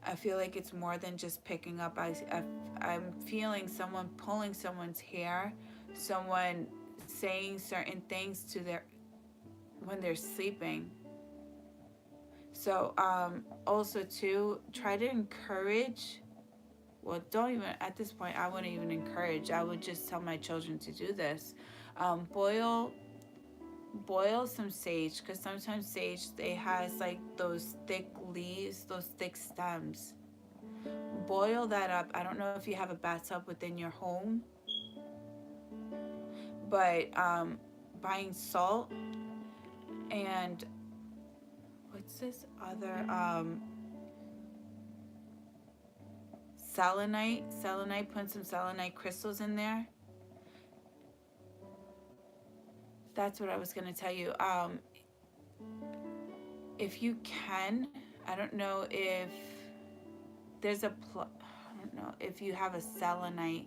I feel like it's more than just picking up. I'm feeling someone pulling someone's hair, someone saying certain things to their when they're sleeping. So also too, try to encourage. Well, don't even at this point. I wouldn't even encourage. I would just tell my children to do this. Boil some sage, because sometimes sage they has like those thick leaves, those thick stems. Boil that up. I don't know if you have a bathtub within your home, but buying salt and what's this other selenite, put some selenite crystals in there. That's what I was going to tell you. If you can, I don't know if there's I don't know if you have a selenite,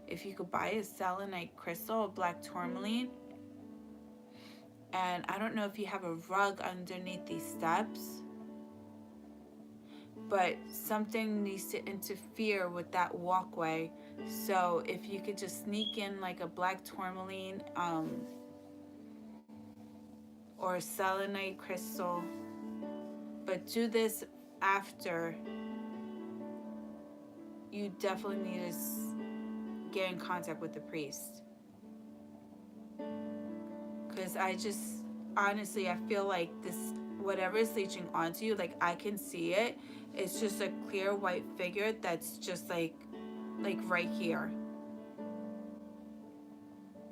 if you could buy a selenite crystal, a black tourmaline. And I don't know if you have a rug underneath these steps, but something needs to interfere with that walkway. So if you could just sneak in like a black tourmaline or a selenite crystal, but do this after you definitely need to get in contact with the priest. Because I just, honestly, I feel like this, whatever is leeching onto you, like I can see it. It's just a clear white figure that's just like right here.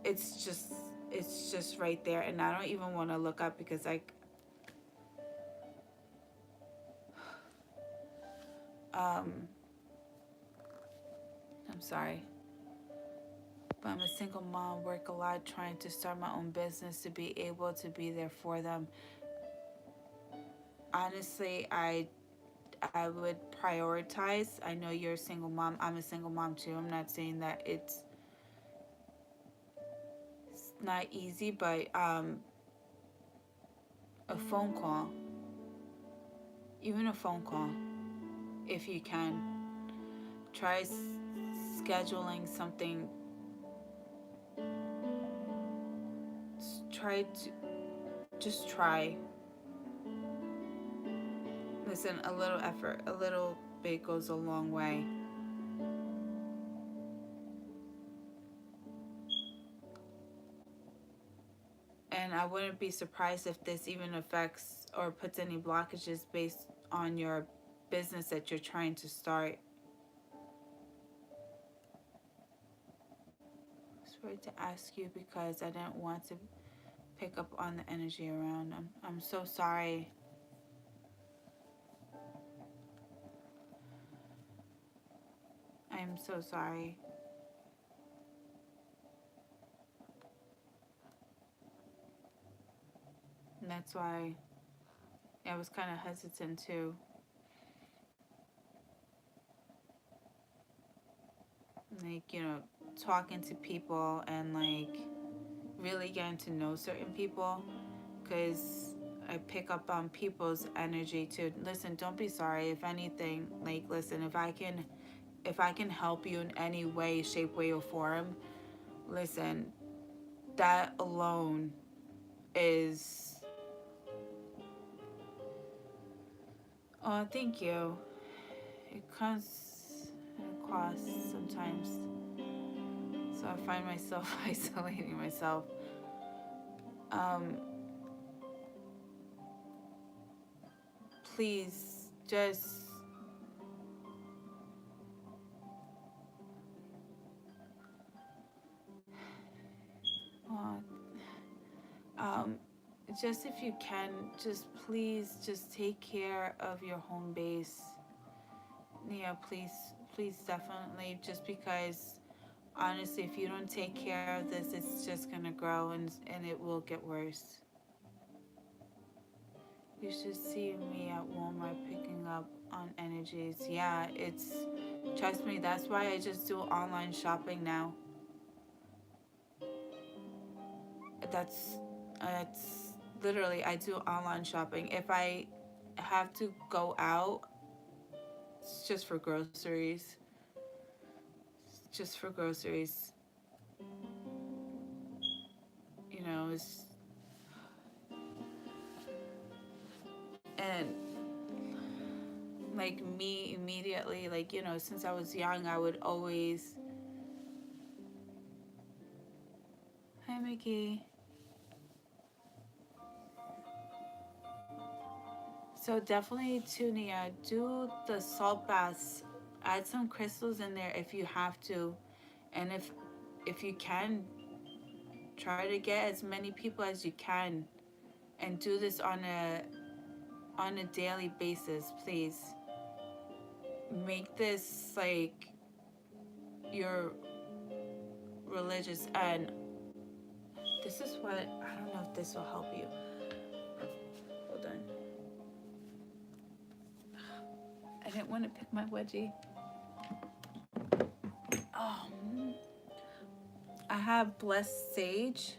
It's just right there, and I don't even want to look up because um I'm sorry. But I'm a single mom, work a lot, trying to start my own business to be able to be there for them. honestly, I would prioritize. I know you're a single mom. I'm a single mom too. I'm not saying that it's not easy, but a phone call, even a phone call, if you can, try scheduling something. Try to just try. Listen, a little effort, a little bit goes a long way. And I wouldn't be surprised if this even affects or puts any blockages based on your business that you're trying to start. Sorry to ask you because I didn't want to pick up on the energy around. I'm so sorry. I am so sorry. And that's why I was kind of hesitant too. Like, talking to people and like really getting to know certain people, because I pick up on people's energy too. Listen, don't be sorry. If anything, like, listen, if I can help you in any way, shape, way, or form, listen, that alone is. Oh, thank you. It comes at a cost sometimes. So I find myself isolating myself. Um, please just. Uh, um, just if you can, just please just take care of your home base. Yeah, please, definitely. Just because honestly, if you don't take care of this, it's just gonna grow and it will get worse. You should see me at Walmart picking up on energies. Yeah, trust me, that's why I just do online shopping now. That's literally, I do online shopping. If I have to go out, it's just for groceries. Just for groceries. It's and like me immediately, like, since I was young, I would always. Hi, Mickey. So definitely, Tunia, do the salt baths. Add some crystals in there if you have to, and if you can, try to get as many people as you can, and do this on a daily basis. Please make this like your religious. And this is what, I don't know if this will help you. Hold on. I didn't want to pick my wedgie. Oh, I have blessed sage.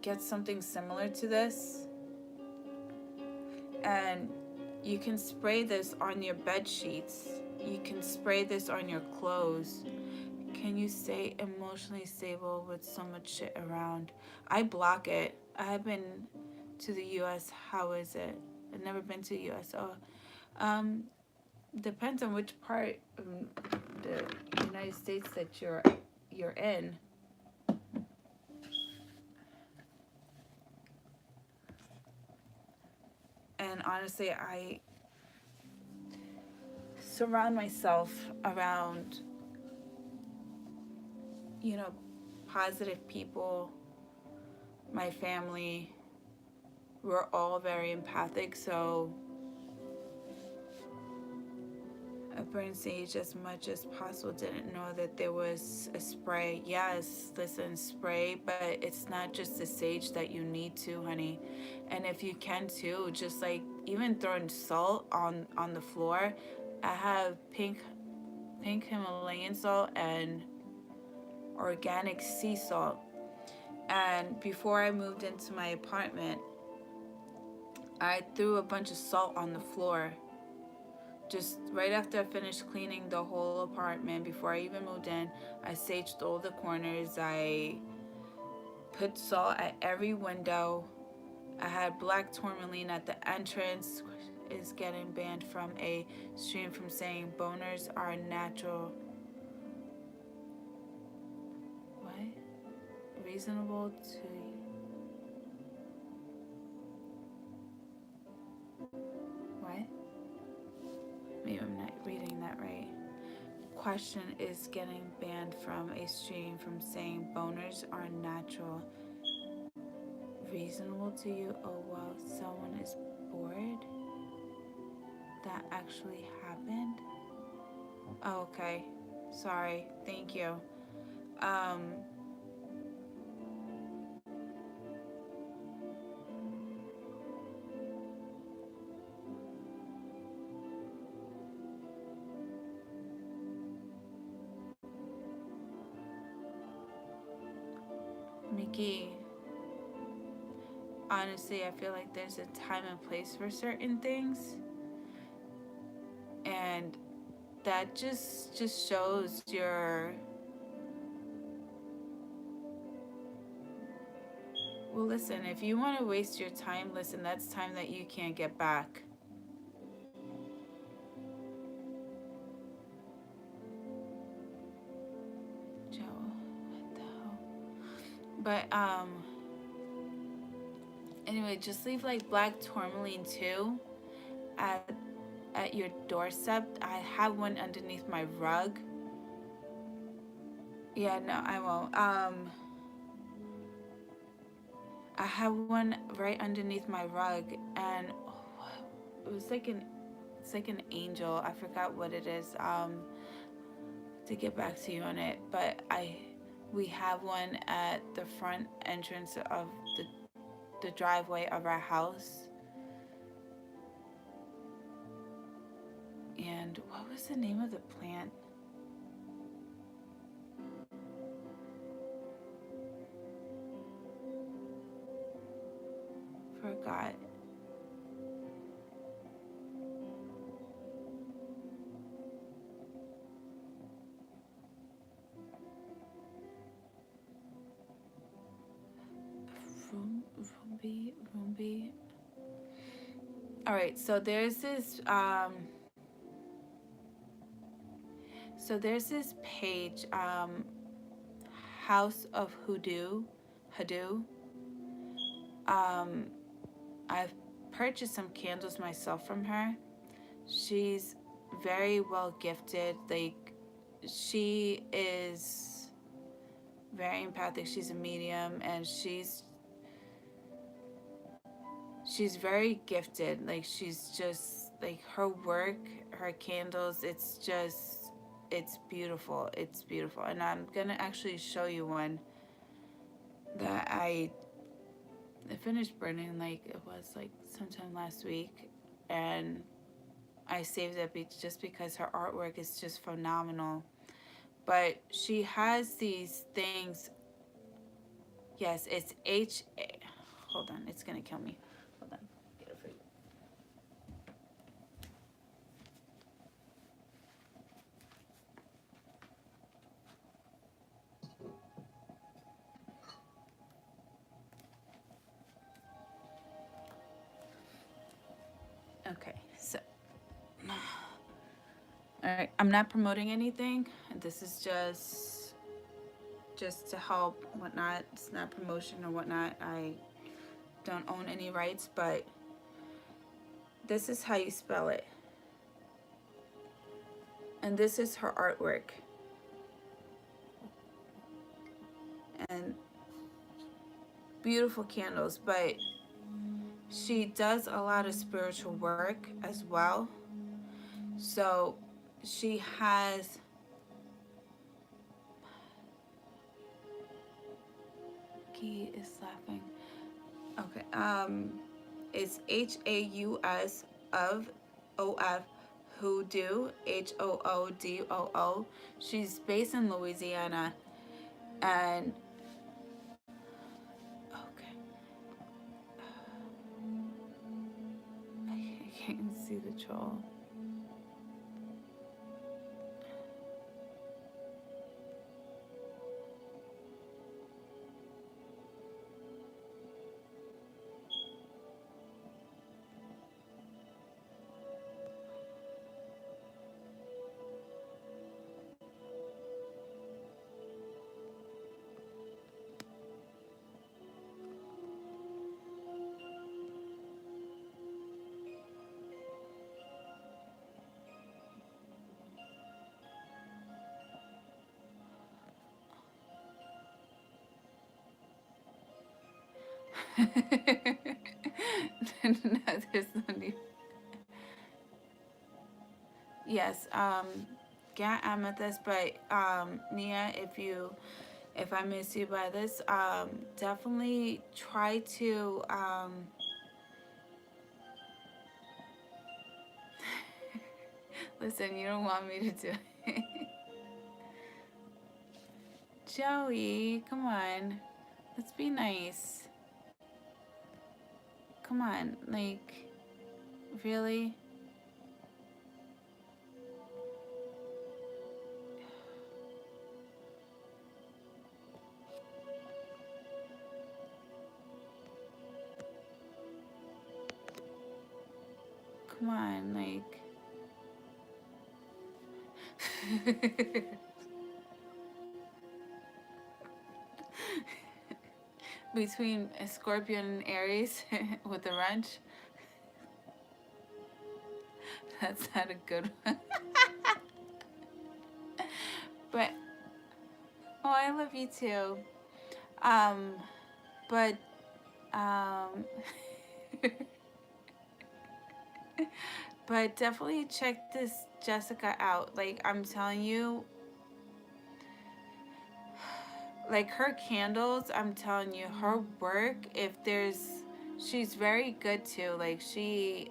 Get something similar to this, and you can spray this on your bed sheets. You can spray this on your clothes. Can you stay emotionally stable with so much shit around? I block it. I have been to the U.S. How is it? I've never been to the U.S. Oh, depends on which part of the United States that you're in. And honestly, I surround myself around, you know, positive people. My family, we're all very empathic, so burn sage as much as possible. Didn't know that there was a spray. Yes, listen, spray, but it's not just the sage that you need to, honey. And if you can too, just like even throwing salt on the floor. I have pink Himalayan salt and organic sea salt. And before I moved into my apartment, I threw a bunch of salt on the floor. Just right after I finished cleaning the whole apartment, before I even moved in, I saged all the corners. I put salt at every window. I had black tourmaline at the entrance. Is getting banned from a stream from saying boners are natural. What? Reasonable to... What? Maybe I'm not reading that right. Question is getting banned from a stream from saying boners are natural. Reasonable to you? Oh, well, someone is bored? That actually happened? Oh, okay. Sorry. Thank you. Mickey, honestly, I feel like there's a time and place for certain things. And that just shows your... Well, listen, if you want to waste your time, listen, that's time that you can't get back. Joe, what the hell? But, anyway, just leave like black tourmaline too at your doorstep. I have one underneath my rug. Yeah, no, I won't. I have one right underneath my rug, and it was like it's like an angel. I forgot what it is. To get back to you on it, but we have one at the front entrance of the driveway of our house. And what was the name of the plant? Forgot. Roomby. All right, so there's this page, House of Hoodoo. I've purchased some candles myself from her. She's very well gifted. Like, she is very empathic. She's a medium, and she's very gifted. Like, she's just like, her work, her candles, it's beautiful. It's beautiful. And I'm gonna actually show you one that I finished burning, like it was like sometime last week, and I saved it just because her artwork is just phenomenal. But she has these things. Yes, it's H-A. Hold on, it's gonna kill me. Hold on. Get it for you. Okay, so. Alright, I'm not promoting anything. This is just to help, whatnot. It's not promotion or whatnot. I don't own any rights, but this is how you spell it. And this is her artwork. And beautiful candles, but she does a lot of spiritual work as well. So she has, Key is laughing. Okay, it's Haus of OF Hoodoo, Hoodoo. She's based in Louisiana, and okay, I can't see the troll. No, there's no need. Yes, get amethyst, but Nia, if I miss you by this, definitely try to listen. You don't want me to do it. Joey, come on, let's be nice. Come on, like, really? Come on, like. Between a Scorpion and Aries with the wrench. That's not a good one. But oh, I love you too. Um, but um, but definitely check this Jessica out. Like I'm telling you, like her candles. I'm telling you, her work. If there's, she's very good too. Like she,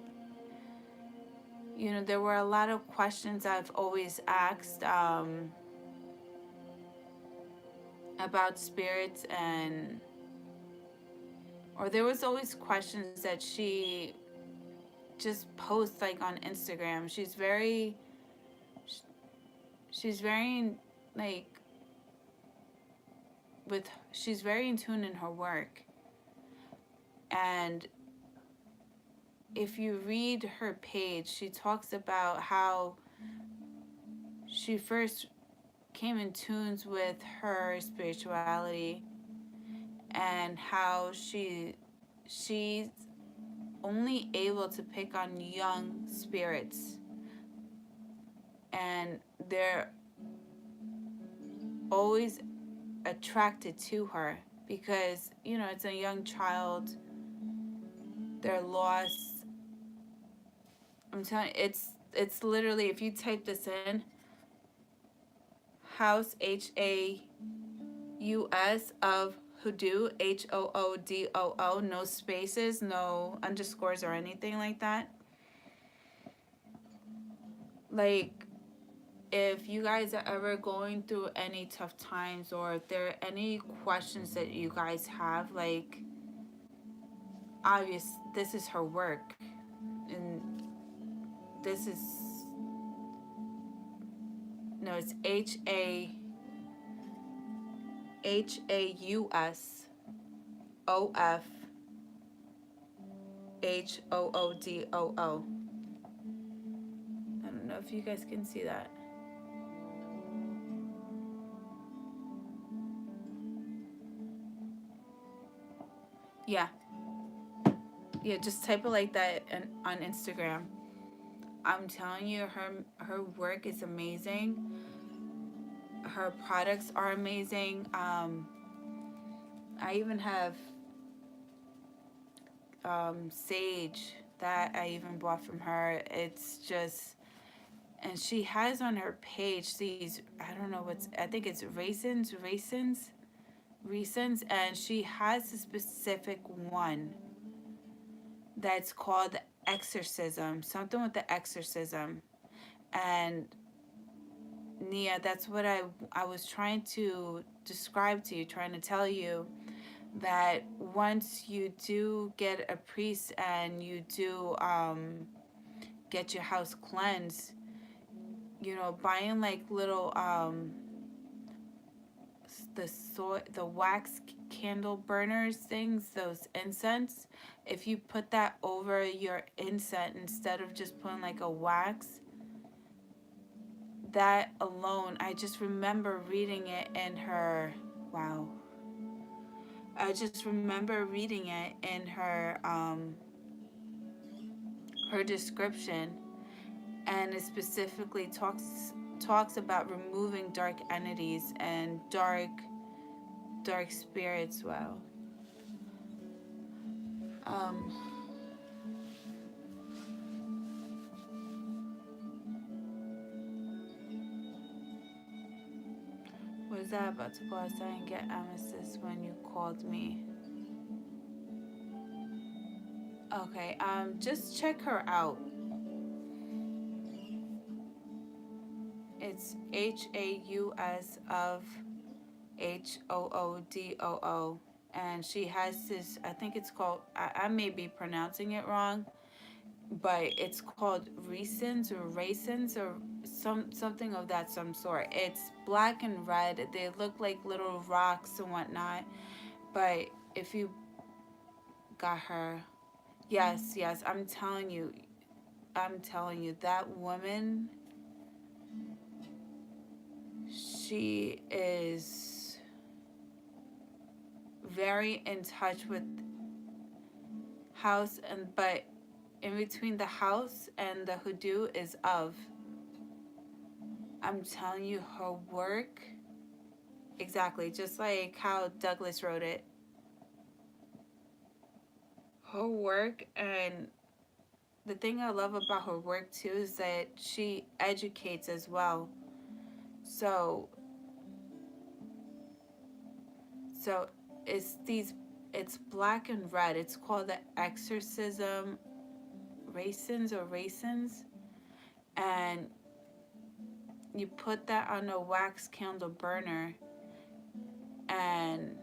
you know, there were a lot of questions I've always asked about spirits, and or there was always questions that she just posts like on Instagram. She's very like with she's very in tune in her work. And if you read her page, she talks about how she first came in tunes with her spirituality, and how she's only able to pick on young spirits, and they're always attracted to her because, you know, it's a young child, they're lost. I'm telling you, it's literally, if you type this in, house Haus of Hoodoo, Hoodoo, no spaces, no underscores or anything like that. Like, if you guys are ever going through any tough times, or if there are any questions that you guys have, like, obvious, this is her work, and this is, no, it's HAUSOFHOODOO. I don't know if you guys can see that. Yeah, yeah, just type it like that on Instagram. I'm telling you, her work is amazing. Her products are amazing. I even have sage that I even bought from her. It's just, And she has on her page these, I don't know what's, I think it's raisins, and she has a specific one that's called the exorcism, something with the exorcism. And Nia, that's what I was trying to describe to you, trying to tell you that once you do get a priest and you do get your house cleansed, buying like little the wax candle burners things, those incense, if you put that over your incense instead of just putting like a wax, that alone, I just remember reading it in her, wow, I just remember reading it in her description, and it specifically talks about removing dark entities and dark spirits. Well, um, was that about to go outside and get amethyst when you called me? Okay, just check her out. It's Haus of Hoodoo, and she has this. I think it's called. I may be pronouncing it wrong, but it's called raisins or something of that some sort. It's black and red. They look like little rocks and whatnot. But if you got her, yes, I'm telling you, that woman, she is very in touch with house, and but in between the house and the hoodoo is of. I'm telling you, her work, exactly, just like how Douglas wrote it. Her work, and the thing I love about her work too is that she educates as well. So, so it's black and red. It's called the exorcism raisins, and you put that on a wax candle burner, and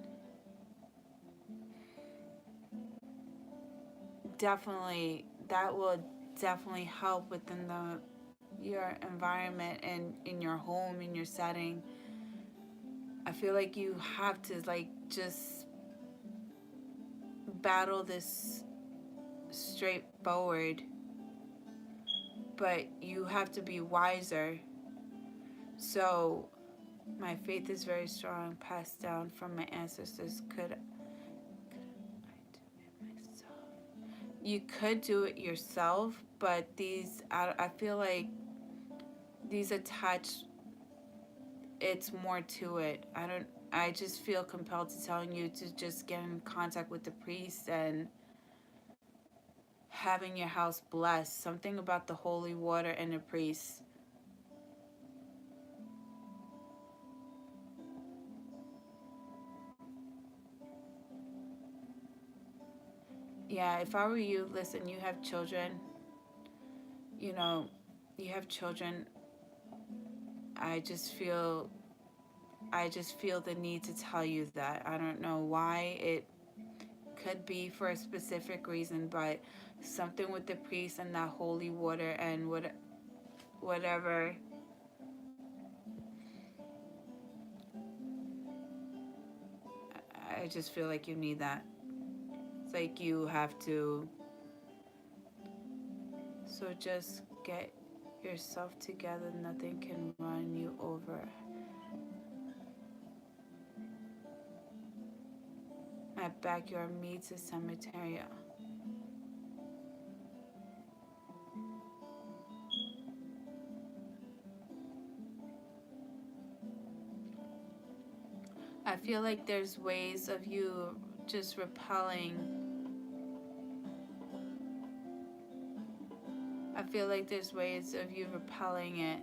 definitely that will definitely help within your environment and in your home, in your setting. I feel like you have to like just battle this straightforward, but you have to be wiser. So my faith is very strong, passed down from my ancestors. Could I do it myself? You could do it yourself, but I feel like these attach, it's more to it. I just feel compelled to telling you to just get in contact with the priest and having your house blessed. Something about the holy water and the priest. Yeah, if I were you, listen, you have children, you know, you have children. I just feel I just feel the need to tell you that. I don't know why. It could be for a specific reason, but something with the priest and that holy water and whatever. I just feel like you need that. It's like you have to. So just get yourself together. Nothing can run you over. My backyard meets a cemetery. I feel like there's ways of you just repelling. I feel like there's ways of you repelling it.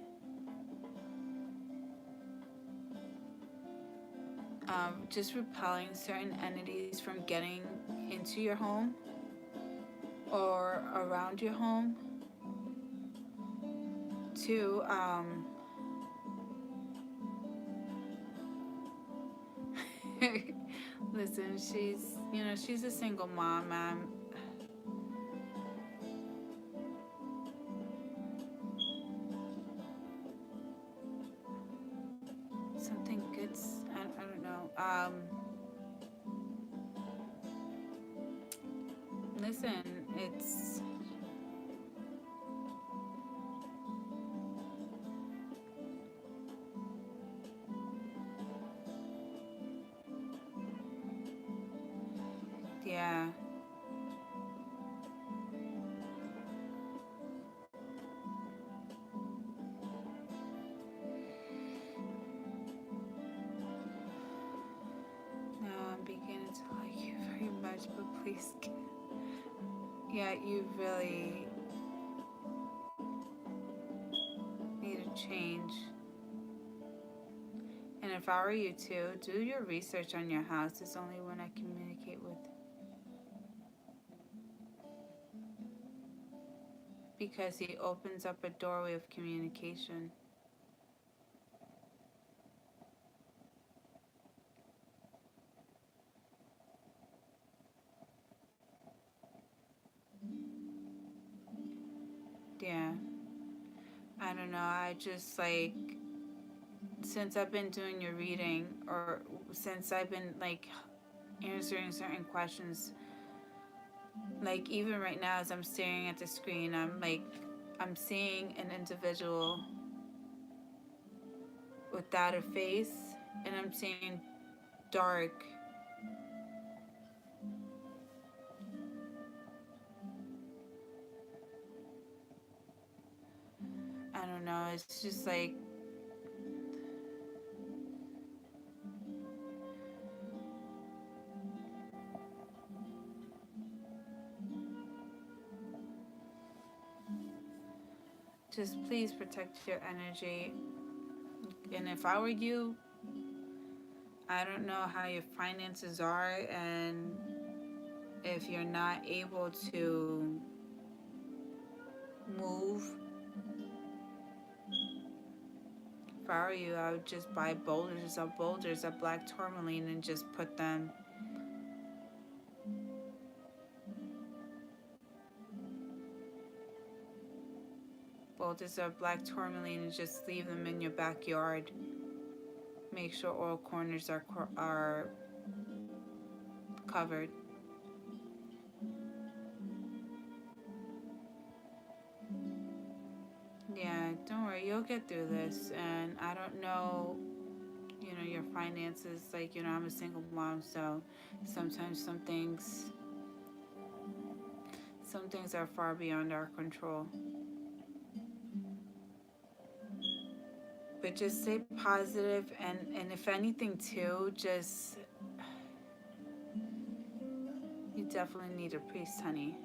Just repelling certain entities from getting into your home or around your home. To listen, she's a single mom. Something good. I don't know. Listen, it's yeah. No, I'm beginning to like you very much, but please, yeah, you really need a change. And if I were you too, do your research on your house. It's only one I communicate with. Because he opens up a doorway of communication. Yeah. I don't know. I just like, since I've been doing your reading, or since I've been like answering certain questions, like even right now as I'm staring at the screen, I'm seeing an individual without a face, and I'm seeing dark. I don't know. It's just like, just please protect your energy. And if I were you, I don't know how your finances are, and if you're not able to move, if I were you, I would just buy boulders of black tourmaline and just put them boulders of black tourmaline and just leave them in your backyard. Make sure all corners are covered. Yeah, don't worry, you'll get through this. And I don't know, your finances. Like, I'm a single mom, so sometimes some things are far beyond our control. But just stay positive, and if anything too, just, you definitely need a priest, honey.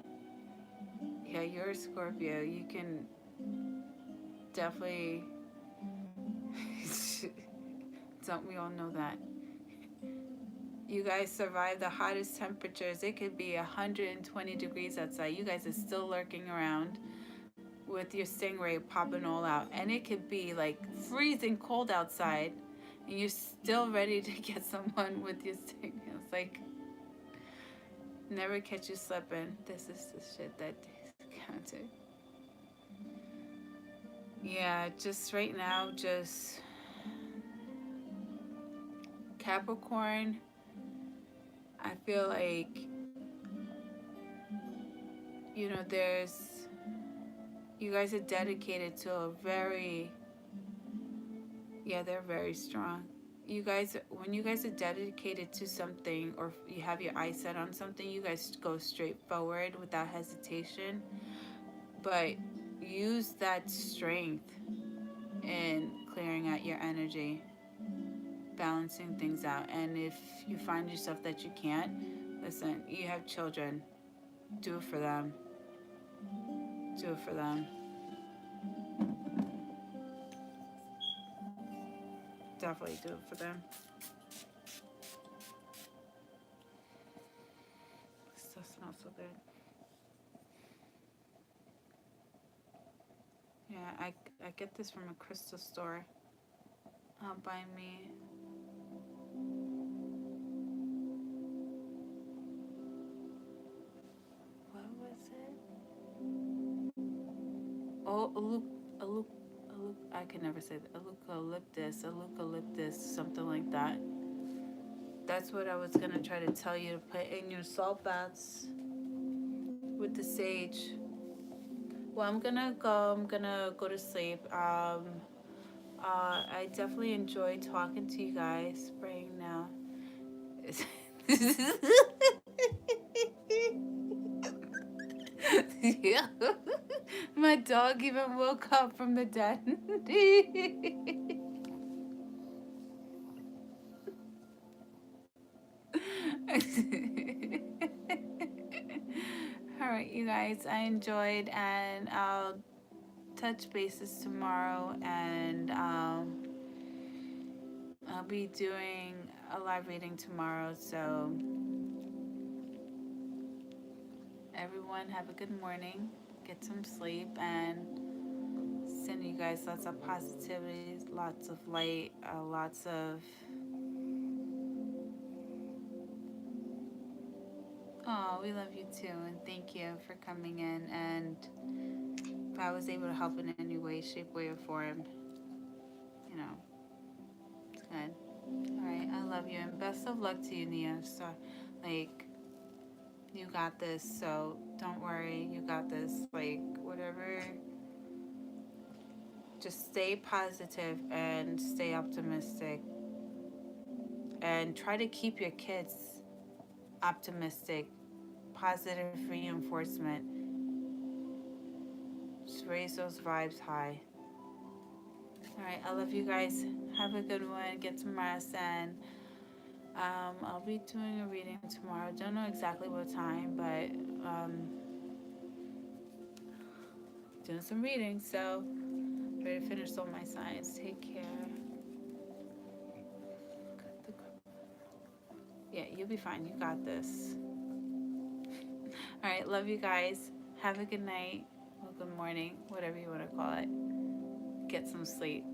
Yeah, you're a Scorpio. You can definitely don't we all know that? You guys survive the hottest temperatures. It could be 120 degrees outside. You guys are still lurking around with your stingray popping all out. And it could be like freezing cold outside, and you're still ready to get someone with your stingray. It's like, never catch you slipping. This is the shit that counted. Yeah, just right now, just Capricorn, I feel like, you guys are dedicated to a very, they're very strong. When you guys are dedicated to something, or you have your eyes set on something, you guys go straight forward without hesitation. But use that strength in clearing out your energy, balancing things out. And if you find yourself that you can't, listen, you have children. Do it for them. Do it for them. Definitely do it for them. Still smells so good. Yeah, I get this from a crystal store by me. What was it? Oh, I can never say that. Eucalyptus, something like that. That's what I was gonna try to tell you to put in your salt baths with the sage. Well, I'm gonna go to sleep. I definitely enjoyed talking to you guys right now. Yeah. My dog even woke up from the dead. All right, you guys, I enjoyed, and I'll touch bases tomorrow, and I'll be doing a live reading tomorrow. So, everyone, have a good morning, get some sleep, and send you guys lots of positivity, lots of light, lots of. Oh, we love you too, and thank you for coming in. And if I was able to help in any way, shape, way, or form, you know, it's good. All right, I love you, and best of luck to you, Nia. So, like, you got this. So don't worry, you got this. Like, whatever, just stay positive and stay optimistic, and try to keep your kids optimistic, positive reinforcement. Just raise those vibes high. All right, I love you guys. Have a good one. Get some rest, and I'll be doing a reading tomorrow. Don't know exactly what time, but doing some reading. So ready to finish all my signs. Take care. Yeah, you'll be fine. You got this. All right, love you guys. Have a good night. Well, good morning, whatever you want to call it. Get some sleep.